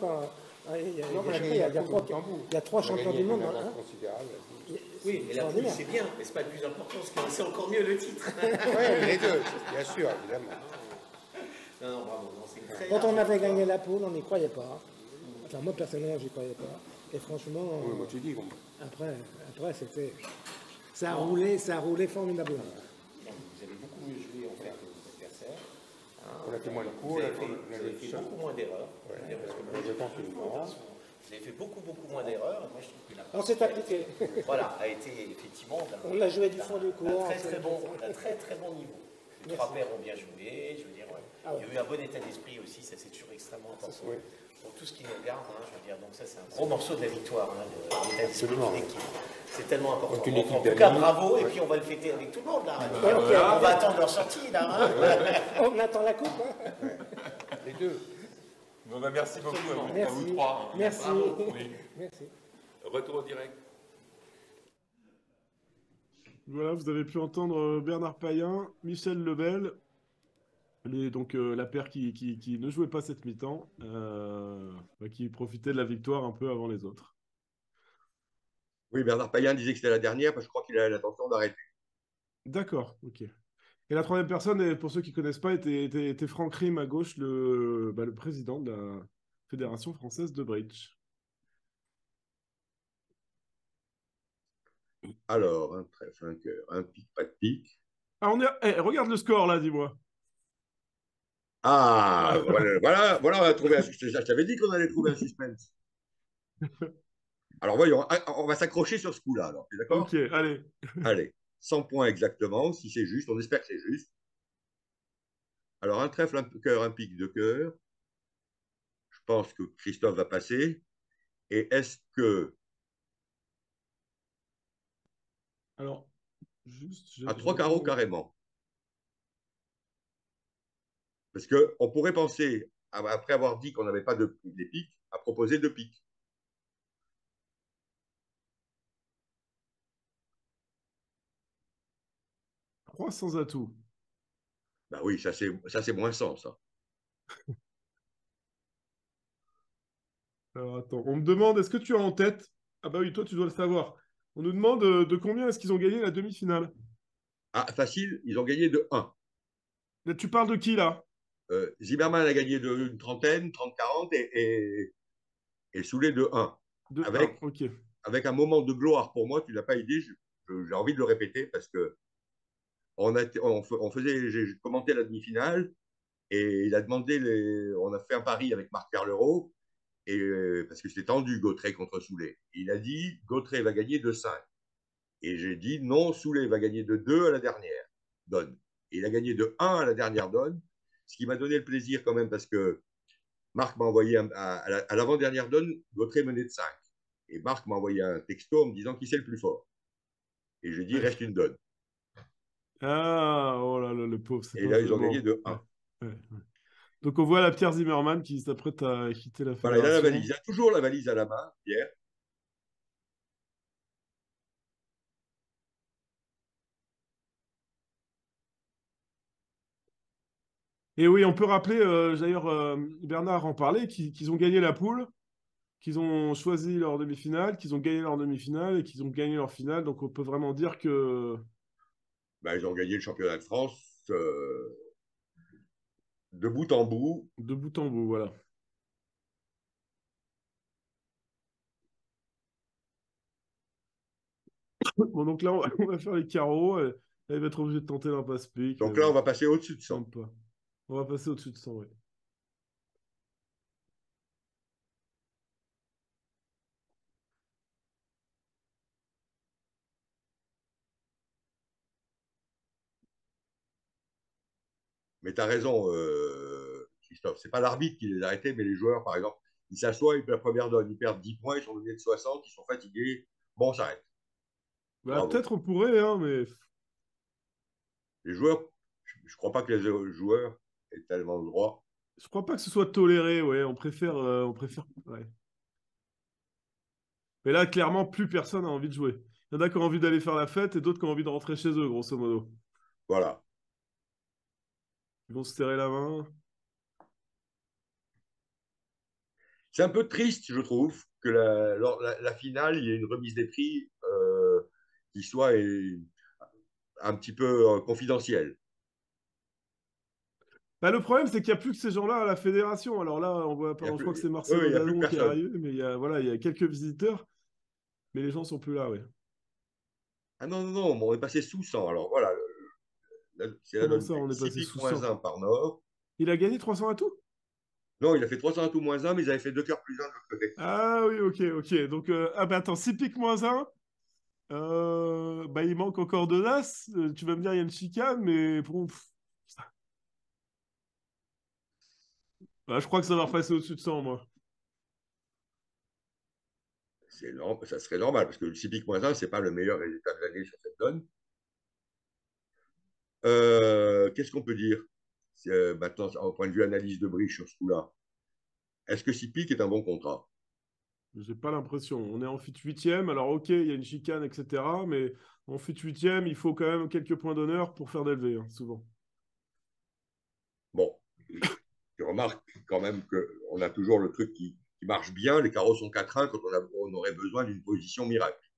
C: Il y a trois champions du monde. Hein.
F: Oui, mais la poule, c'est bien, mais c'est pas le plus important, c'est encore mieux le titre.
E: Oui, les deux, bien sûr, évidemment.
F: Non, bravo. Non, c'est très
C: Quand on
F: large
C: avait
F: victoire.
C: gagné la poule, on n'y croyait pas. Enfin, moi, personnellement, j'y croyais pas. Et franchement,
E: Oui, moi, tu dis, bon.
C: après c'était. Ça a roulé formidablement.
F: Non, vous avez beaucoup mieux joué en fait que vos adversaires.
E: On a fait moins de
F: Vous
E: coups,
F: avez fait beaucoup moins d'erreurs.
E: Ouais.
F: Je veux dire, parce que
E: Je pense que non.
F: vous avez fait beaucoup moins d'erreurs. Moi, je trouve que la
C: On s'est appliqué.
F: voilà, a été effectivement
C: On l'a joué du fond du cours.
F: d'un très bon niveau. Les trois paires ont bien joué, je veux dire,
C: Ah ouais.
F: il y a eu un bon état d'esprit aussi, ça c'est toujours extrêmement important.
E: Oui.
F: Pour tout ce qui nous regarde, je veux dire, donc ça c'est un gros morceau de la victoire, l'état d'esprit
E: Absolument.
F: d'une équipe. C'est tellement important.
E: Donc, une
F: Donc,
E: équipe
F: en tout cas,
E: d'amis.
F: bravo, et puis on va le fêter avec tout le monde là.
C: ok.
F: On va attendre leur sortie là.
C: On attend la coupe. Hein.
E: Les deux.
D: Bon, bah, merci beaucoup à vous
C: Merci.
D: trois.
C: Merci.
D: Bravo. Oui.
C: Merci.
D: Retour au direct.
A: Voilà, vous avez pu entendre Bernard Payen, Michel Lebel, donc la paire qui ne jouait pas cette mi-temps, qui profitait de la victoire un peu avant les autres.
B: Oui, Bernard Payen disait que c'était la dernière, parce que je crois qu'il a l'intention d'arrêter.
A: D'accord, ok. Et la troisième personne, et pour ceux qui ne connaissent pas, était Franck Rime à gauche, le président de la Fédération française de bridge.
B: Alors, un trèfle, un cœur, un pic, pas de pique.
A: Ah, regarde le score là, dis-moi.
B: Ah, voilà, on a trouvé un suspense. Je t'avais dit qu'on allait trouver un suspense. Alors, voyons, on va s'accrocher sur ce coup-là, alors. T'es d'accord?
A: Ok, allez.
B: Allez, 100 points exactement, si c'est juste, on espère que c'est juste. Alors, un trèfle, un cœur, un pic, deux cœurs. Je pense que Christophe va passer. Et est-ce que,
A: Alors, juste.
B: à trois carreaux carrément? Parce qu'on pourrait penser, après avoir dit qu'on n'avait pas des pics, à proposer deux pics.
A: Trois sans atout.
B: Ben oui, ça c'est moins 100, ça.
A: Alors, attends, on me demande, est-ce que tu as en tête? Ah bah oui, toi, tu dois le savoir. On nous demande de combien est-ce qu'ils ont gagné la demi-finale.
B: Ah, facile, ils ont gagné de 1.
A: Là, tu parles de qui, là?
B: Zimmerman a gagné de une trentaine, 30-40, et Soulet de 1.
A: De
B: Avec,
A: 1, ok.
B: avec un moment de gloire pour moi, tu ne l'as pas dit, j'ai envie de le répéter parce que j'ai commenté la demi-finale et il a demandé, on a fait un pari avec Marc Carlero, parce que c'était tendu, Gautrey contre Soulet. Il a dit, Gautrey va gagner de 5. Et j'ai dit, non, Soulet va gagner de 2 à la dernière donne. Et il a gagné de 1 à la dernière donne, ce qui m'a donné le plaisir quand même parce que Marc m'a envoyé à l'avant-dernière donne, Gautrey menait de 5. Et Marc m'a envoyé un texto en me disant qui c'est le plus fort. Et j'ai dit, reste une donne.
A: Ah, oh là là, le pauvre.
B: Et là, ils ont gagné de 1.
A: Ouais, ouais. Donc, on voit la Pierre Zimmerman qui s'apprête à quitter la
B: Voilà, il a la
A: fédération.
B: valise. Il a toujours la valise à la main, Pierre.
A: Et oui, on peut rappeler, d'ailleurs, Bernard en parlait, qu'ils ont gagné la poule, qu'ils ont choisi leur demi-finale, qu'ils ont gagné leur demi-finale et qu'ils ont gagné leur finale. Donc, on peut vraiment dire que
B: Ben, ils ont gagné le championnat de France de bout en bout.
A: de bout en bout, voilà. Bon, donc là, on va faire les carreaux. Et là, il va être obligé de tenter l'impasse-pique.
B: Donc là, on va passer au-dessus de 100.
A: Même pas. On va passer au-dessus de 100, oui.
B: Mais tu as raison, Christophe. C'est pas l'arbitre qui les a arrêtés, mais les joueurs, par exemple, ils s'assoient, ils perdent la première donne, ils perdent 10 points, ils sont donnés de 60, ils sont fatigués. Bon, on s'arrête.
A: Bah, peut-être on pourrait, hein, mais
B: Les joueurs, je ne crois pas que les joueurs est tellement droit.
A: Je crois pas que ce soit toléré, ouais. On préfère, ouais. Mais là, clairement, plus personne n'a envie de jouer. Il y en a qui ont envie d'aller faire la fête et d'autres qui ont envie de rentrer chez eux, grosso modo.
B: Voilà.
A: Ils vont se serrer la main.
B: C'est un peu triste, je trouve, que la finale, il y ait une remise des prix qui soit un petit peu confidentielle.
A: Bah, le problème, c'est qu'il n'y a plus que ces gens-là à la fédération. Alors là, on voit pas,
B: Il y a
A: je crois que
B: plus,
A: c'est
B: oui,
A: Marcelo
B: il y a plus
A: Dallon qui est
B: personne.
A: arrivé, mais voilà, il y a quelques visiteurs, mais les gens sont plus là, ouais.
B: Ah non, non, non, on est passé sous 100. Alors voilà, c'est la
A: Comment
B: donne.
A: ça, on est
B: 6
A: passé
B: piques
A: sous
B: moins
A: 100?
B: 1 par Nord.
A: Il a gagné 300 à tout?
B: Non, il a fait 300 à tout moins 1, mais ils avaient fait 2 cœurs plus 1 de l'autre côté.
A: Ah oui, ok, ok. Donc, ah bah attends, 6 piques moins 1. Bah, il manque encore 2 As. Tu vas me dire, il y a une chicane, mais bon. Bah, je crois que ça va repasser au-dessus de 100, moi.
B: Ça serait normal, parce que le 6 piques moins 1, ce n'est pas le meilleur résultat de l'année sur cette donne. Qu'est-ce qu'on peut dire maintenant, au point de vue analyse de bridge sur ce coup-là? Est-ce que 6 piques est un bon contrat?
A: J'ai pas l'impression. On est en fut 8e, alors ok, il y a une chicane, etc. Mais en fut 8e, il faut quand même quelques points d'honneur pour faire d'élever, hein, souvent.
B: Bon, tu remarques quand même qu'on a toujours le truc qui marche bien. Les carreaux sont 4-1 quand on aurait besoin d'une position miracle.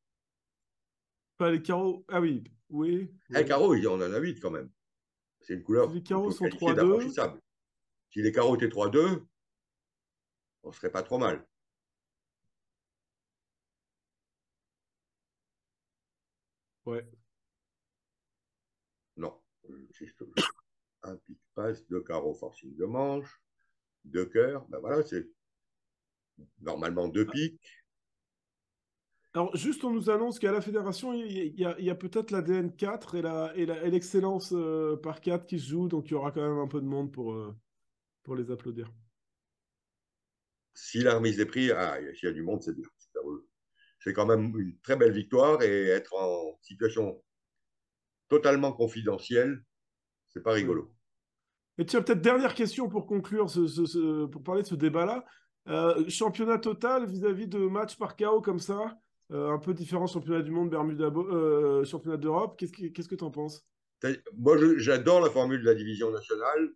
A: Pas les carreaux. Ah oui, oui.
B: Les
A: Oui.
B: carreaux, on en a 8 quand même. C'est une
A: Si
B: couleur
A: les
B: qu'on
A: carreaux
B: peut
A: sont
B: qualifier
A: 3-2,
B: d'infranchissable. Si les carreaux étaient 3-2, on serait pas trop mal.
A: ouais.
B: Non. Un pique passe, 2 carreaux forcing de manche, 2 cœurs. Ben voilà, c'est normalement 2 piques.
A: Alors, juste, on nous annonce qu'à la fédération, il y a peut-être la DN4 et l'excellence par 4 qui se joue, donc il y aura quand même un peu de monde pour les applaudir.
B: Si la remise des prix, s'il y a du monde, c'est bien. C'est quand même une très belle victoire et être en situation totalement confidentielle, c'est pas
A: Oui.
B: rigolo.
A: Et tiens, peut-être dernière question pour conclure, pour parler de ce débat-là. Championnat total vis-à-vis de matchs par KO comme ça, un peu différent championnat du monde, Bermuda, championnat d'Europe. Qu'est-ce que tu en penses?
B: Moi, j'adore la formule de la division nationale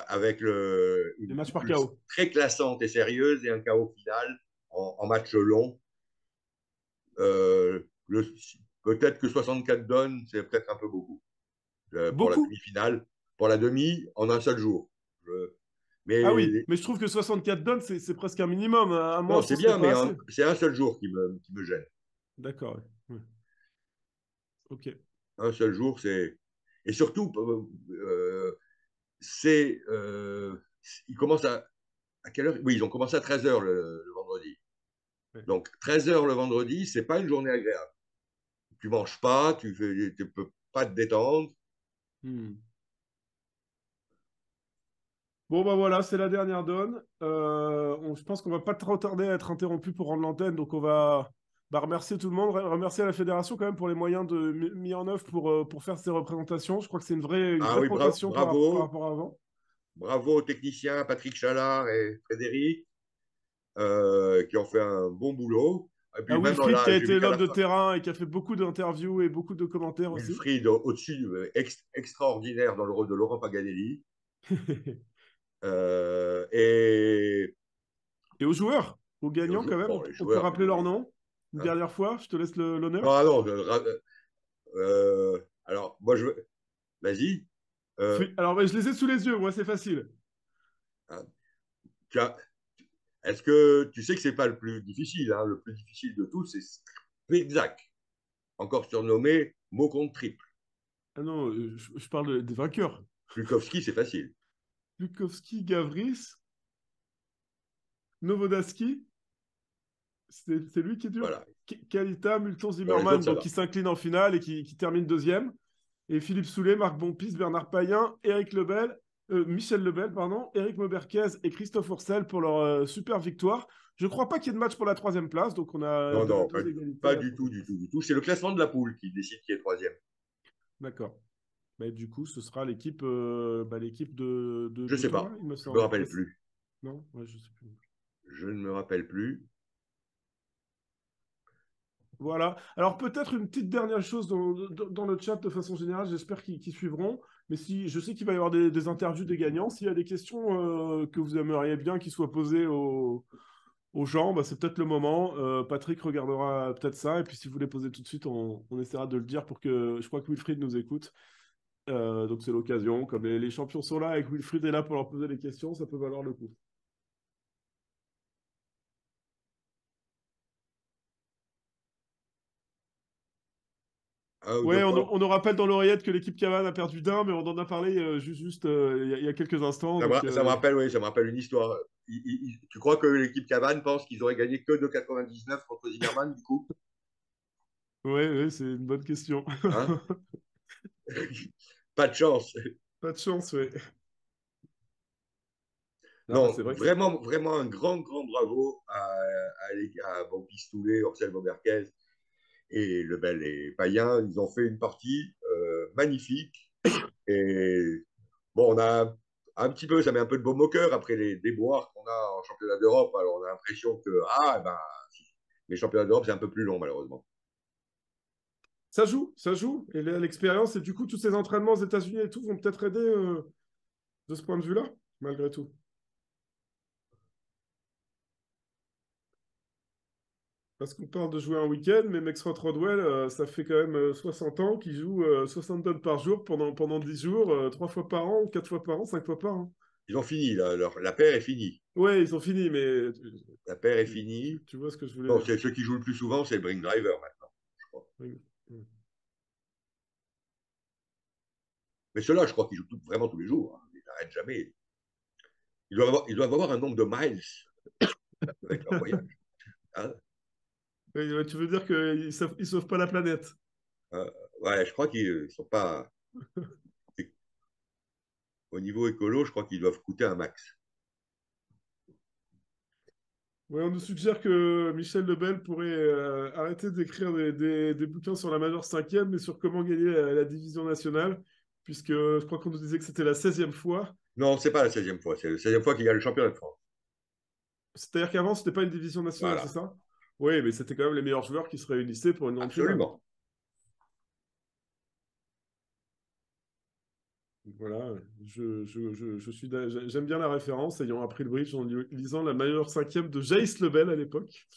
B: avec
A: Les
B: une
A: matchs par
B: poule
A: KO.
B: très classante et sérieuse et un chaos final en match long. Peut-être que 64 donnes, c'est peut-être un peu beaucoup pour la
A: Beaucoup?
B: demi-finale. Pour la demi, en un seul jour.
A: Ah
B: Mais
A: oui, mais je trouve que 64 donnes, c'est presque un minimum. À
B: non,
A: moi, ce
B: c'est
A: serait
B: bien,
A: pas
B: mais
A: assez.
B: c'est un seul jour qui me gêne.
A: D'accord, ouais. Ouais. Ok.
B: Un seul jour, c'est. Et surtout, c'est. Ils commencent à quelle heure? Oui, ils ont commencé à 13h le vendredi.
A: Ouais.
B: Donc, 13h le vendredi, c'est pas une journée agréable. Tu manges pas, tu peux pas te détendre.
A: Hmm. Bon, bah voilà, c'est la dernière donne. Je pense qu'on va pas trop tarder à être interrompu pour rendre l'antenne, donc on va remercier tout le monde, remercier la fédération quand même pour les moyens mis en œuvre pour faire ces représentations. Je crois que c'est une
B: Ah
A: vraie
B: oui,
A: progression par
B: bravo.
A: rapport à avant.
B: Bravo aux techniciens Patrick Chalard et Frédéric qui ont fait un bon boulot. Et
A: À
B: puis même
A: Wilfried qui
B: là,
A: a
B: j'ai vu
A: été
B: qu'à
A: l'homme
B: la
A: de
B: fin,
A: terrain et qui a fait beaucoup d'interviews et beaucoup de commentaires aussi.
B: Wilfried au-dessus, extraordinaire dans le rôle de Laurent Paganelli. Et
A: Et aux joueurs, aux gagnants quand même,
B: bon, les
A: on peut
B: joueurs,
A: rappeler leur nom une
B: hein.
A: dernière fois, je te laisse l'honneur.
B: Ah non, alors moi vas-y.
A: Alors, bah, je les ai sous les yeux, moi c'est facile.
B: Hein, est-ce que tu sais que c'est pas le plus difficile, hein, le plus difficile de tous, c'est Spezak, encore surnommé mot contre triple.
A: Ah non, je parle des vainqueurs.
B: Lukowski, c'est facile.
A: Lukowski, Gavris, Novodaski, c'est lui qui est dur.
B: Voilà.
A: Kalita, Multon,
B: Bon, les
A: Zimmerman,
B: autres, ça
A: donc
B: va.
A: qui s'incline en finale et qui termine deuxième. Et Philippe Soulet, Marc Bonpis, Bernard Payen, Michel Lebel, pardon, Eric Mauberquez et Christophe Ourcel pour leur super victoire. Je ne crois pas qu'il y ait de match pour la troisième place, donc on a
B: Non, non,
A: deux égalités à
B: pas
A: la
B: du tout,
A: troisième
B: du
A: place.
B: tout, du tout. C'est le classement de la poule qui décide qui est troisième.
A: D'accord. Mais du coup, ce sera l'équipe l'équipe
B: Je sais
A: Thomas,
B: pas.
A: il me
B: Je
A: semble.
B: me rappelle plus.
A: Non, ouais, je sais plus.
B: Je ne me rappelle plus.
A: Voilà. Alors peut-être une petite dernière chose dans le chat de façon générale, j'espère qu'ils suivront. Mais si je sais qu'il va y avoir des interviews des gagnants, s'il y a des questions que vous aimeriez bien qu'ils soient posées aux gens, bah, c'est peut-être le moment. Patrick regardera peut-être ça. Et puis si vous les posez tout de suite, on essaiera de le dire pour que je crois que Wilfried nous écoute. Donc c'est l'occasion. Comme les champions sont là et que Wilfried est là pour leur poser des questions, ça peut valoir le coup. Ouais, on nous rappelle dans l'oreillette que l'équipe Cavan a perdu d'un, mais on en a parlé il y a quelques instants.
B: Ça me rappelle, oui, ça me rappelle une histoire. Tu crois que l'équipe Cavan pense qu'ils auraient gagné que de 99 contre Zimmerman, du coup?
A: Ouais, c'est une bonne question.
B: Hein? Pas de chance.
A: Pas de chance, ouais.
B: Non,
A: c'est vrai
B: vraiment, vraiment un grand, grand bravo à Bampistoulet, Orcel Boberquez et Lebel et Payen. Ils ont fait une partie magnifique. Et bon, on a un petit peu, ça met un peu de baume au cœur après les déboires qu'on a en championnat d'Europe. Alors, on a l'impression que, les championnats d'Europe, c'est un peu plus long, malheureusement.
A: Ça joue. Et l'expérience, et du coup, tous ces entraînements aux États-Unis et tout vont peut-être aider de ce point de vue-là, malgré tout. Parce qu'on parle de jouer un week-end, mais Maxwell Rodwell, ça fait quand même 60 ans qu'il joue 60 tonnes par jour pendant 10 jours, 3 fois par an, 4 fois par an, 5 fois par an.
B: Ils ont fini, la paire est finie.
A: Ouais, ils ont fini, mais...
B: La paire est finie.
A: Tu vois ce que je voulais
B: Non,
A: dire.
B: ceux qui jouent le plus souvent, c'est le Brink Driver maintenant, je crois.
A: Oui.
B: Mais ceux-là, je crois qu'ils jouent vraiment tous les jours. Hein. Ils n'arrêtent jamais. Ils doivent avoir un nombre de miles avec leur voyage. Hein?
A: Ouais, tu veux dire qu'ils ne sauvent pas la planète?
B: Ouais, je crois qu'ils ne sont pas... Au niveau écolo, je crois qu'ils doivent coûter un max.
A: Ouais, on nous suggère que Michel Lebel pourrait arrêter d'écrire des bouquins sur la majeure cinquième, mais sur comment gagner la division nationale, puisque je crois qu'on nous disait que c'était la 16e fois.
B: Non, c'est pas la 16e fois. C'est la 16e fois qu'il y a le championnat de France.
A: C'est-à-dire qu'avant, c'était pas une division nationale,
B: Voilà.
A: c'est ça? Oui, mais c'était quand même les meilleurs joueurs qui se réunissaient pour une grande finale.
B: Absolument.
A: Voilà, j'aime bien la référence, ayant appris le bridge en lisant la majeure cinquième de Jace Lebel à l'époque.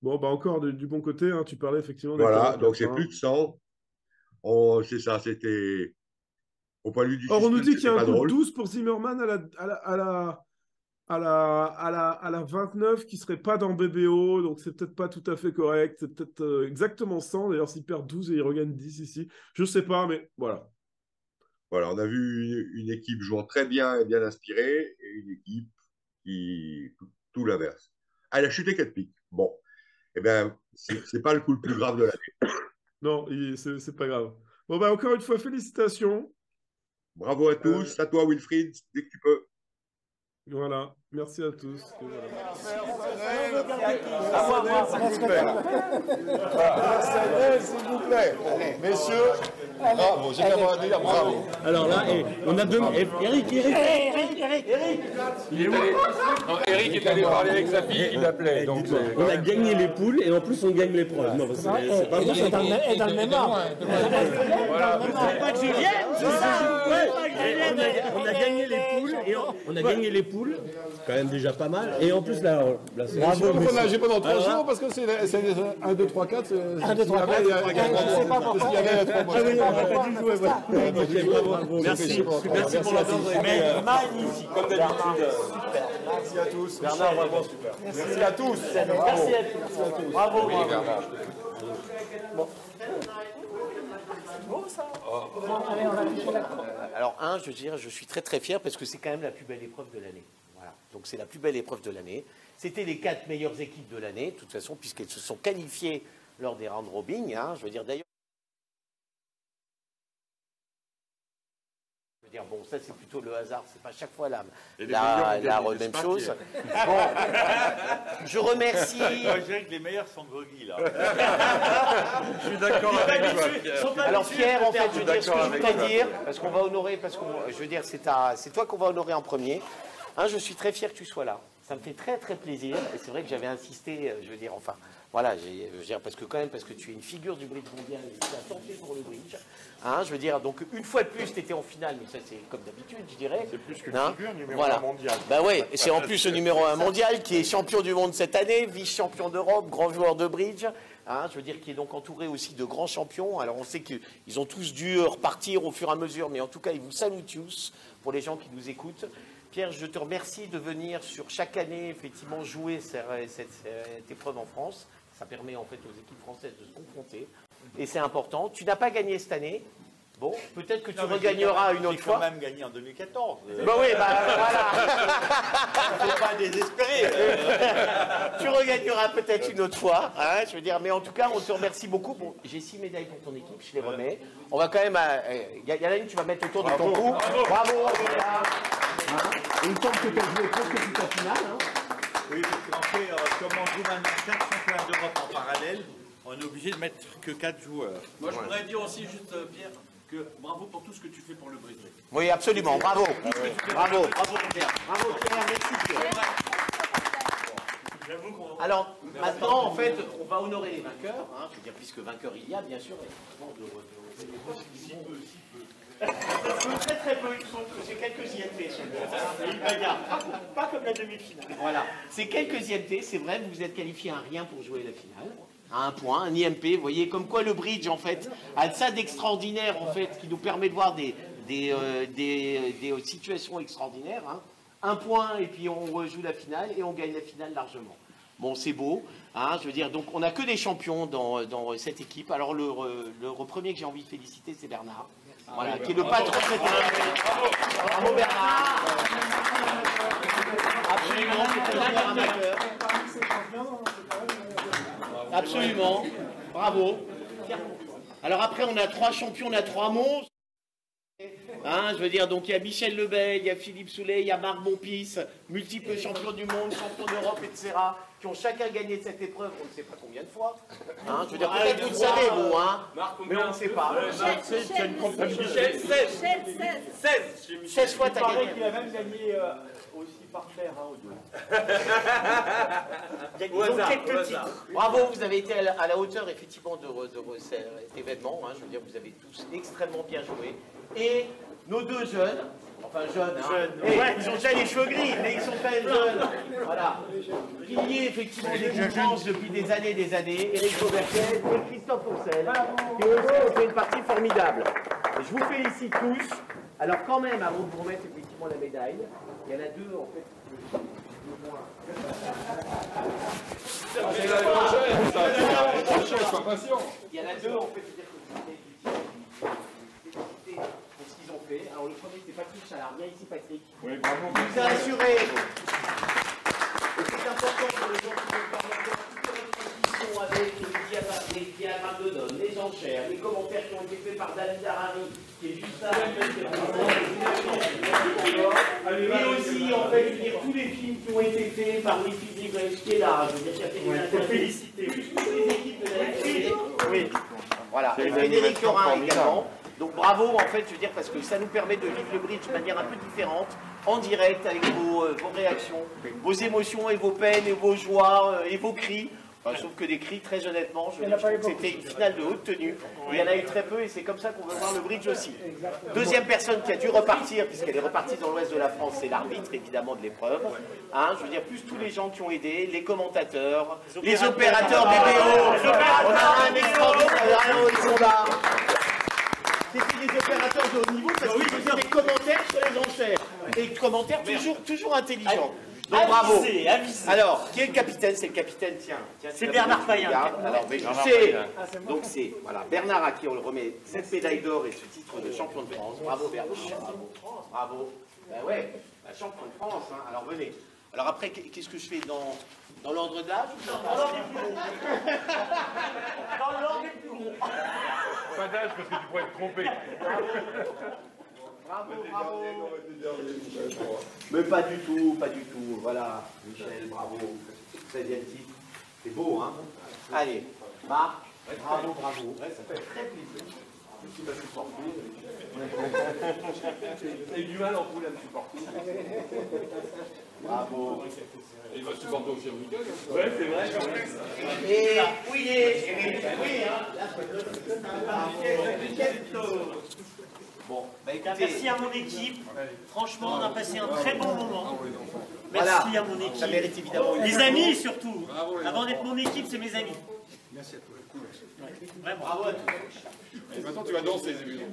A: Bon, bah encore du bon côté, hein, tu parlais effectivement des
B: Voilà, donc
A: 44,
B: c'est
A: hein.
B: plus de 100. C'est ça, c'était... Au point de vue du
A: Or, on nous
B: système,
A: dit qu'il y a
B: c'était
A: un
B: pas
A: coup de
B: drôle.
A: 12 pour Zimmerman à la 29 qui serait pas dans BBO, donc c'est peut-être pas tout à fait correct. C'est peut-être exactement 100. D'ailleurs, s'il perd 12 et il regagne 10 ici, je sais pas, mais voilà.
B: Voilà, on a vu une équipe jouant très bien et bien inspirée, et une équipe qui... tout l'inverse. Ah, elle a chuté 4 pics. Bon, eh bien, c'est pas le coup le plus grave de l'année.
A: Non, c'est pas grave. Bon, bah encore une fois, félicitations.
B: Bravo à tous, à toi Wilfried, dès que tu peux.
A: Voilà, merci à tous. Et
G: voilà. S'il vous plaît. Messieurs, bravo, j'ai qu'à vous dire bravo.
H: Alors là, on a deux... Eric.
D: Il est allé... Non, Eric est allé parler avec sa fille qui l'appelait. Donc
H: on a gagné les poules et en plus on gagne l'épreuve. Non, c'est pas
C: Et dans le même ordre.
H: pas que je vienne, c'est ça. On a gagné les poules et on a gagné les poules. Quand même déjà pas mal. Et en plus là c'est
G: bravo. J'ai pendant 3 jours parce que c'est 1, 2, 3, 4.
C: 1, 2, 3, 4. C'est pas pourquoi.
H: Merci pour la danse.
C: Magnifique.
G: Comme d'habitude. Merci à tous. Bernard, vraiment super. Merci à tous.
C: Merci à tous. Bravo.
F: Alors, je veux dire, je suis très très fier parce que c'est quand même la plus belle épreuve de l'année. Voilà. Donc c'est la plus belle épreuve de l'année. C'était les 4 meilleures équipes de l'année, de toute façon, puisqu'elles se sont qualifiées lors des round robin. Je veux dire, d'ailleurs. dire, bon, ça c'est plutôt le hasard, c'est pas chaque fois la même
D: pas,
F: chose. Bon, je remercie.
I: Je dirais que les meilleurs sont groggy, là.
D: Je suis d'accord avec toi, Pierre.
F: Alors Pierre, en fait, je veux dire ce que je voudrais dire, parce qu'on va honorer, je veux dire, c'est toi qu'on va honorer en premier. Hein, je suis très fier que tu sois là. Ça me fait très très plaisir. Et c'est vrai que j'avais insisté, je veux dire, enfin, voilà, je veux dire, parce que tu es une figure du bridge mondial, et tu as tant fait pour le bridge. Hein, je veux dire, donc une fois de plus, tu étais en finale, mais ça c'est comme d'habitude, je dirais.
G: C'est plus qu'une
F: Hein,
G: figure numéro
F: voilà.
G: 1 mondial.
F: Ben oui, et c'est en plus le numéro 1 mondial qui est champion du monde cette année, vice-champion d'Europe, grand joueur de bridge. Hein, je veux dire, qui est donc entouré aussi de grands champions. Alors on sait qu'ils ont tous dû repartir au fur et à mesure, mais en tout cas, ils vous saluent tous pour les gens qui nous écoutent. Pierre, je te remercie de venir sur chaque année, effectivement, jouer cette épreuve en France. Ça permet en fait aux équipes françaises de se confronter. Et c'est important. Tu n'as pas gagné cette année. Bon, peut-être que tu regagneras une autre fois.
I: J'ai quand même gagné en 2014.
F: Bah oui, bah voilà.
I: Il ne faut pas désespérer.
F: Tu regagneras peut-être une autre fois. Hein, je veux dire, mais en tout cas, on te remercie beaucoup. Bon, j'ai 6 médailles pour ton équipe, je les remets. On va quand même. Il y en a une que tu vas mettre autour de ton cou. Bravo. Voilà. Hein, il me semble que tu as joué presque toute la finale. Hein.
I: Oui, parce qu'en fait, comme on joue maintenant 4 championnats d'Europe en parallèle, on est obligé de mettre que 4 joueurs.
J: Moi, je voudrais dire aussi, juste, Pierre, que bravo pour tout ce que tu fais pour le bridge.
F: Oui, absolument. Bravo. Bravo. Bravo, Pierre. Bravo, Pierre. Merci, Pierre. Alors, maintenant, en fait, on va honorer les vainqueurs. Hein, je veux dire, puisque vainqueur il y a, bien sûr. Très très peu, c'est quelques INT sur le pas comme la demi-finale. Voilà, c'est quelques INT, c'est vrai, vous vous êtes qualifié à rien pour jouer la finale. À un point, un IMP, vous voyez, comme quoi le bridge, en fait, a ça d'extraordinaire, en fait, qui nous permet de voir des situations extraordinaires. Hein. Un point, et puis on rejoue la finale, et on gagne la finale largement. Bon, c'est beau, hein, je veux dire, donc on n'a que des champions dans cette équipe. Alors le premier que j'ai envie de féliciter, c'est Bernard. Voilà, qui est le patron de cette équipe. Bravo Bernard. Absolument, c'est un amateur. Absolument, bravo. Alors après, on a 3 champions, on a 3 monstres. Hein, je veux dire, donc il y a Michel Lebel, il y a Philippe Soulet, il y a Marc Bonpis, multiples champions du monde, champions d'Europe, etc., qui ont chacun gagné cette épreuve, on ne sait pas combien de fois. Hein, je veux dire, peut-être vous le savez, vous, hein, mais on ne sait pas.
J: Michel, 16.
F: 16 fois, tu as gagné.
J: Il a même gagné aussi par terre,
F: Ils ont quelques titres. Bravo, vous avez été à la hauteur, effectivement, de cet événement. Hein, je veux dire, vous avez tous extrêmement bien joué. Et nos 2 jeunes, enfin jeunes, hein, ils ont déjà les cheveux gris, mais ils sont quand même jeunes. Voilà. Piliers, effectivement, des mouvements depuis des années, Éric Beauberquet et Christophe Ourcel, qui aussi ont fait une partie formidable. Et je vous félicite tous. Alors quand même, avant de vous remettre effectivement la médaille, il y en a 2 en fait. Il y en a 2 en fait, pour ce qu'ils ont fait. Alors le premier c'est Patrick Chalard. Viens ici Patrick.
G: Oui, bravo.
F: Il nous a assuré. Et c'est important pour les gens qui vont faire la compétition avec les diagrammes de données, les enchères, les commentaires qui ont été faits par David Harari, qui est juste là. Et aussi, en fait, je veux dire, tous les films qui ont été faits par Louis Philippe qui est là. Je veux dire, qui a fait féliciter toutes les équipes de la FFC. Oui. Voilà. Et Frédéric Corin également. Donc bravo, en fait, je veux dire, parce que ça nous permet de vivre le bridge de manière un peu différente, en direct, avec vos réactions, vos émotions et vos peines et vos joies et vos cris. Enfin, sauf que des cris, très honnêtement, je trouve que c'était une finale de haute tenue. Il y en a eu très peu et c'est comme ça qu'on veut voir le bridge aussi. Deuxième personne qui a dû repartir, puisqu'elle est repartie dans l'ouest de la France, c'est l'arbitre évidemment de l'épreuve. Hein, je veux dire, plus tous les gens qui ont aidé, les commentateurs, les opérateurs BBO. On a un extraordinaire, ils sont là. C'était des opérateurs de haut niveau parce qu'ils faisaient des commentaires sur les enchères. Et commentaires toujours intelligents. Donc bravo. Alors, qui est le capitaine? C'est le capitaine, tiens.
J: C'est Bernard Payen.
F: Alors, mais je sais. Donc c'est voilà, Bernard à qui on le remet cette médaille d'or et ce titre de champion de France. Bravo Bernard. Bravo. Ben ouais, la champion de France. Hein. Alors venez. Alors après, qu'est-ce que je fais dans l'ordre d'âge? Dans l'ordre des plus
J: Dans l'ordre des plus
D: Pas d'âge parce que tu pourrais te tromper.
F: Bravo, bravo. Mais pas du tout, pas du tout. Voilà, Michel, bravo. 16e titre. C'est beau, hein? Allez, Marc, bravo, bravo. Ouais, ça fait très plaisir. Merci de me supporter. T'as eu du mal en poule à me supporter. Bravo.
D: Il va supporter aussi au week-end.
F: Ouais, c'est vrai. Et où il est? Oui, hein. Bon, bah écoutez.
K: Merci à mon équipe. Franchement, on a passé un très bon moment.
F: Voilà.
K: Merci à mon équipe.
F: Ça mérite évidemment.
K: Les amis surtout. Avant d'être mon équipe, c'est mes amis.
J: Merci à toi.
K: Vraiment.
F: Bravo à tous.
D: Et maintenant, tu vas danser, c'est bien.